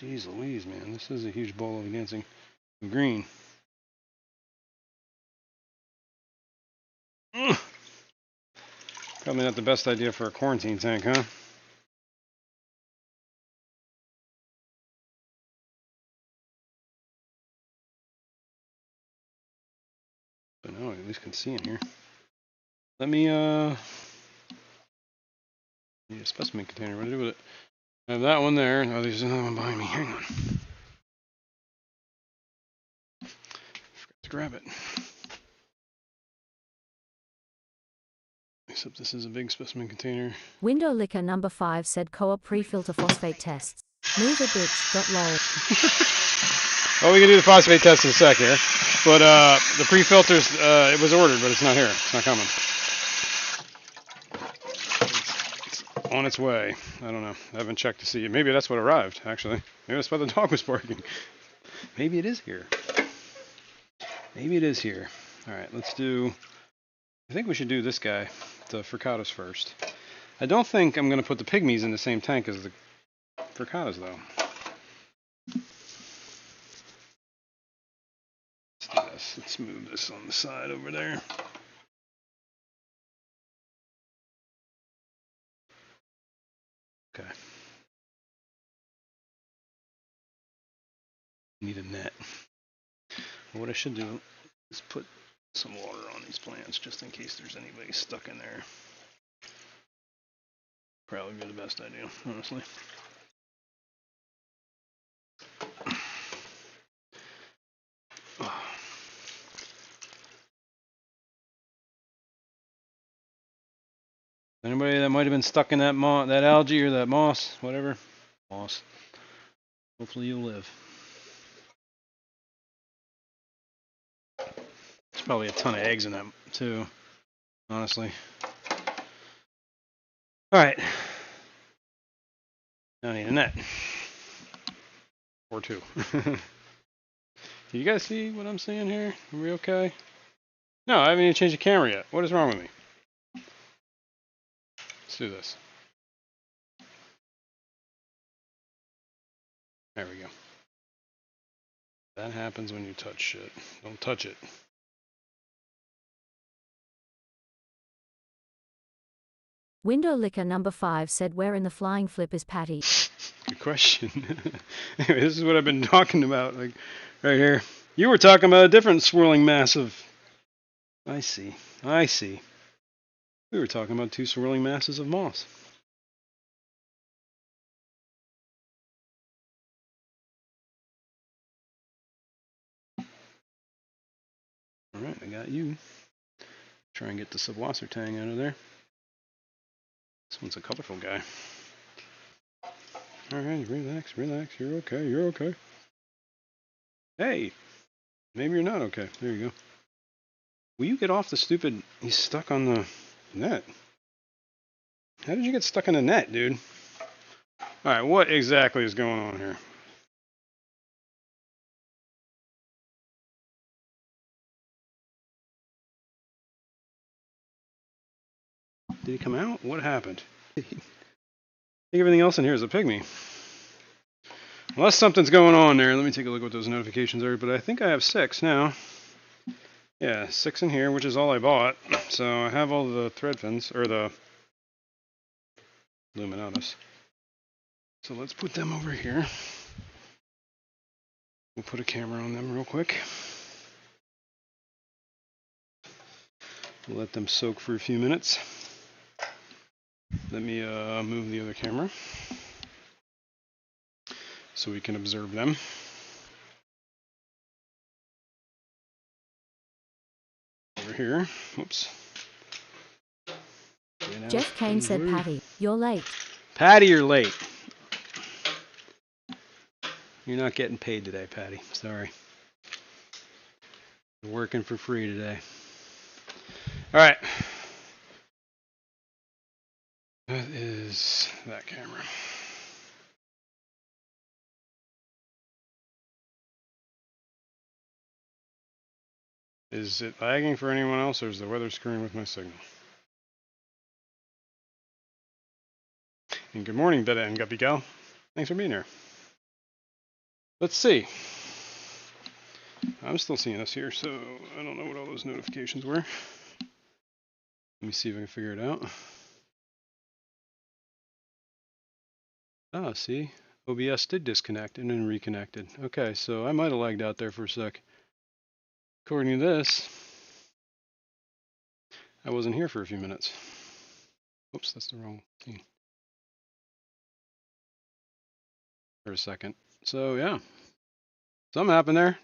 Jeez Louise, man. This is a huge ball of dancing green. Ugh. Probably not the best idea for a quarantine tank, huh? But no, I at least can see in here. Let me, need a specimen container. What do I do with it? I have that one there. Oh, there's another one behind me. Hang on. Forgot to grab it. Except this is a big specimen container. Window licker number 5 said co-op pre-filter phosphate tests. Move a bitch. Lol. Well, we can do the phosphate test in a sec here. But the pre-filters, it was ordered, but it's not here. It's not coming. It's on its way. I don't know. I haven't checked to see. Maybe that's what arrived, actually. Maybe that's why the dog was barking. Maybe it is here. Maybe it is here. All right, let's do... I think we should do this guy, the fricatas first. I don't think I'm going to put the pygmies in the same tank as the fricatas, though. Let's do this. Let's move this on the side over there. Okay. Need a net. What I should do is put some water on these plants just in case there's anybody stuck in there. Probably be the best idea, honestly. Anybody that might have been stuck in that that algae or that moss, whatever, moss. Hopefully you'll live. There's probably a ton of eggs in that too, honestly. All right. Now I need a net. Or two. Do you guys see what I'm seeing here? Are we okay? No, I haven't even changed the camera yet. What is wrong with me? Let's do this. There we go. That happens when you touch shit. Don't touch it. Window licker number 5 said where in the flying flip is Patty? Good question. Anyway, this is what I've been talking about, like right here. You were talking about a different swirling mass of... I see. I see. We were talking about two swirling masses of moss. Alright, I got you. Try and get the subwasser tang out of there. This one's a colorful guy. Alright, relax, relax. You're okay, you're okay. Hey! Maybe you're not okay. There you go. Will you get off the stupid... He's stuck on the net. How did you get stuck in the net, dude? Alright, what exactly is going on here? Did he come out? What happened? I think everything else in here is a pygmy. Unless something's going on there. Let me take a look what those notifications are. But I think I have 6 now. Yeah, 6 in here, which is all I bought. So I have all the thread fins, or the Luminatus. So let's put them over here. We'll put a camera on them real quick. We'll let them soak for a few minutes. Let me move the other camera so we can observe them. Over here. Whoops. Jeff Kane said, Patty, you're late. Patty, you're late. You're not getting paid today, Patty. Sorry. You're working for free today. All right. That is that camera. Is it lagging for anyone else, or is the weather screwing with my signal? And good morning, Beta and Guppy Gal. Thanks for being here. Let's see. I'm still seeing us here, so I don't know what all those notifications were. Let me see if I can figure it out. Ah, see? OBS did disconnect and then reconnected. Okay, so I might have lagged out there for a sec. According to this, I wasn't here for a few minutes. Oops, that's the wrong thing. For a second. So, yeah. Something happened there.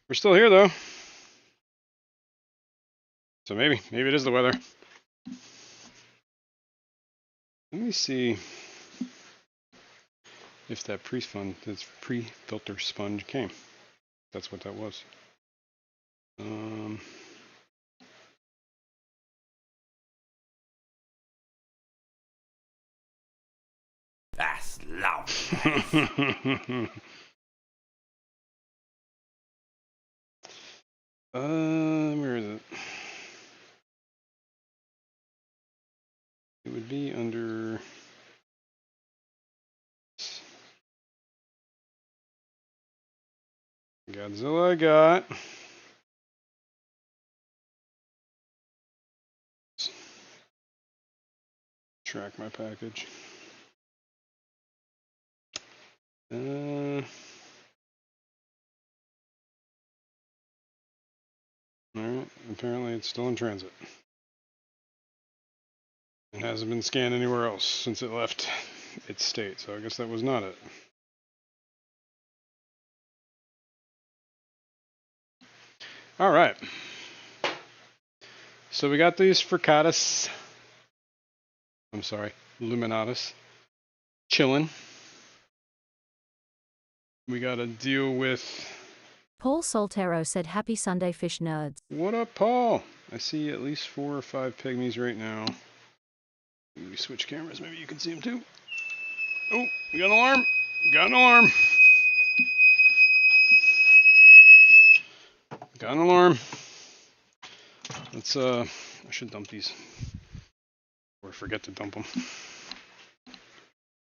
We're still here, though. So maybe it is the weather. Let me see if that pre-filter sponge came. That's what that was. That's loud. Where is it? It would be under Godzilla. I got. Track my package. Alright, apparently it's still in transit. It hasn't been scanned anywhere else since it left its state, so I guess that was not it. Alright. So we got these fricatas. I'm sorry, luminatus. Chillin'. We gotta deal with... Paul Soltero said, Happy Sunday, fish nerds. What up, Paul? I see at least 4 or 5 pygmies right now. Let me switch cameras, maybe you can see them too. Oh, we got an alarm. Got an alarm. Got an alarm. Let's, I should dump these. Or forget to dump them.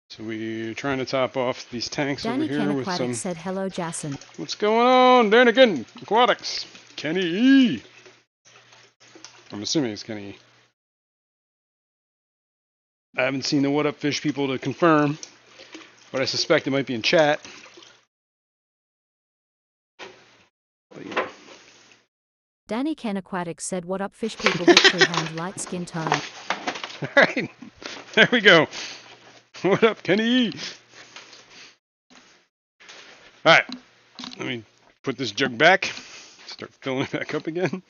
So we're trying to top off these tanks Danny over here Ken with Aquatics some... said, Hello, Jason. What's going on? Danny Ken Aquatics. Kenny E. I'm assuming it's Kenny E. I haven't seen the What Up Fish people to confirm, but I suspect it might be in chat. But yeah. Danny Ken Aquatics said, What up, fish people? Victory hand, light skin tone. All right, there we go. What up, Kenny? All right, let me put this jug back. Start filling it back up again.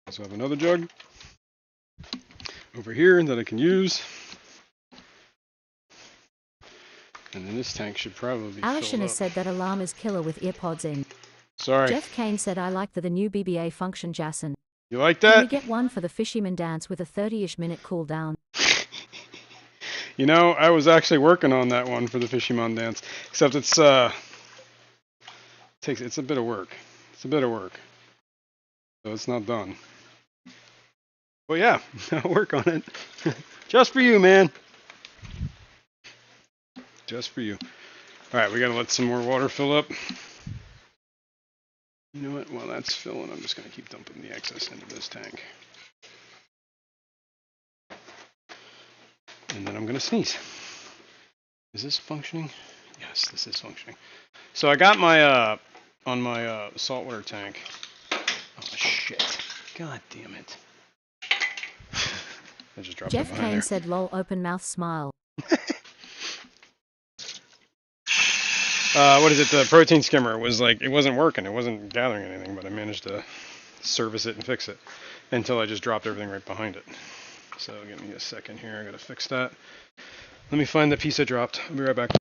Also have another jug over here that I can use. And then this tank should probably be Alison filled has up. said that alarm is killer with earpods in. Sorry. Jeff Kane said, I like the new BBA function, Jason. You like Can we that? get one for the fisherman dance with a 30-ish minute cooldown? You know, I was actually working on that one for the Fisherman dance, except it's a bit of work. It's a bit of work, so it's not done. But yeah, I'll work on it. Just for you, man. Just for you. All right, we gotta let some more water fill up. You know what? While that's filling, I'm just gonna keep dumping the excess into this tank. And then I'm gonna sneeze. Is this functioning? Yes, this is functioning. So I got my on my saltwater tank. Oh shit! God damn it! I just dropped it Jeff behind Kane there. said lol open mouth smile. What is it? The protein skimmer was like, it wasn't working. It wasn't gathering anything, but I managed to service it and fix it until I just dropped everything right behind it. So give me a second here. I gotta fix that. Let me find the piece I dropped. I'll be right back.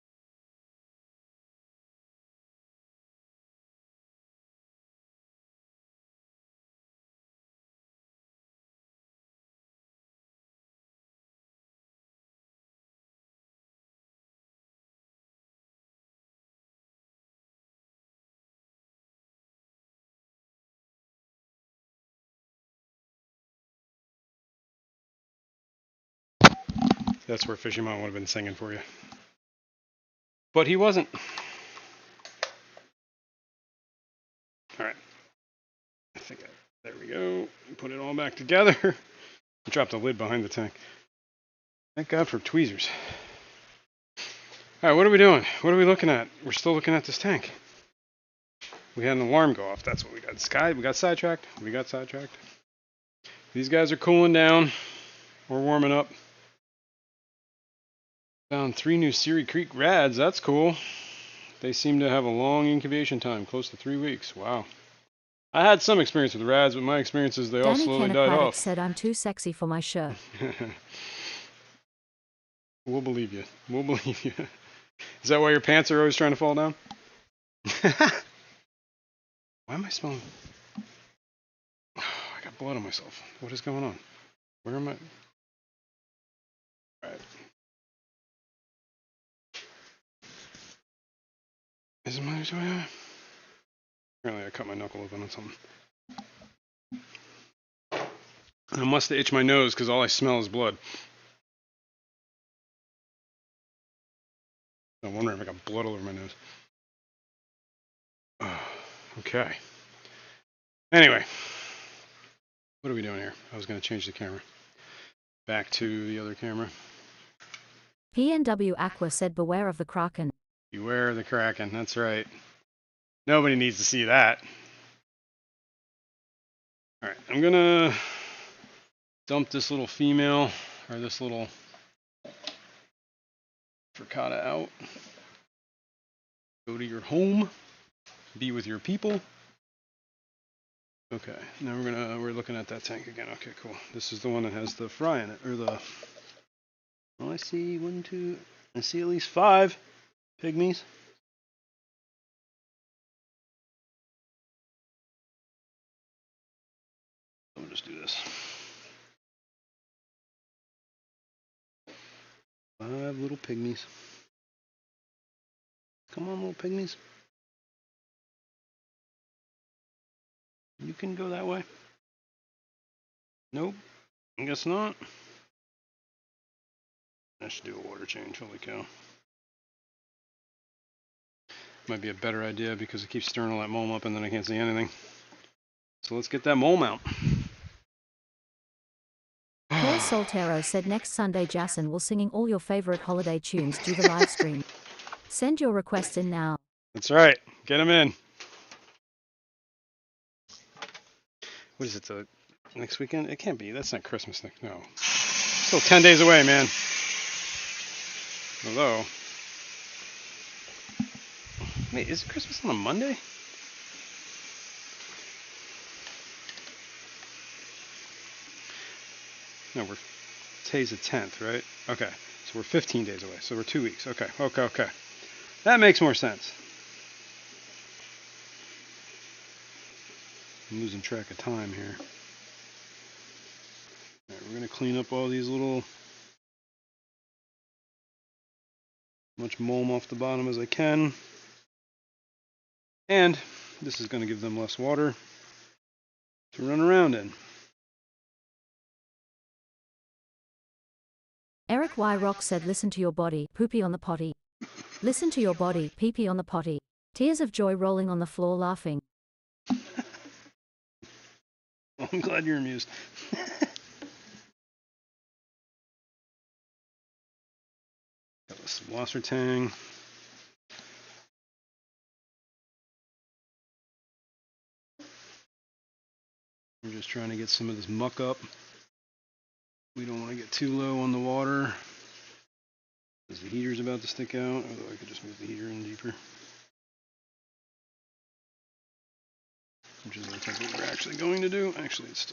That's where Fishroom would have been singing for you. But he wasn't. Alright. There we go. Put it all back together. Dropped the lid behind the tank. Thank God for tweezers. Alright, what are we doing? What are we looking at? We're still looking at this tank. We had an alarm go off. That's what we got. We got sidetracked. These guys are cooling down. We're warming up. Found 3 new Siri Creek rads. That's cool. They seem to have a long incubation time, close to 3 weeks. Wow. I had some experience with rads, but my experience is they all Danny slowly died Kennequatic off. said I'm too sexy for my shirt. We'll believe you. We'll believe you. Is that why your pants are always trying to fall down? Why am I smelling? Oh, I got blood on myself. What is going on? Where am I? Alright. Is it my... Apparently I cut my knuckle open on something. I must have itched my nose because all I smell is blood. I'm wondering if I got blood all over my nose. Oh, okay. Anyway. What are we doing here? I was going to change the camera. Back to the other camera. PNW Aqua said beware of the Kraken. Beware of the Kraken. That's right. Nobody needs to see that. Alright, I'm going to dump this little female, or this little frittata out. Go to your home. Be with your people. Okay, now we're looking at that tank again. Okay, cool. This is the one that has the fry in it, or the... Well, I see 1, 2... I see at least 5 pygmies. Let me just do this. 5 little pygmies. Come on, little pygmies. You can go that way. Nope. I guess not. I should do a water change. Holy cow. Might be a better idea because it keeps stirring all that mulm up and then I can't see anything. So let's get that mulm out. Paul Soltero said next Sunday Jason will singing all your favorite holiday tunes do the live stream. Send your requests in now. That's right. Get them in. What is it? The next weekend? It can't be. That's not Christmas. No. Still 10 days away, man. Although... Wait, is it Christmas on a Monday? No, today's the 10th, right? Okay, so we're 15 days away. So we're 2 weeks. Okay. That makes more sense. I'm losing track of time here. All right, we're going to clean up all these little... much mulm off the bottom as I can. And this is going to give them less water to run around in. Eric Y. Rock said listen to your body, poopy on the potty. Listen to your body, pee-pee on the potty. Tears of joy rolling on the floor laughing. Well, I'm glad you're amused. Got a this wasser tang. We're just trying to get some of this muck up. We don't want to get too low on the water because the heater's about to stick out, although I could just move the heater in deeper. Which is I think what we're actually going to do. Actually, it's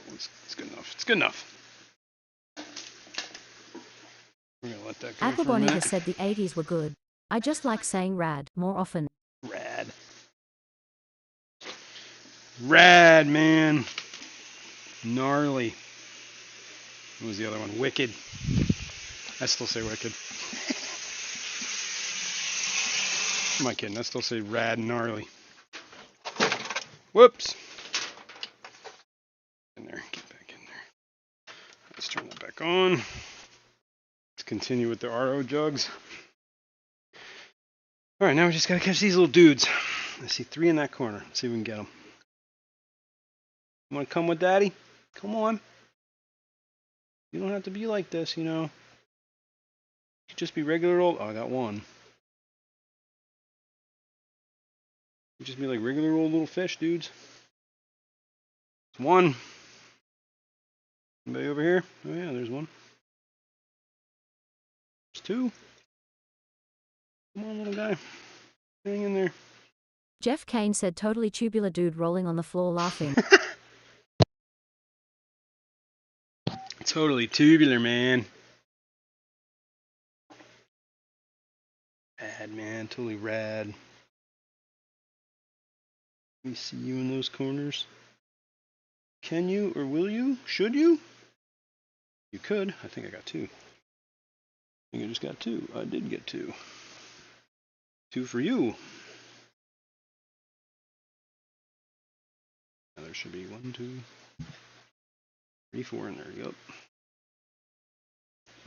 good enough. It's good enough. We're going to let that go for a Aquabonica minute. said the 80s were good. I just like saying rad more often. Rad. Rad, man. Gnarly. What was the other one? Wicked. I still say wicked. Am I kidding? I still say rad and gnarly. Whoops. In there. Get back in there. Let's turn that back on. Let's continue with the RO jugs. Alright, now we just gotta catch these little dudes. I see 3 in that corner. Let's see if we can get them. You wanna come with Daddy? Come on. You don't have to be like this, you know. You could just be regular old. Oh, I got one. You just be like regular old little fish, dudes. It's one. Anybody over here? Oh yeah, there's one. There's 2. Come on, little guy. Hang in there. Jeff Kane said totally tubular dude rolling on the floor laughing. Totally tubular, man. Rad, man. Totally rad. Let me see you in those corners. Can you or will you? Should you? You could. I think I got 2. I think I just got 2. I did get 2. 2 for you. Now there should be 1, 2, 3, 4 in there. Yep.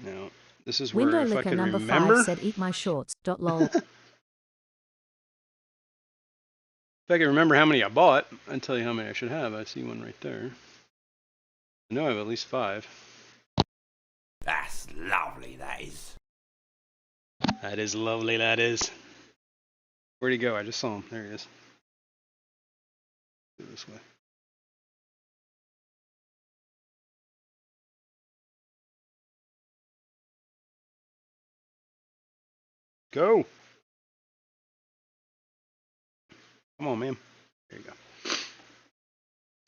Now, this is where Window if I liquor could number remember. 5 said eat my shorts. Lol. If I could remember how many I bought, I'd tell you how many I should have. I see one right there. I know I have at least 5. That's lovely, that is. That is lovely, that is. Where'd he go? I just saw him. There he is. Go this way. Go! Come on, man. There you go.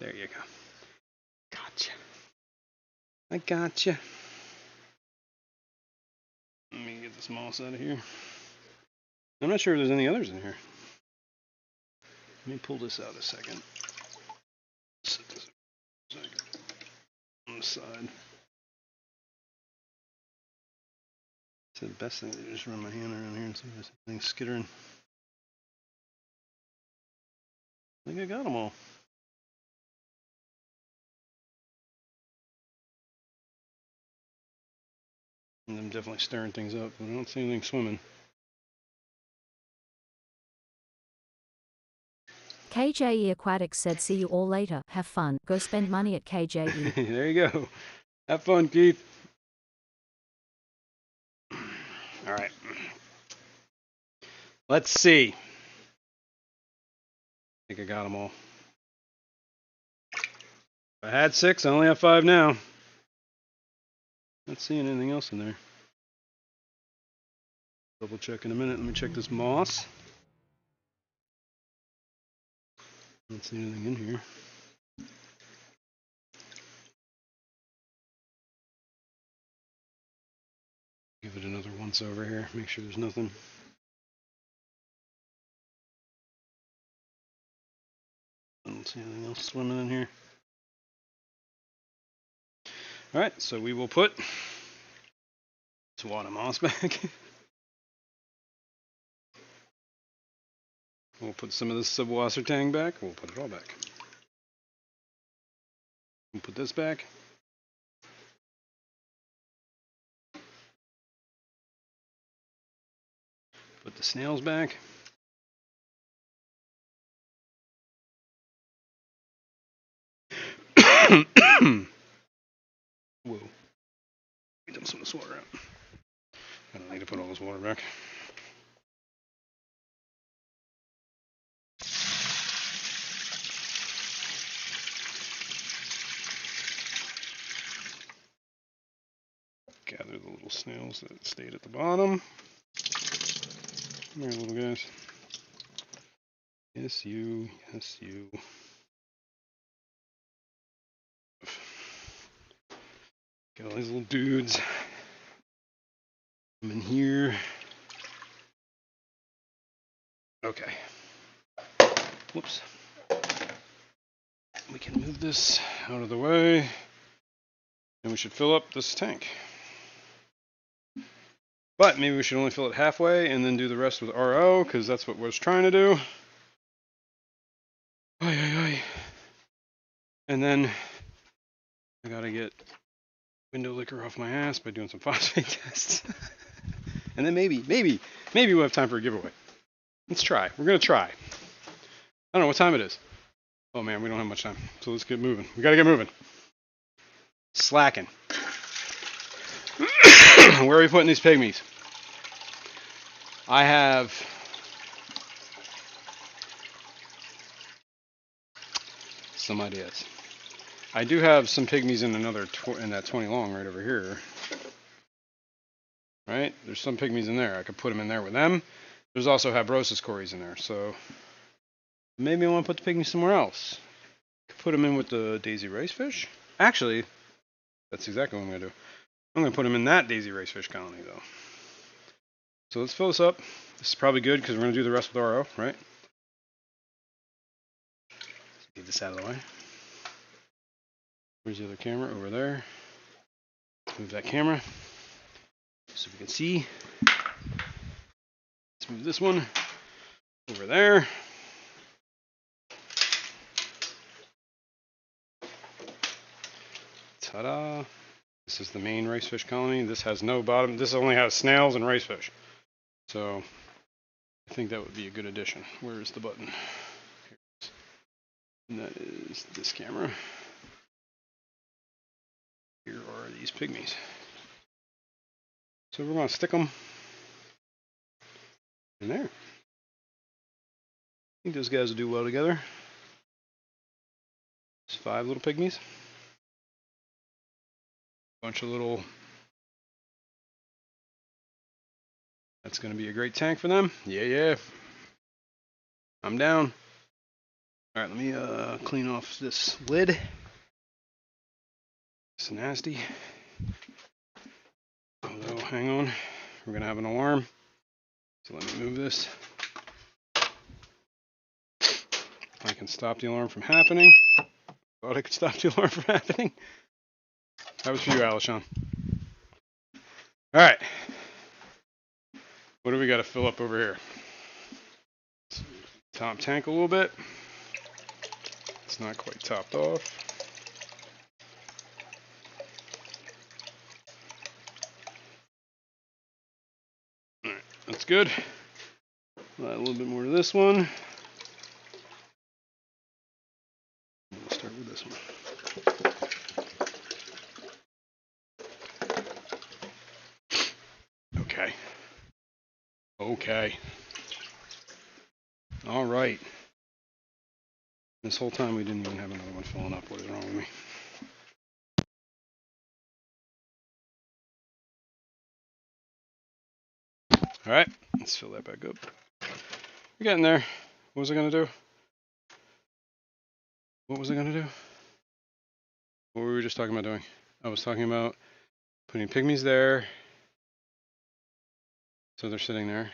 There you go. Gotcha. I gotcha. Let me get this moss out of here. I'm not sure if there's any others in here. Let me pull this out a second. Set this a second. On the side. So the best thing to do is just run my hand around here and see if there's anything skittering. I think I got them all. And I'm definitely stirring things up, but I don't see anything swimming. KJE Aquatics said see you all later. Have fun. Go spend money at KJE. There you go. Have fun, Keith. All right. Let's see. I think I got them all. If I had 6, I only have 5 now. Not seeing anything else in there. Double check in a minute. Let me check this moss. Don't see anything in here. Give it another once over here. Make sure there's nothing. I don't see anything else swimming in here. All right, so we will put this water moss back. We'll put some of this subwasser tang back. We'll put it all back. We'll put this back. Put the snails back. Whoa. Let me dump some of this water out. I don't need to put all this water back. Gather the little snails that stayed at the bottom. Come here, little guys. Yes, you. Yes, you. Got all these little dudes. I'm in here. Okay. Whoops. We can move this out of the way. And we should fill up this tank. But maybe we should only fill it halfway and then do the rest with RO, because that's what I was trying to do. Ay, ay, ay. And then I gotta get window liquor off my ass by doing some phosphate tests. And then maybe we'll have time for a giveaway. Let's try. We're gonna try. I don't know what time it is. Oh man, we don't have much time. So let's get moving. We gotta get moving. Slacking. Where are we putting these pygmies? I have some ideas. I do have some pygmies in another in that 20 long right over here. Right? There's some pygmies in there. I could put them in there with them. There's also Habrosis cories in there, so maybe I want to put the pygmies somewhere else. Could put them in with the daisy racefish. Actually, that's exactly what I'm gonna do. I'm gonna put them in that daisy racefish colony though. So let's fill this up. This is probably good because we're gonna do the rest with RO, right? Get this out of the way. Where's the other camera? Over there. Let's move that camera so we can see. Let's move this one over there. Ta-da! This is the main racefish colony. This has no bottom. This only has snails and racefish. So I think that would be a good addition. Where is the button? Here it is. And that is this camera. Here are these pygmies. So we're going to stick them in there. I think those guys will do well together. It's 5 little pygmies. Bunch of little. That's going to be a great tank for them. Yeah. I'm down. All right, let me clean off this lid. It's nasty. Although, hang on. We're going to have an alarm. So let me move this. I can stop the alarm from happening. Thought I could stop the alarm from happening. That was for you, Alishon. All right. What do we got to fill up over here? Top tank a little bit. It's not quite topped off. All right, that's good. Add a little bit more to this one. We'll start with this one. Okay. All right. This whole time we didn't even have another one filling up. What is wrong with me? All right. Let's fill that back up. We're getting there. What was I going to do? What was I going to do? What were we just talking about doing? I was talking about putting pygmies there. So they're sitting there.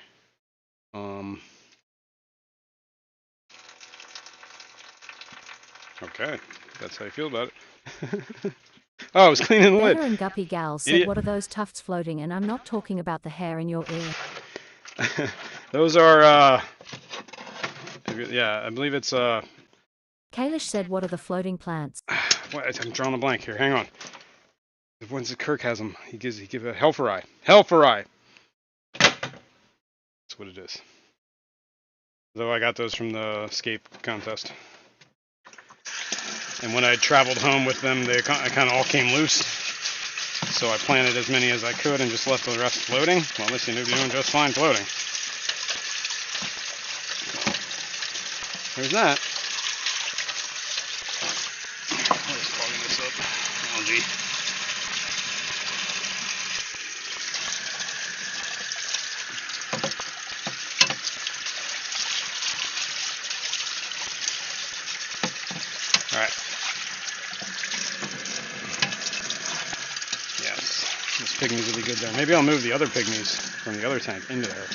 Okay, that's how you feel about it. Oh, I was cleaning the lid. Better and Guppy Gal said, Idiot. what are those tufts floating? And I'm not talking about the hair in your ear. Those are, yeah, I believe it's, Kalish said, what are the floating plants? what, I'm drawing a blank here. Hang on. The ones that Kirk has them, he gives a Helferi. Helferi! That's what it is. Though I got those from the escape contest. And when I traveled home with them, they kind of all came loose. So I planted as many as I could and just left the rest floating. Well, this seemed to be doing just fine floating. There's that. What is clogging this up? Algae. Alright. Yes. Those pygmies will be good there. Maybe I'll move the other pygmies from the other tank into there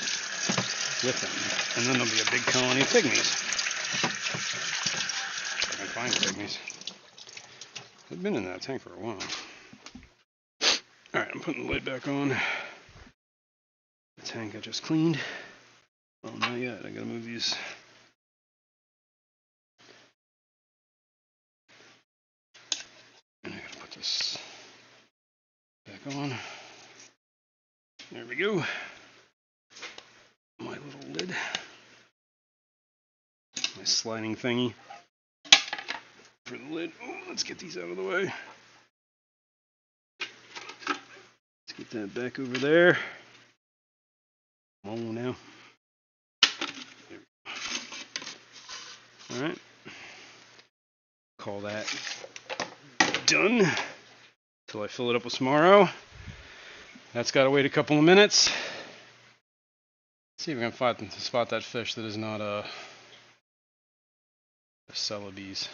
with them. And then there'll be a big colony of pygmies. If I can find the pygmies. They've been in that tank for a while. Alright, I'm putting the lid back on. The tank I just cleaned. Well, not yet. I gotta move these. And I gotta put this back on. There we go. My little lid. My sliding thingy for the lid. Oh, let's get these out of the way. Let's get that back over there. Come on now. There we go. Alright. Call that done. Till I fill it up with some RO. That's got to wait a couple of minutes. Let's see if we can spot that fish that is not a Celebes.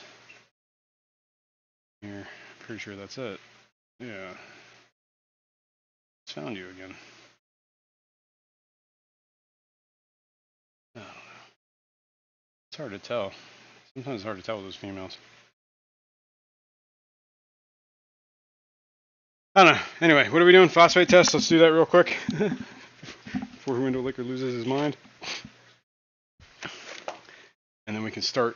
Here, pretty sure that's it. Yeah. It's found you again. I don't know. It's hard to tell. Sometimes it's hard to tell with those females. I don't know. Anyway, what are we doing? Phosphate test? Let's do that real quick. Before Window Liquor loses his mind. And then we can start.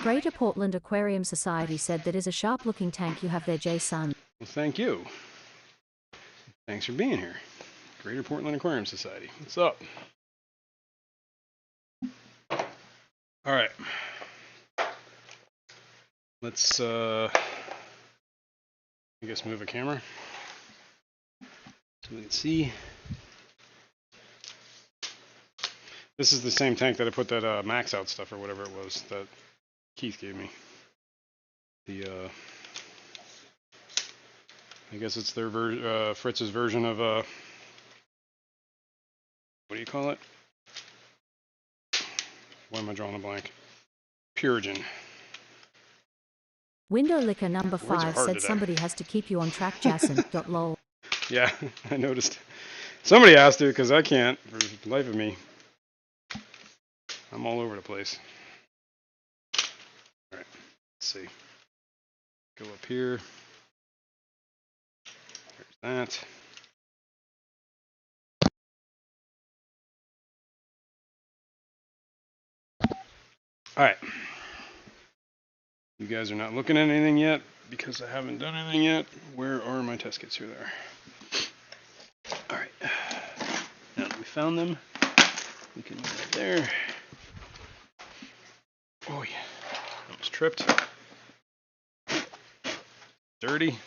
Greater Portland Aquarium Society said that is a sharp-looking tank you have there, Jay-Son. Well, thank you. Thanks for being here. Greater Portland Aquarium Society. What's up? All right. Let's, I guess, move a camera so we can see. This is the same tank that I put that max out stuff or whatever it was that Keith gave me. The I guess it's their Fritz's version of what do you call it? Why am I drawing a blank? Purigen. Window Liquor number Words are 5 hard said today. somebody has to keep you on track, Jason. Lol. Yeah, I noticed. Somebody has to, because I can't for the life of me. I'm all over the place. Alright, let's see. Go up here. There's that. Alright. You guys are not looking at anything yet because I haven't done anything yet. Where are my test kits? Here they are. Alright. Now that we found them, we can move it there. Oh yeah. Almost tripped. Dirty.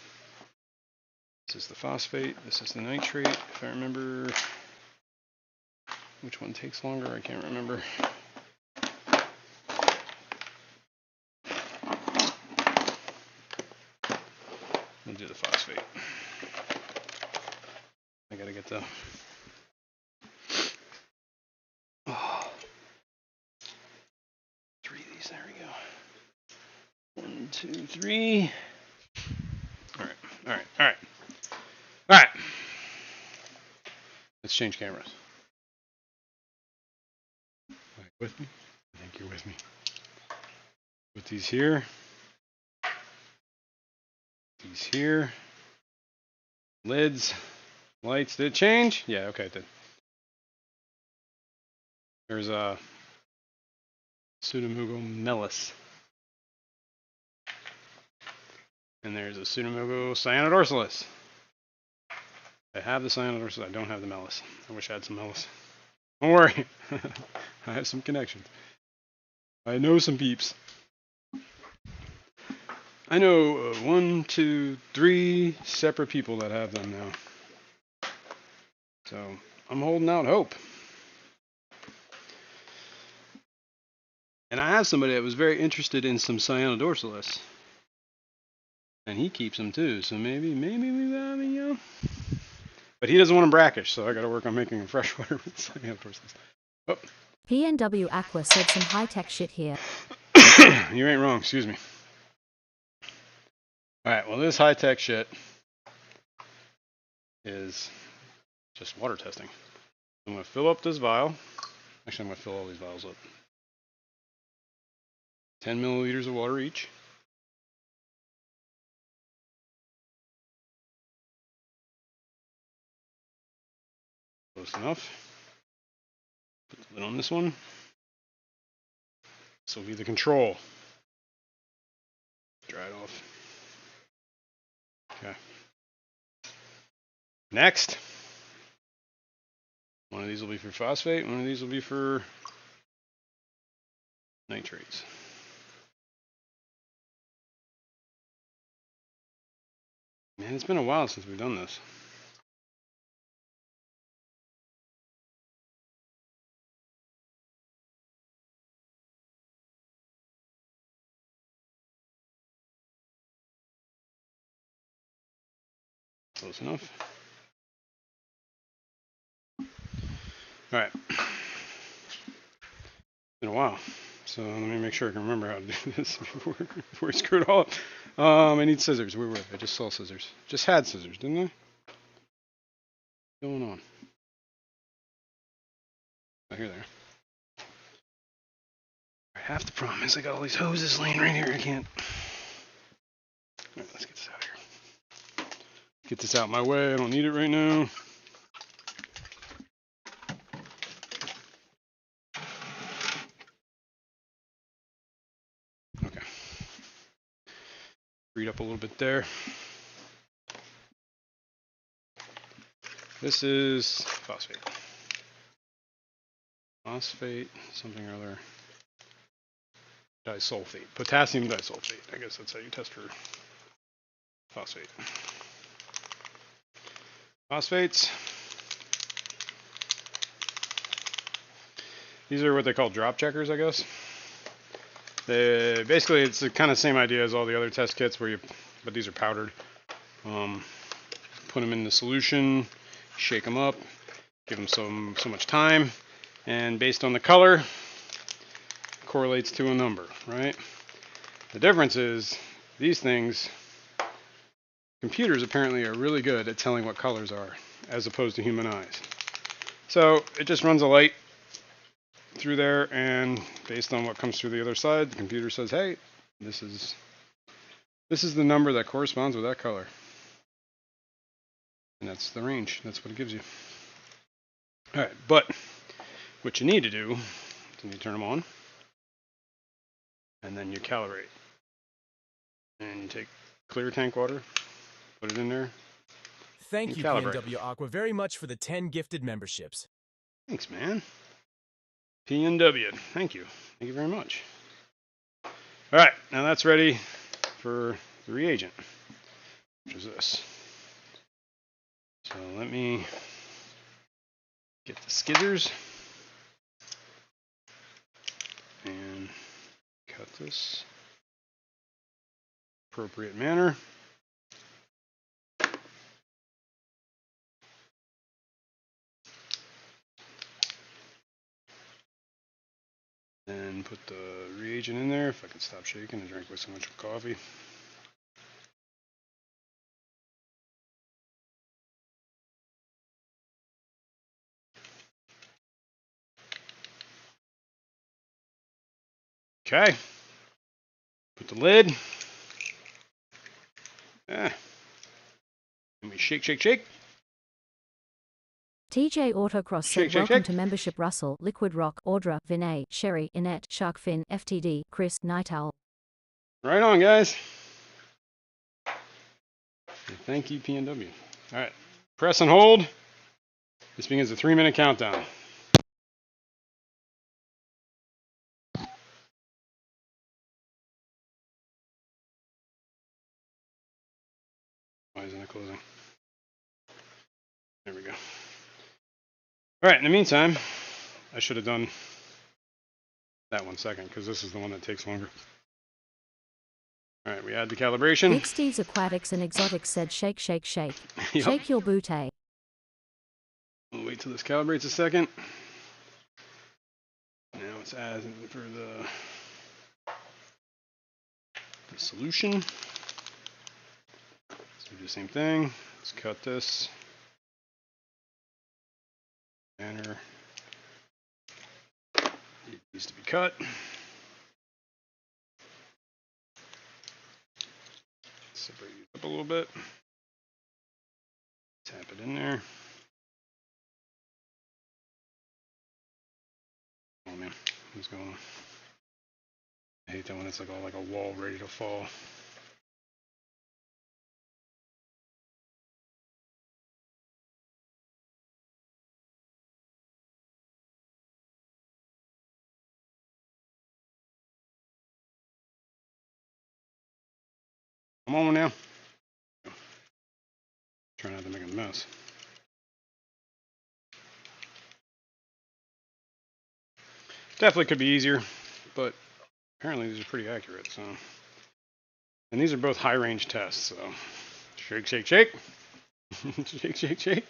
This is the phosphate. This is the nitrate. If I remember which one takes longer, I can't remember. We'll do the phosphate. I gotta get the. Oh. 3 of these. There we go. 1, 2, 3. All right. All right. All right. All right. Let's change cameras. Are you with me? I think you're with me. Put these here. These here. Lids. Lights. Did it change? Yeah, okay, it did. There's a Pseudomugo mellis. And there's a Pseudomugo cyanodorsalis. I have the cyanodorsalis. I don't have the mellis. I wish I had some mellis. Don't worry. I have some connections. I know some peeps. I know 1, 2, 3 separate people that have them now. So I'm holding out hope. And I have somebody that was very interested in some cyanodorsalis. And he keeps them too, so maybe you know. But he doesn't want them brackish, so I got to work on making them freshwater with cyanodorsalis. Oh. PNW Aqua said some high-tech shit here. You ain't wrong, excuse me. Alright, well this high-tech shit is just water testing. I'm going to fill up this vial. Actually, I'm going to fill all these vials up. 10 milliliters of water each. Close enough. Put the lid on this one. This will be the control. Dry it off. Okay. Next. One of these will be for phosphate, one of these will be for nitrates. Man, it's been a while since we've done this. Close enough. Alright. Been a while. So let me make sure I can remember how to do this before I screw it all up. I need scissors. Where were they? I just saw scissors. Just had scissors, didn't I? What's going on? Oh, here they are. Half the problem is I got all these hoses laying right here. I can't. Alright, let's get this out of here. Get this out my way. I don't need it right now. Okay. Freed up a little bit there. This is phosphate. Phosphate, something or other. Disulfate. Potassium disulfate. I guess that's how you test for phosphate. Phosphates. These are what they call drop checkers, I guess. Basically, it's the kind of same idea as all the other test kits, but these are powdered. Put them in the solution, shake them up, give them so much time, and based on the color, correlates to a number, right? The difference is these things, computers apparently are really good at telling what colors are, as opposed to human eyes. So it just runs a light through there, and based on what comes through the other side, the computer says, hey, this is the number that corresponds with that color. And that's the range. That's what it gives you. All right, but what you need to do is you turn them on, and then you calibrate. And you take clear tank water, put it in there. Thank you, calibrate. PNW Aqua, very much for the 10 gifted memberships. Thanks, man. PNW, thank you. Thank you very much. All right, now that's ready for the reagent, which is this. So let me get the skizzers and cut this appropriate manner. And put the reagent in there. If I can stop shaking, I drank way so much coffee. Okay. Put the lid. And we shake, shake, shake. TJ Autocross Shake, said shake, welcome shake. to membership Russell, Liquid Rock, Audra, Vinay, Sherry, Inette, Sharkfin, FTD, Chris, Night Owl. Right on, guys. Thank you, PNW. All right. Press and hold. This begins a 3-minute countdown. Why isn't it closing? There we go. All right, in the meantime, I should have done that one second because this is the one that takes longer. All right, we add the calibration. Big Steve's Aquatics and Exotics said shake, shake, shake. Yep. Shake your booty. We'll wait till this calibrates a second. Now it's adding for the solution. Let's do the same thing. Let's cut this. Banner. It needs to be cut. Separate it up a little bit. Tap it in there. Oh man, what's going on? I hate that when it's like all like a wall ready to fall. Come on now. Try not to make a mess. Definitely could be easier, but apparently these are pretty accurate. So, and these are both high range tests. So, shake, shake, shake, shake, shake, shake.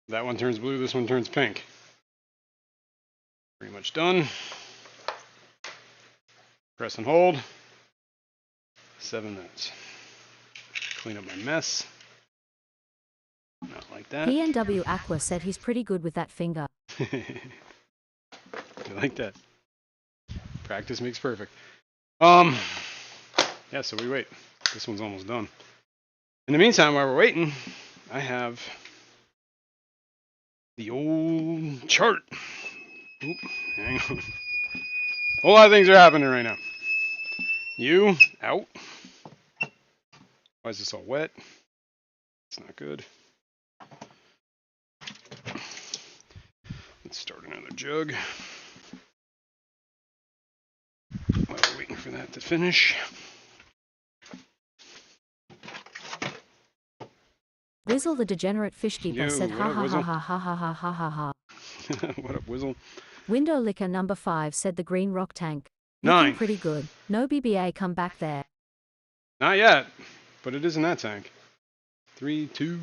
That one turns blue. This one turns pink. Pretty much done. Press and hold. 7 minutes. Clean up my mess. Not like that. PNW Aqua said he's pretty good with that finger. I like that. Practice makes perfect. Yeah, so we wait. This one's almost done. In the meantime, while we're waiting, I have the old chart. Oop, hang on. A whole lot of things are happening right now. You, out. Why is this all wet? It's not good. Let's start another jug. While we're waiting for that to finish. Wizzle the degenerate fish keeper Yo, said what ha up, ha ha Wizzle? ha ha ha ha ha ha ha. What up, Wizzle? Window licker number 5 said the green rock tank. Looking 9. pretty good. No BBA come back there. Not yet, but it is in that tank. 3, 2,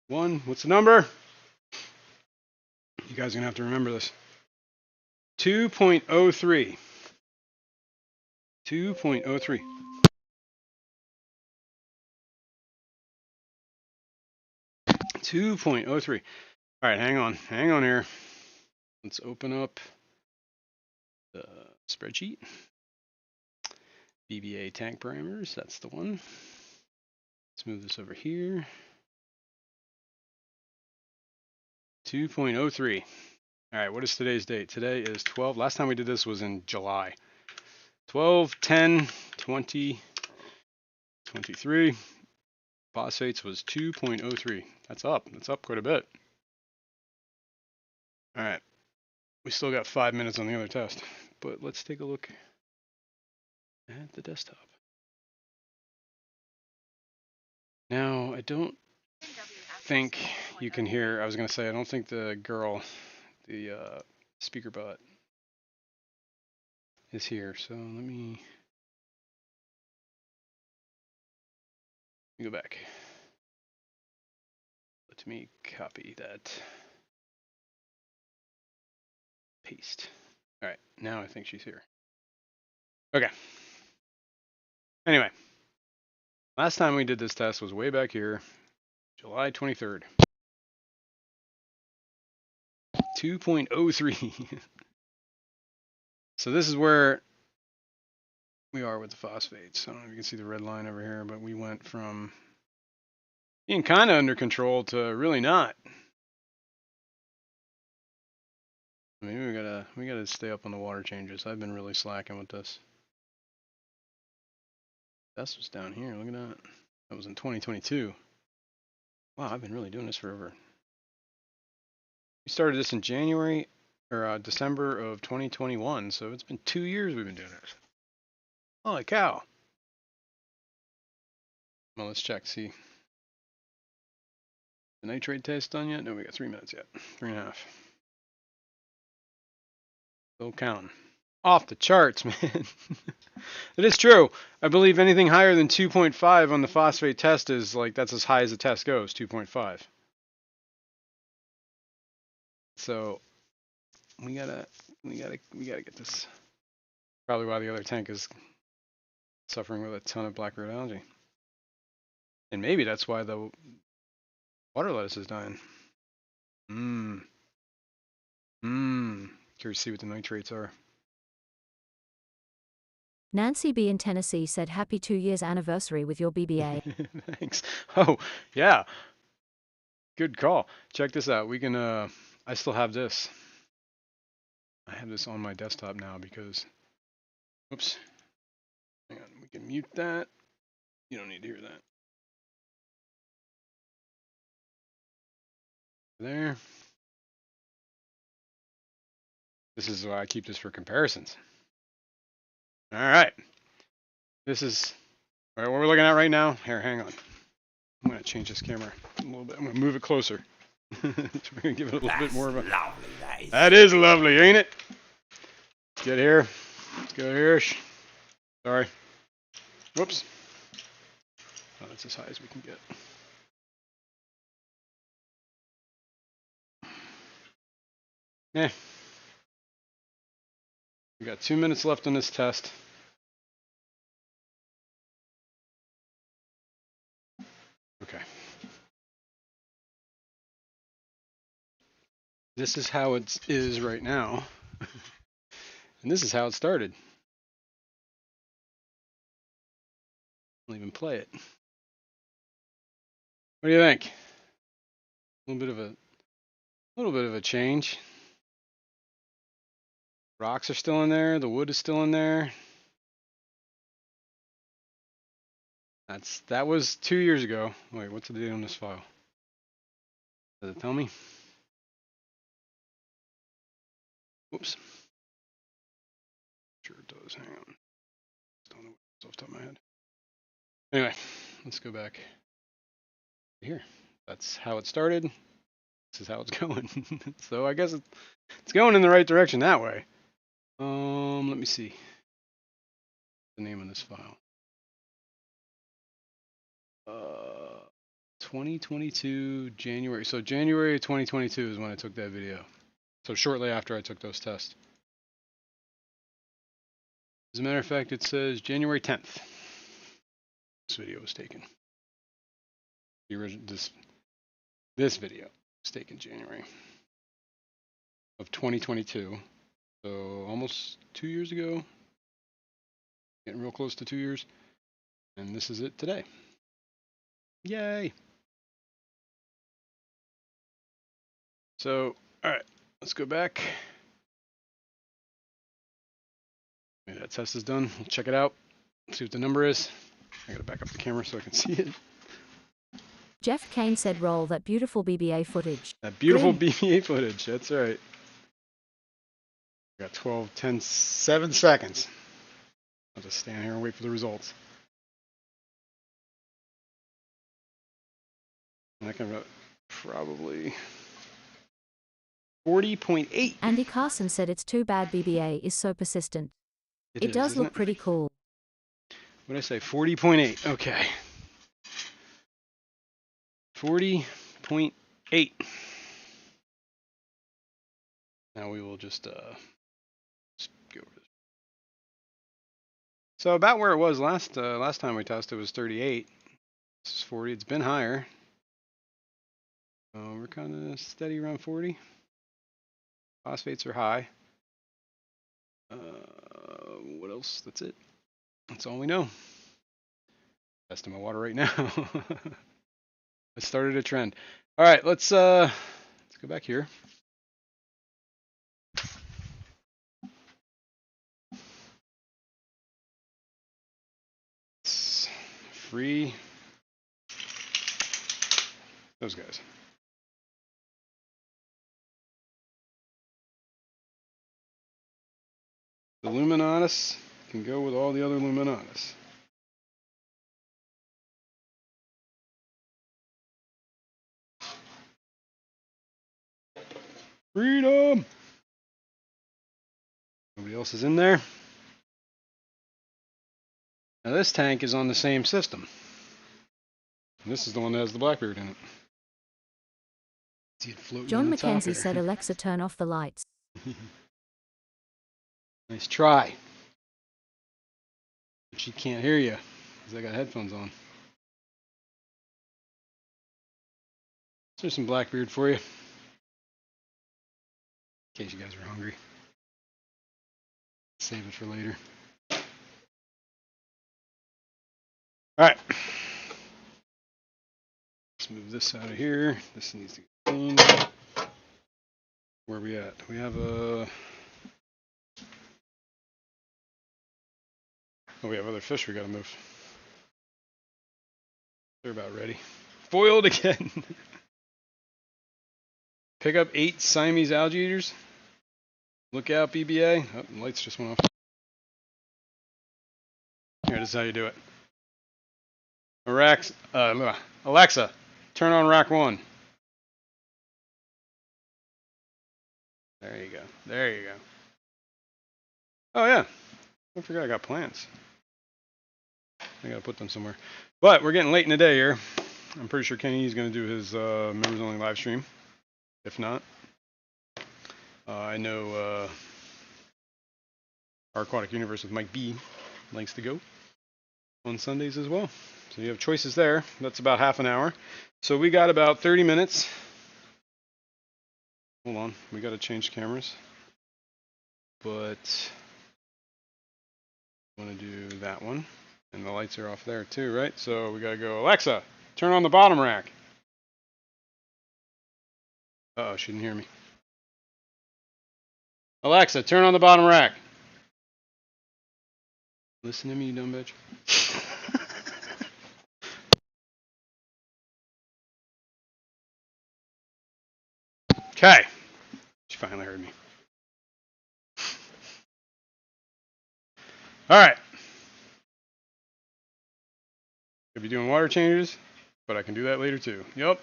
1. What's the number? You guys are going to have to remember this. 2.03. 2.03. .03. All right, hang on here. Let's open up the spreadsheet. BBA tank parameters, that's the one. Let's move this over here. 2.03. All right, what is today's date? Today is 12. Last time we did this was in July. 12/10/2023. Phosphates was 2.03. That's up quite a bit. All right, we still got 5 minutes on the other test, but let's take a look at the desktop. Now, I don't think you can hear, I was going to say, I don't think the girl, the speaker bot is here. So let me go back. Let me copy that. Paste. All right, now I think she's here. Okay. Anyway, last time we did this test was way back here, July 23rd. 2.03. So this is where we are with the phosphates. I don't know if you can see the red line over here, but we went from being kind of under control to really not. Maybe we gotta stay up on the water changes. I've been really slacking with this. This was down here. Look at that. That was in 2022. Wow, I've been really doing this forever. We started this in January or December of 2021, so it's been 2 years we've been doing this. Holy cow. Well, let's check. See, the nitrate test done yet? No, we got 3 minutes yet. 3.5. Still counting. Off the charts, man. It is true. I believe anything higher than 2.5 on the phosphate test is like that's as high as the test goes, 2.5. So we gotta get this. Probably why the other tank is suffering with a ton of black root algae. And maybe that's why the water lettuce is dying. Curious to see what the nitrates are. Nancy B in Tennessee said happy 2 years anniversary with your BBA. Thanks. Oh, yeah. Good call. Check this out. We can I still have this. I have this on my desktop now because oops. Hang on. We can mute that. You don't need to hear that. There. This is why I keep this for comparisons. All right. This is all right, what we're looking at right now. Here, hang on. I'm going to change this camera a little bit. I'm going to move it closer. We're going to give it a little bit more of a... Lovely, that is. That is lovely, ain't it? Let's get here. Let's go here. Sorry. Whoops. Oh, that's as high as we can get. Eh. We got 2 minutes left on this test. Okay. This is how it is right now. And this is how it started. I'll even play it. What do you think? A little bit of a change. Rocks are still in there. The wood is still in there. That was 2 years ago. Wait, what's the date on this file? Does it tell me? Whoops. Sure it does. Hang on. Don't know what's off the top of my head. Anyway, let's go back here. That's how it started. This is how it's going. So I guess it's going in the right direction that way. Let me see the name of this file. 2022 January. So January 2022 is when I took that video. So shortly after I took those tests. As a matter of fact, it says January 10th. This video was taken. The original this video was taken January of 2022. So almost 2 years ago. Getting real close to 2 years. And this is it today. Yay! So, alright, let's go back. Maybe that test is done. We'll check it out. See what the number is. I gotta back up the camera so I can see it. Jeff Kane said roll that beautiful BBA footage. That beautiful Grim. BBA footage, that's right. We got 12, 10, 7 seconds. I'll just stand here and wait for the results. And I can probably 40.8. Andy Carson said it's too bad BBA is so persistent. It is, does isn't look pretty cool. What did I say? 40.8. Okay. 40.8. Now we will just go over this. So about where it was last time we tested was 38. This is 40. It's been higher. We're kind of steady around 40. Phosphates are high. What else? That's it. That's all we know. Testing my water right now. I started a trend. All right, let's go back here. It's free those guys. The Luminatus can go with all the other Luminatus. Freedom! Nobody else is in there. Now this tank is on the same system. And this is the one that has the Blackbeard in it. See it floating John on the top Mackenzie here. said, Alexa, turn off the lights. Nice try. But she can't hear you because I got headphones on. There's some Blackbeard for you. In case you guys are hungry. Save it for later. Alright. Let's move this out of here. This needs to get cleaned. Where are we at? We have a... Oh, we have other fish we gotta move. They're about ready. Foiled again. Pick up 8 Siamese algae eaters. Look out, BBA. Oh, the lights just went off. Here, this is how you do it. Alexa, turn on rack 1. There you go. There you go. Oh, yeah. I forgot I got plants. I gotta put them somewhere. But we're getting late in the day here. I'm pretty sure Kenny's gonna do his members only live stream. If not, I know our Aquatic Universe with Mike B likes to go on Sundays as well. So you have choices there. That's about half an hour. So we got about 30 minutes. Hold on, we gotta change cameras. But I want to do that one. And the lights are off there too, right? So we gotta go, Alexa, turn on the bottom rack. Uh-oh, she didn't hear me. Alexa, turn on the bottom rack. Listen to me, you dumb bitch. Okay. She finally heard me. Alright. Could be doing water changes, but I can do that later too. Yep.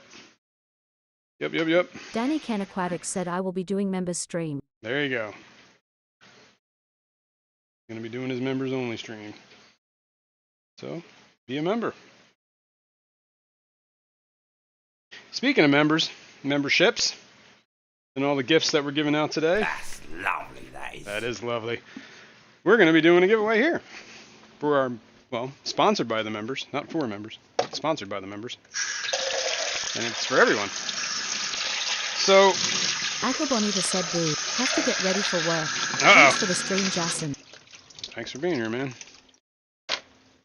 Yep. Danny Ken Aquatics said, I will be doing members stream. There you go. Gonna be doing his members only stream. So, be a member. Speaking of members, memberships, and all the gifts that were given out today. That's lovely, that is. That is lovely. We're going to be doing a giveaway here for our, well, sponsored by the members, not for members, sponsored by the members. And it's for everyone. So, Aquabonita said, boo, have to get ready for work. uh-oh. Thanks for the stream, Jason. Thanks for being here, man.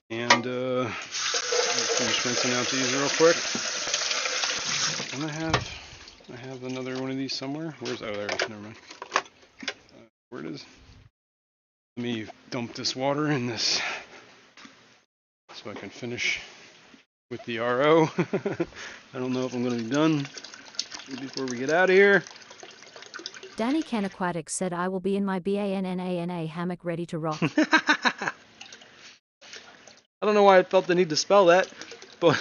And, finish rinsing out these real quick. And I have another one of these somewhere. Where's, oh, there it is, never mind. Where it is? Let me dump this water in this so I can finish with the RO. I don't know if I'm going to be done before we get out of here. Danny Ken Aquatics said, I will be in my BANNANA hammock ready to rock. I don't know why I felt the need to spell that, but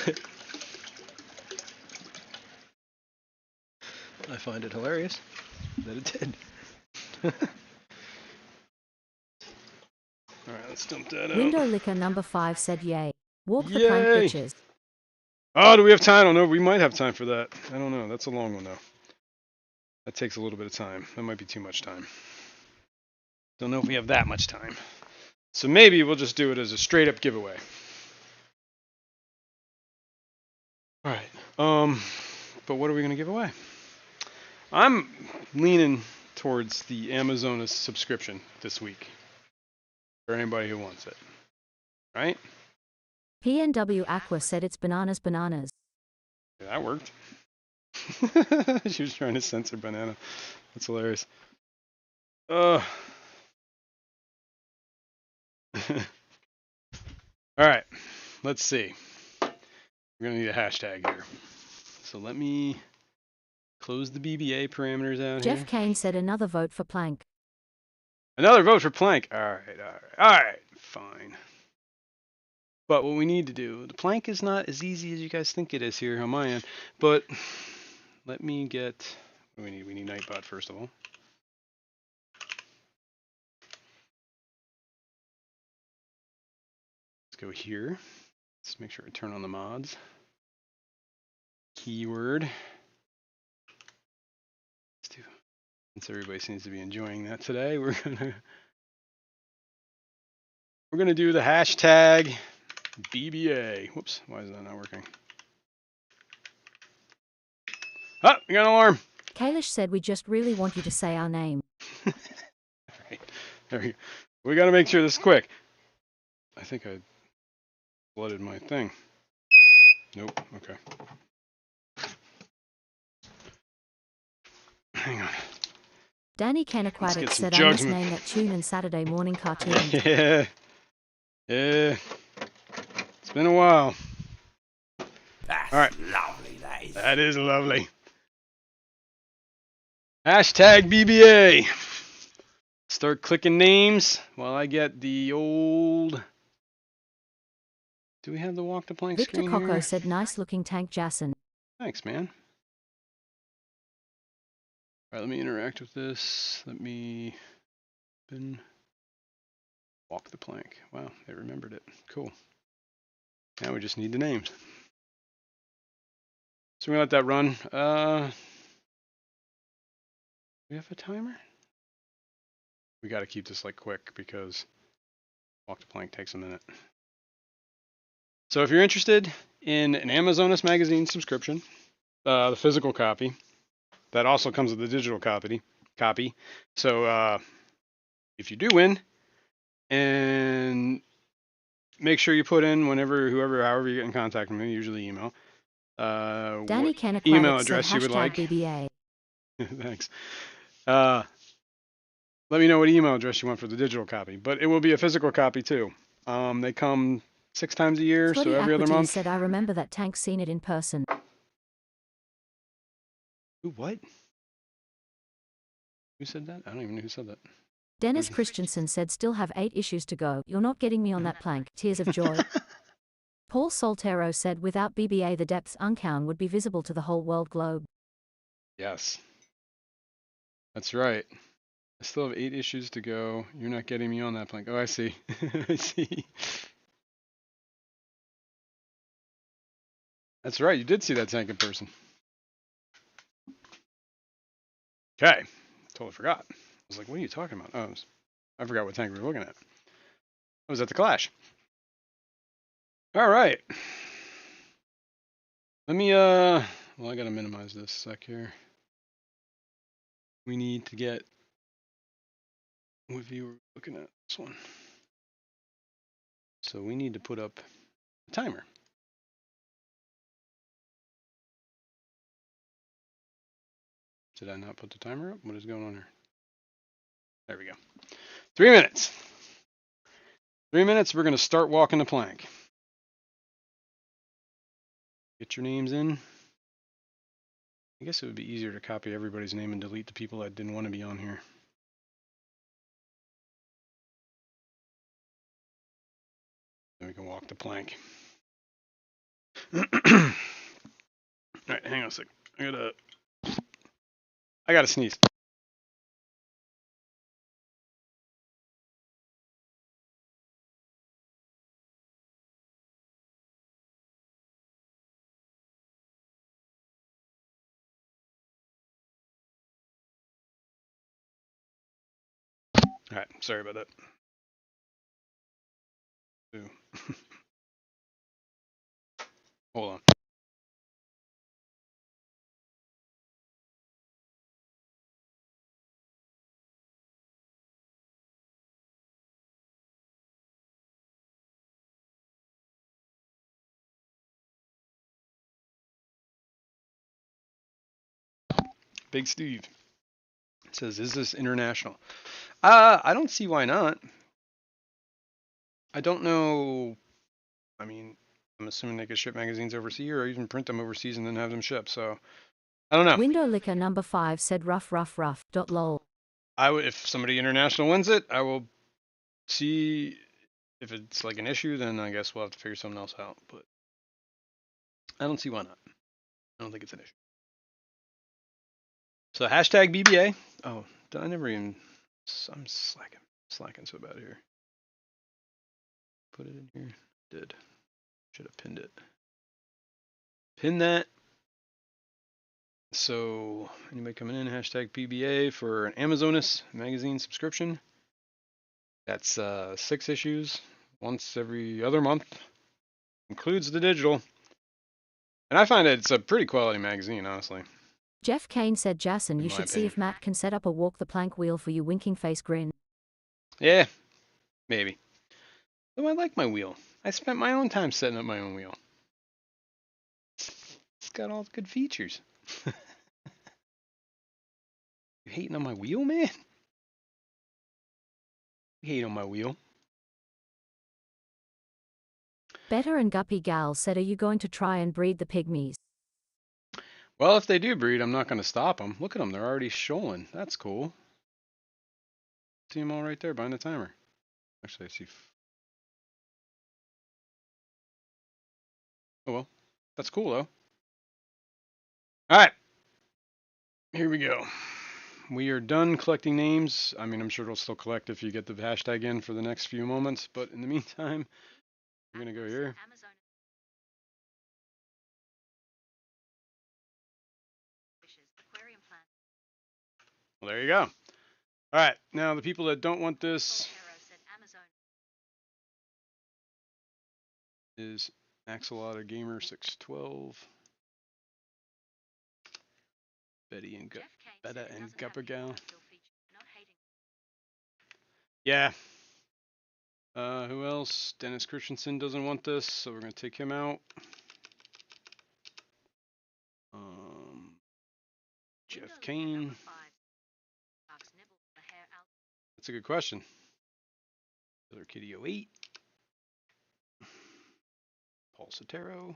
I find it hilarious that it did. Alright, let's dump that out. Window Liquor number 5 said, yay. Walk the Yay. plank, bitches. Oh, do we have time? I don't know. We might have time for that. I don't know. That's a long one, though. That takes a little bit of time. That might be too much time. Don't know if we have that much time. So maybe we'll just do it as a straight up giveaway. Alright. But what are we going to give away? I'm leaning towards the Amazonas subscription this week. For anybody who wants it. Right? PNW Aqua said it's bananas. Yeah, that worked. She was trying to censor banana. That's hilarious. Alright, let's see. We're going to need a hashtag here. So let me close the BBA parameters out here. Jeff Kane said, another vote for plank. Another vote for plank. Alright, fine. But what we need to do, the plank is not as easy as you guys think it is here on my end, but let me get, What do we need? We need Nightbot first of all. Let's go here. Let's make sure I turn on the mods. Keyword. Since everybody seems to be enjoying that today, we're gonna do the hashtag BBA. Whoops, why is that not working? Ah, we got an alarm. Kalish said we just really want you to say our name. Right, there we go. We gotta make sure this is quick. I think I flooded my thing. Nope, okay. Hang on. Danny Ken Let's Aquatic get some said I jugs. misnamed that tune in Saturday morning cartoons. Yeah. Yeah. It's been a while. That's All right. lovely, that is. That is lovely. Hashtag BBA. Start clicking names while I get the old... Do we have the walk the plank Victor screen Coco here? said nice looking tank Jason. Thanks, man. All right, let me interact with this. Let me walk the plank. Wow, they remembered it. Cool. Now we just need the names. So we let that run. Do we have a timer? We got to keep this like quick because walk the plank takes a minute. So if you're interested in an Amazonas magazine subscription, the physical copy, that also comes with the digital copy. So if you do win, and make sure you put in however you get in contact with me, usually email, Danny what Ken email Aquatic said address you would like. BBA. Thanks. Let me know what email address you want for the digital copy, but it will be a physical copy too. They come 6 times a year, Scotty so every other Aquity month. said I remember that tank seen it in person. Ooh, what? Who said that? I don't even know who said that. Dennis Christensen said still have 8 issues to go. You're not getting me on that plank. Tears of joy. Paul Soltero said without BBA the depths uncown would be visible to the whole world globe. Yes. That's right. I still have 8 issues to go. You're not getting me on that plank. Oh, I see. I see. That's right. You did see that tank in person. Okay. Totally forgot. I was like, what are you talking about? Oh, I forgot what tank we were looking at. I was at the Clash. All right. Let me, well, I gotta minimize this sec here. We need to get, what view we're looking at? This one. So we need to put up a timer. Did I not put the timer up? What is going on here? There we go. 3 minutes. 3 minutes, we're gonna start walking the plank. Get your names in. I guess it would be easier to copy everybody's name and delete the people that didn't want to be on here. Then we can walk the plank. All right, hang on a sec. I gotta sneeze. All right, sorry about that. Ooh. Hold on. Big Steve says, "Is this international?" I don't see why not. I don't know. I mean, I'm assuming they could ship magazines overseas or even print them overseas and then have them shipped. So I don't know. Window Liquor number 5 said rough. Lol. I would, if somebody international wins it, I will see if it's like an issue. Then I guess we'll have to figure something else out. But I don't see why not. I don't think it's an issue. So hashtag BBA. Oh, did I never even? I'm slacking so bad here. Put it in here. Did. Should have pinned it. Pin that. So anybody coming in, hashtag PBA for an Amazonas magazine subscription. That's 6 issues, once every other month. Includes the digital. And I find it's a pretty quality magazine, honestly. Jeff Kane said, Jason, In you my should see opinion. if Matt can set up a walk the plank wheel for you, winking face grin. Yeah, maybe. Though I like my wheel. I spent my own time setting up my own wheel. It's got all the good features. You hating on my wheel, man? You hate on my wheel. Better and Guppy Gal said, are you going to try and breed the pygmies? Well, if they do breed, I'm not going to stop them. Look at them. They're already shoaling. That's cool. See them all right there behind the timer. Actually, I see. Oh, well. That's cool, though. All right. Here we go. We are done collecting names. I mean, I'm sure it'll still collect if you get the hashtag in for the next few moments. But in the meantime, we're going to go here. Well, there you go. All right. Now, the people that don't want this is Axolotl Gamer 612, Betty and Betta and Guppagal. Yeah. Who else? Dennis Christensen doesn't want this, so we're going to take him out. Jeff Kane. That's a good question. Other Kitty 08. Paul Sotero.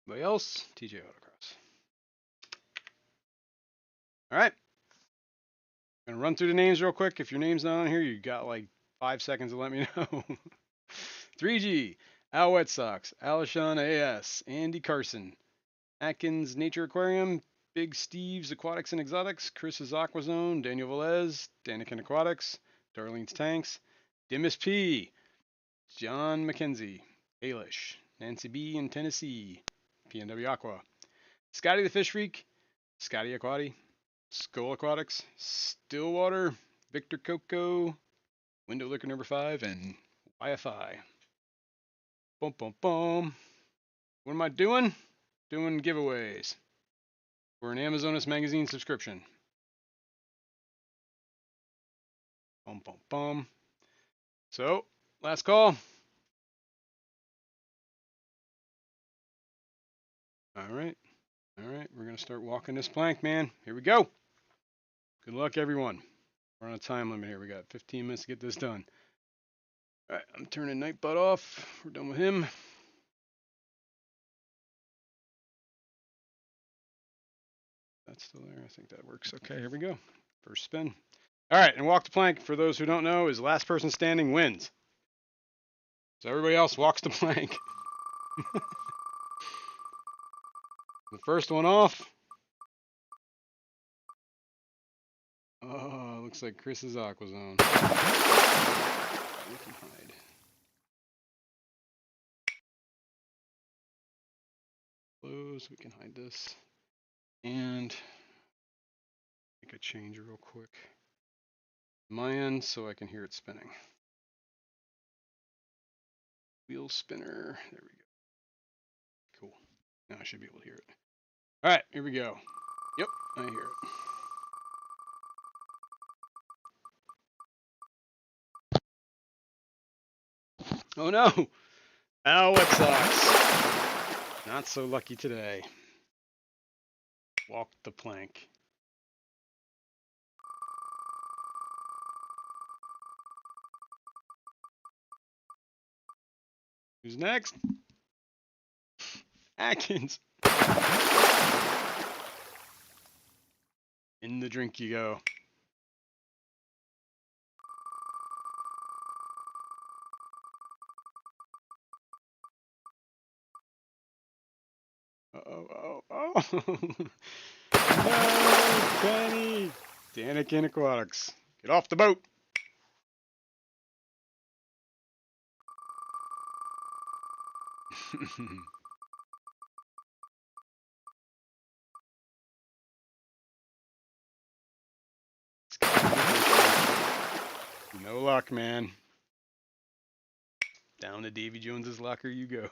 Anybody else? TJ Autocross. All right. Gonna run through the names real quick. If your name's not on here, you got like 5 seconds to let me know. 3G, Al Wet Sox, Alishon AS, Andy Carson, Atkins Nature Aquarium, Big Steve's Aquatics and Exotics, Chris's Aquazone, Daniel Velez, Danikin Aquatics, Darlene's Tanks, Dimas P, John McKenzie, Alish, Nancy B in Tennessee, PNW Aqua, Scotty the Fish Freak, Scotty Aquati, Skull Aquatics, Stillwater, Victor Coco, Window Liquor number 5, and YFI. Boom, boom, boom. What am I doing? Doing giveaways for an Amazonas magazine subscription. Boom, boom, boom. So, last call. All right. All right. We're going to start walking this plank, man. Here we go. Good luck, everyone. We're on a time limit here. We got 15 minutes to get this done. All right. I'm turning Nightbutt off. We're done with him. That's still there. I think that works. Okay, here we go. First spin. All right, and walk the plank, for those who don't know, is last person standing wins. So everybody else walks the plank. The first one off. Oh, looks like Chris's Aquazone. We can hide. Close. We can hide this. And make a change real quick. My end, so I can hear it spinning. Wheel spinner. There we go. Cool. Now I should be able to hear it. All right, here we go. Yep, I hear it. Oh no! Ow, Wet Sox. Not so lucky today. Walk the plank. Who's next? Atkins. In the drink you go. Oh. No, Kenny. Danikin Aquatics. Get off the boat. No luck, man. Down to Davy Jones's locker you go.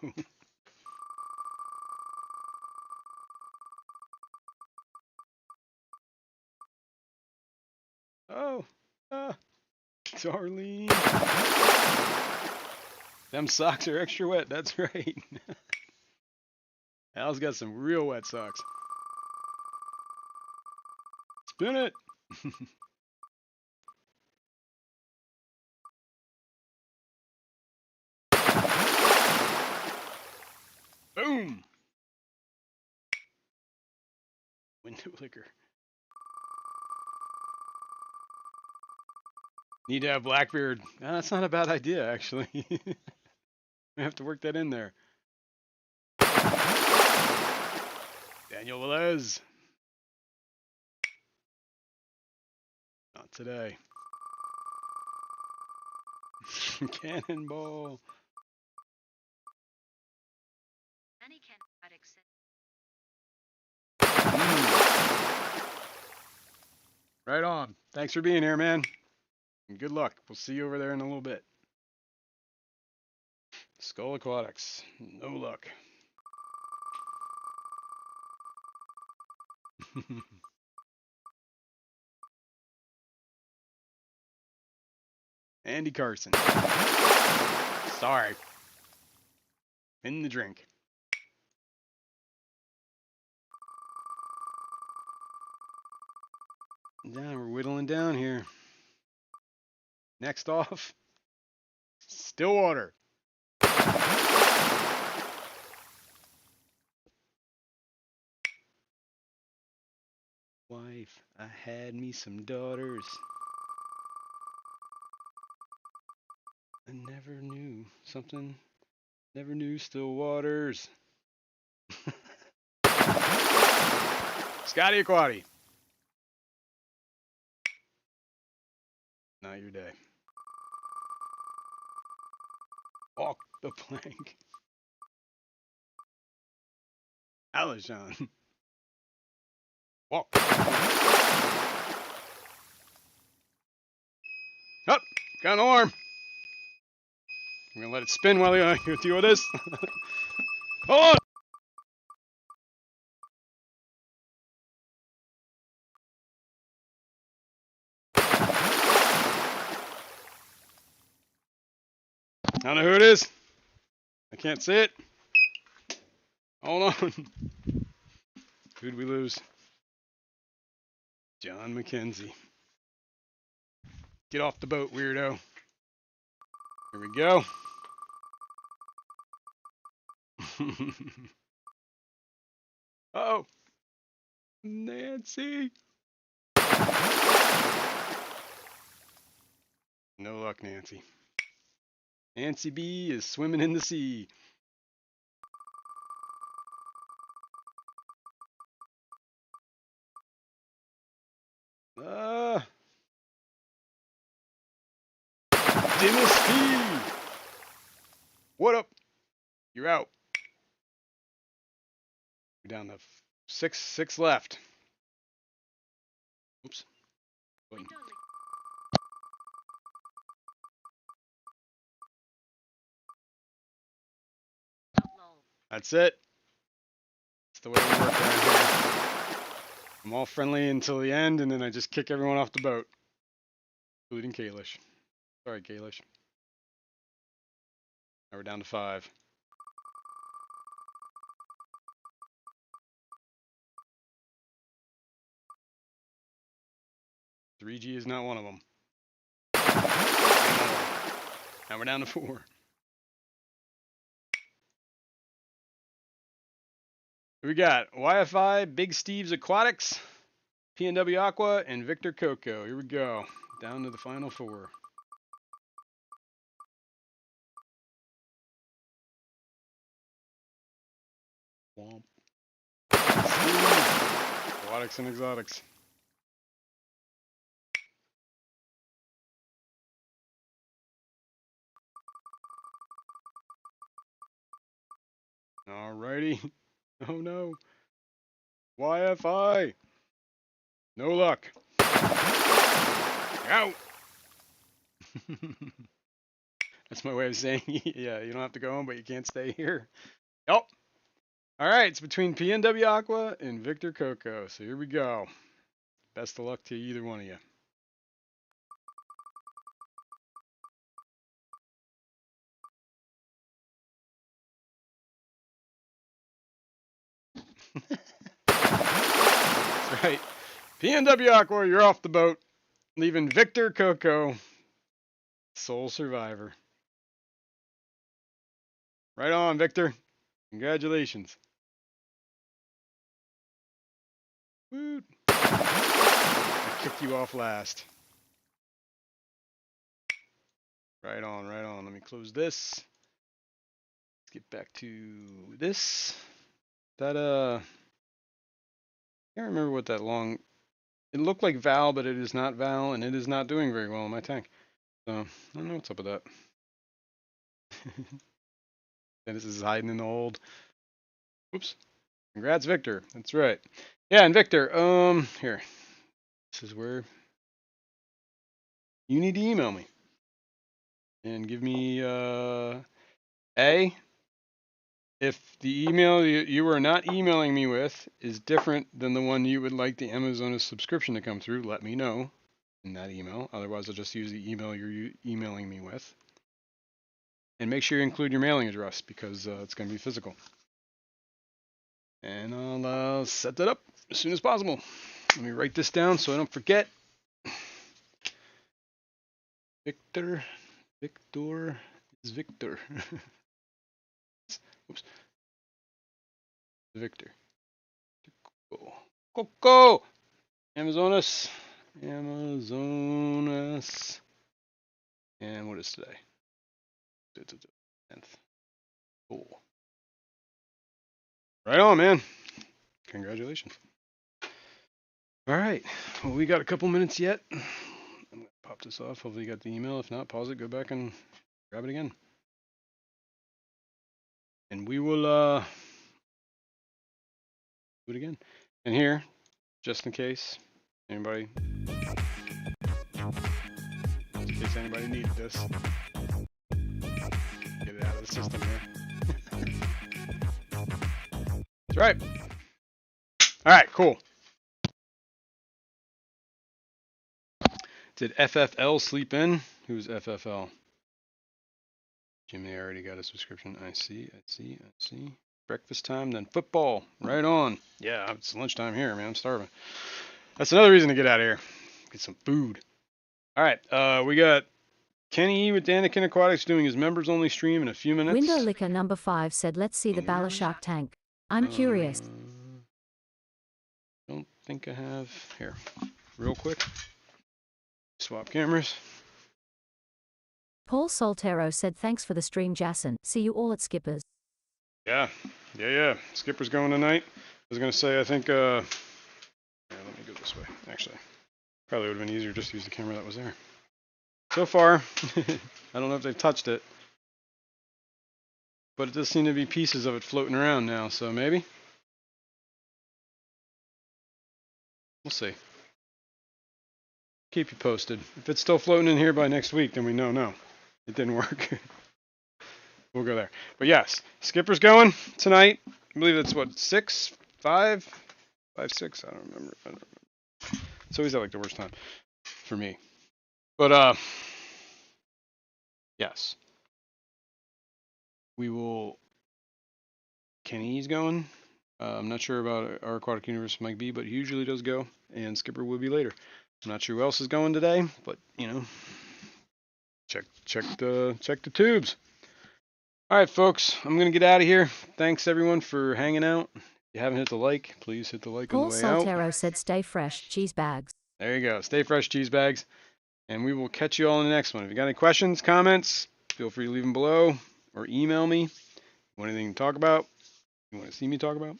Oh, Darlene. Them socks are extra wet, that's right. Al's got some real wet socks. Spin it. Boom. Window liquor. Need to have Blackbeard. That's not a bad idea, actually. We have to work that in there. Daniel Velez. Not today. Cannonball. Right on. Thanks for being here, man. And good luck. We'll see you over there in a little bit. Skull Aquatics. No luck. Andy Carson. Sorry. In the drink. Yeah, we're whittling down here. Next off, Stillwater. Wife, I had me some daughters. I never knew something. Never knew still waters. Scotty Aquati. Not your day. Walk the plank. Alishon. Walk. Up. Got an arm. I'm gonna let it spin while you deal with this. Hold on. I don't know who it is. I can't see it. Hold on. Who'd we lose? John McKenzie. Get off the boat, weirdo. Here we go. Oh, Nancy. No luck, Nancy. Nancy B is swimming in the sea. Dennis P. What up? You're out. We're down to six left. Oops. Button. That's it. That's the way we work around here. I'm all friendly until the end, and then I just kick everyone off the boat, including Kalish. Sorry, Kalish. Now we're down to 5. $3G is not one of them. Now we're down to 4. We got YFI, Big Steve's Aquatics, PNW Aqua, and Victor Coco. Here we go. Down to the final 4. Womp. Aquatics and exotics. Alrighty. Oh no. YFI. No luck. Out. That's my way of saying, yeah, you don't have to go home, but you can't stay here. Yep. All right, it's between PNW Aqua and Victor Coco. So here we go. Best of luck to either one of you. That's right. PNW Aqua, you're off the boat, leaving Victor Coco, sole survivor. Right on, Victor. Congratulations. Woot. I kicked you off last. Right on, right on. Let me close this. Let's get back to this. That, I can't remember what that long, it looked like Val, but it is not Val, and it is not doing very well in my tank. So, I don't know what's up with that. Dennis is hiding in the old. Oops. Congrats, Victor. That's right. Yeah, and Victor, here. This is where you need to email me. And give me, if the email you are not emailing me with is different than the one you would like the Amazonas subscription to come through, let me know in that email. Otherwise, I'll just use the email you're emailing me with. And make sure you include your mailing address because it's going to be physical. And I'll set that up as soon as possible. Let me write this down so I don't forget. Victor is Victor. Oops. Victor. Coco. Amazonas. And what is today? 10th. Cool. Right on, man. Congratulations. All right. Well, we got a couple minutes yet. I'm going to pop this off. Hopefully you got the email. If not, pause it, go back and grab it again. And we will do it again. And here, just in case anybody needed this. Get it out of the system here. That's right. All right, cool. Did FFL sleep in? Who's FFL? Jimmy already got a subscription. I see. Breakfast time, then football. Right on. Yeah, it's lunchtime here, man. I'm starving. That's another reason to get out of here. Get some food. All right, we got Kenny E with Danikin Aquatics doing his members only stream in a few minutes. Window Licker number 5 said, let's see the Balashark tank. I'm curious. Don't think I have. Here, real quick. Swap cameras. Paul Soltero said, thanks for the stream, Jason. See you all at Skipper's. Yeah. Skipper's going tonight. I was gonna say, I think. Yeah, let me go this way. Actually, probably would have been easier just to use the camera that was there. So far, I don't know if they've touched it, but it does seem to be pieces of it floating around now. So maybe we'll see. Keep you posted. If it's still floating in here by next week, then we know no, it didn't work. We'll go there. But yes, Skipper's going tonight. I believe it's what, 6, 5, 6. I don't remember. It's always like the worst time for me. But yes, we will. Kenny's going. I'm not sure about our Aquatic Universe Mike B, but he usually does go, and Skipper will be later. I'm not sure who else is going today, but you know, check the tubes. All right, folks, I'm gonna get out of here. Thanks everyone for hanging out. If you haven't hit the like, please hit the like on Paul the way out. Soltero said, stay fresh, cheese bags. There you go. Stay fresh, cheese bags. And we will catch you all in the next one. If you got any questions, comments, feel free to leave them below or email me. Want anything to talk about? You want to see me talk about?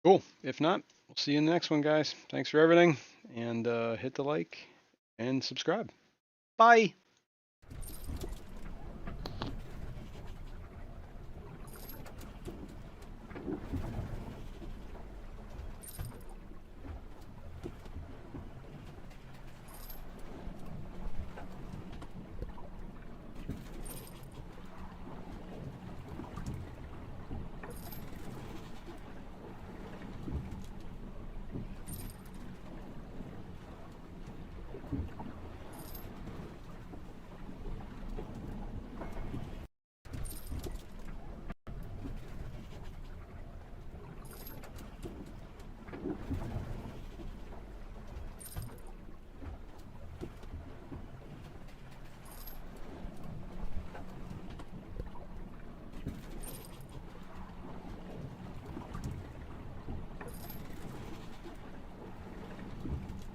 Cool. Cool. If not, we'll see you in the next one, guys. Thanks for everything, and hit the like and subscribe. Bye.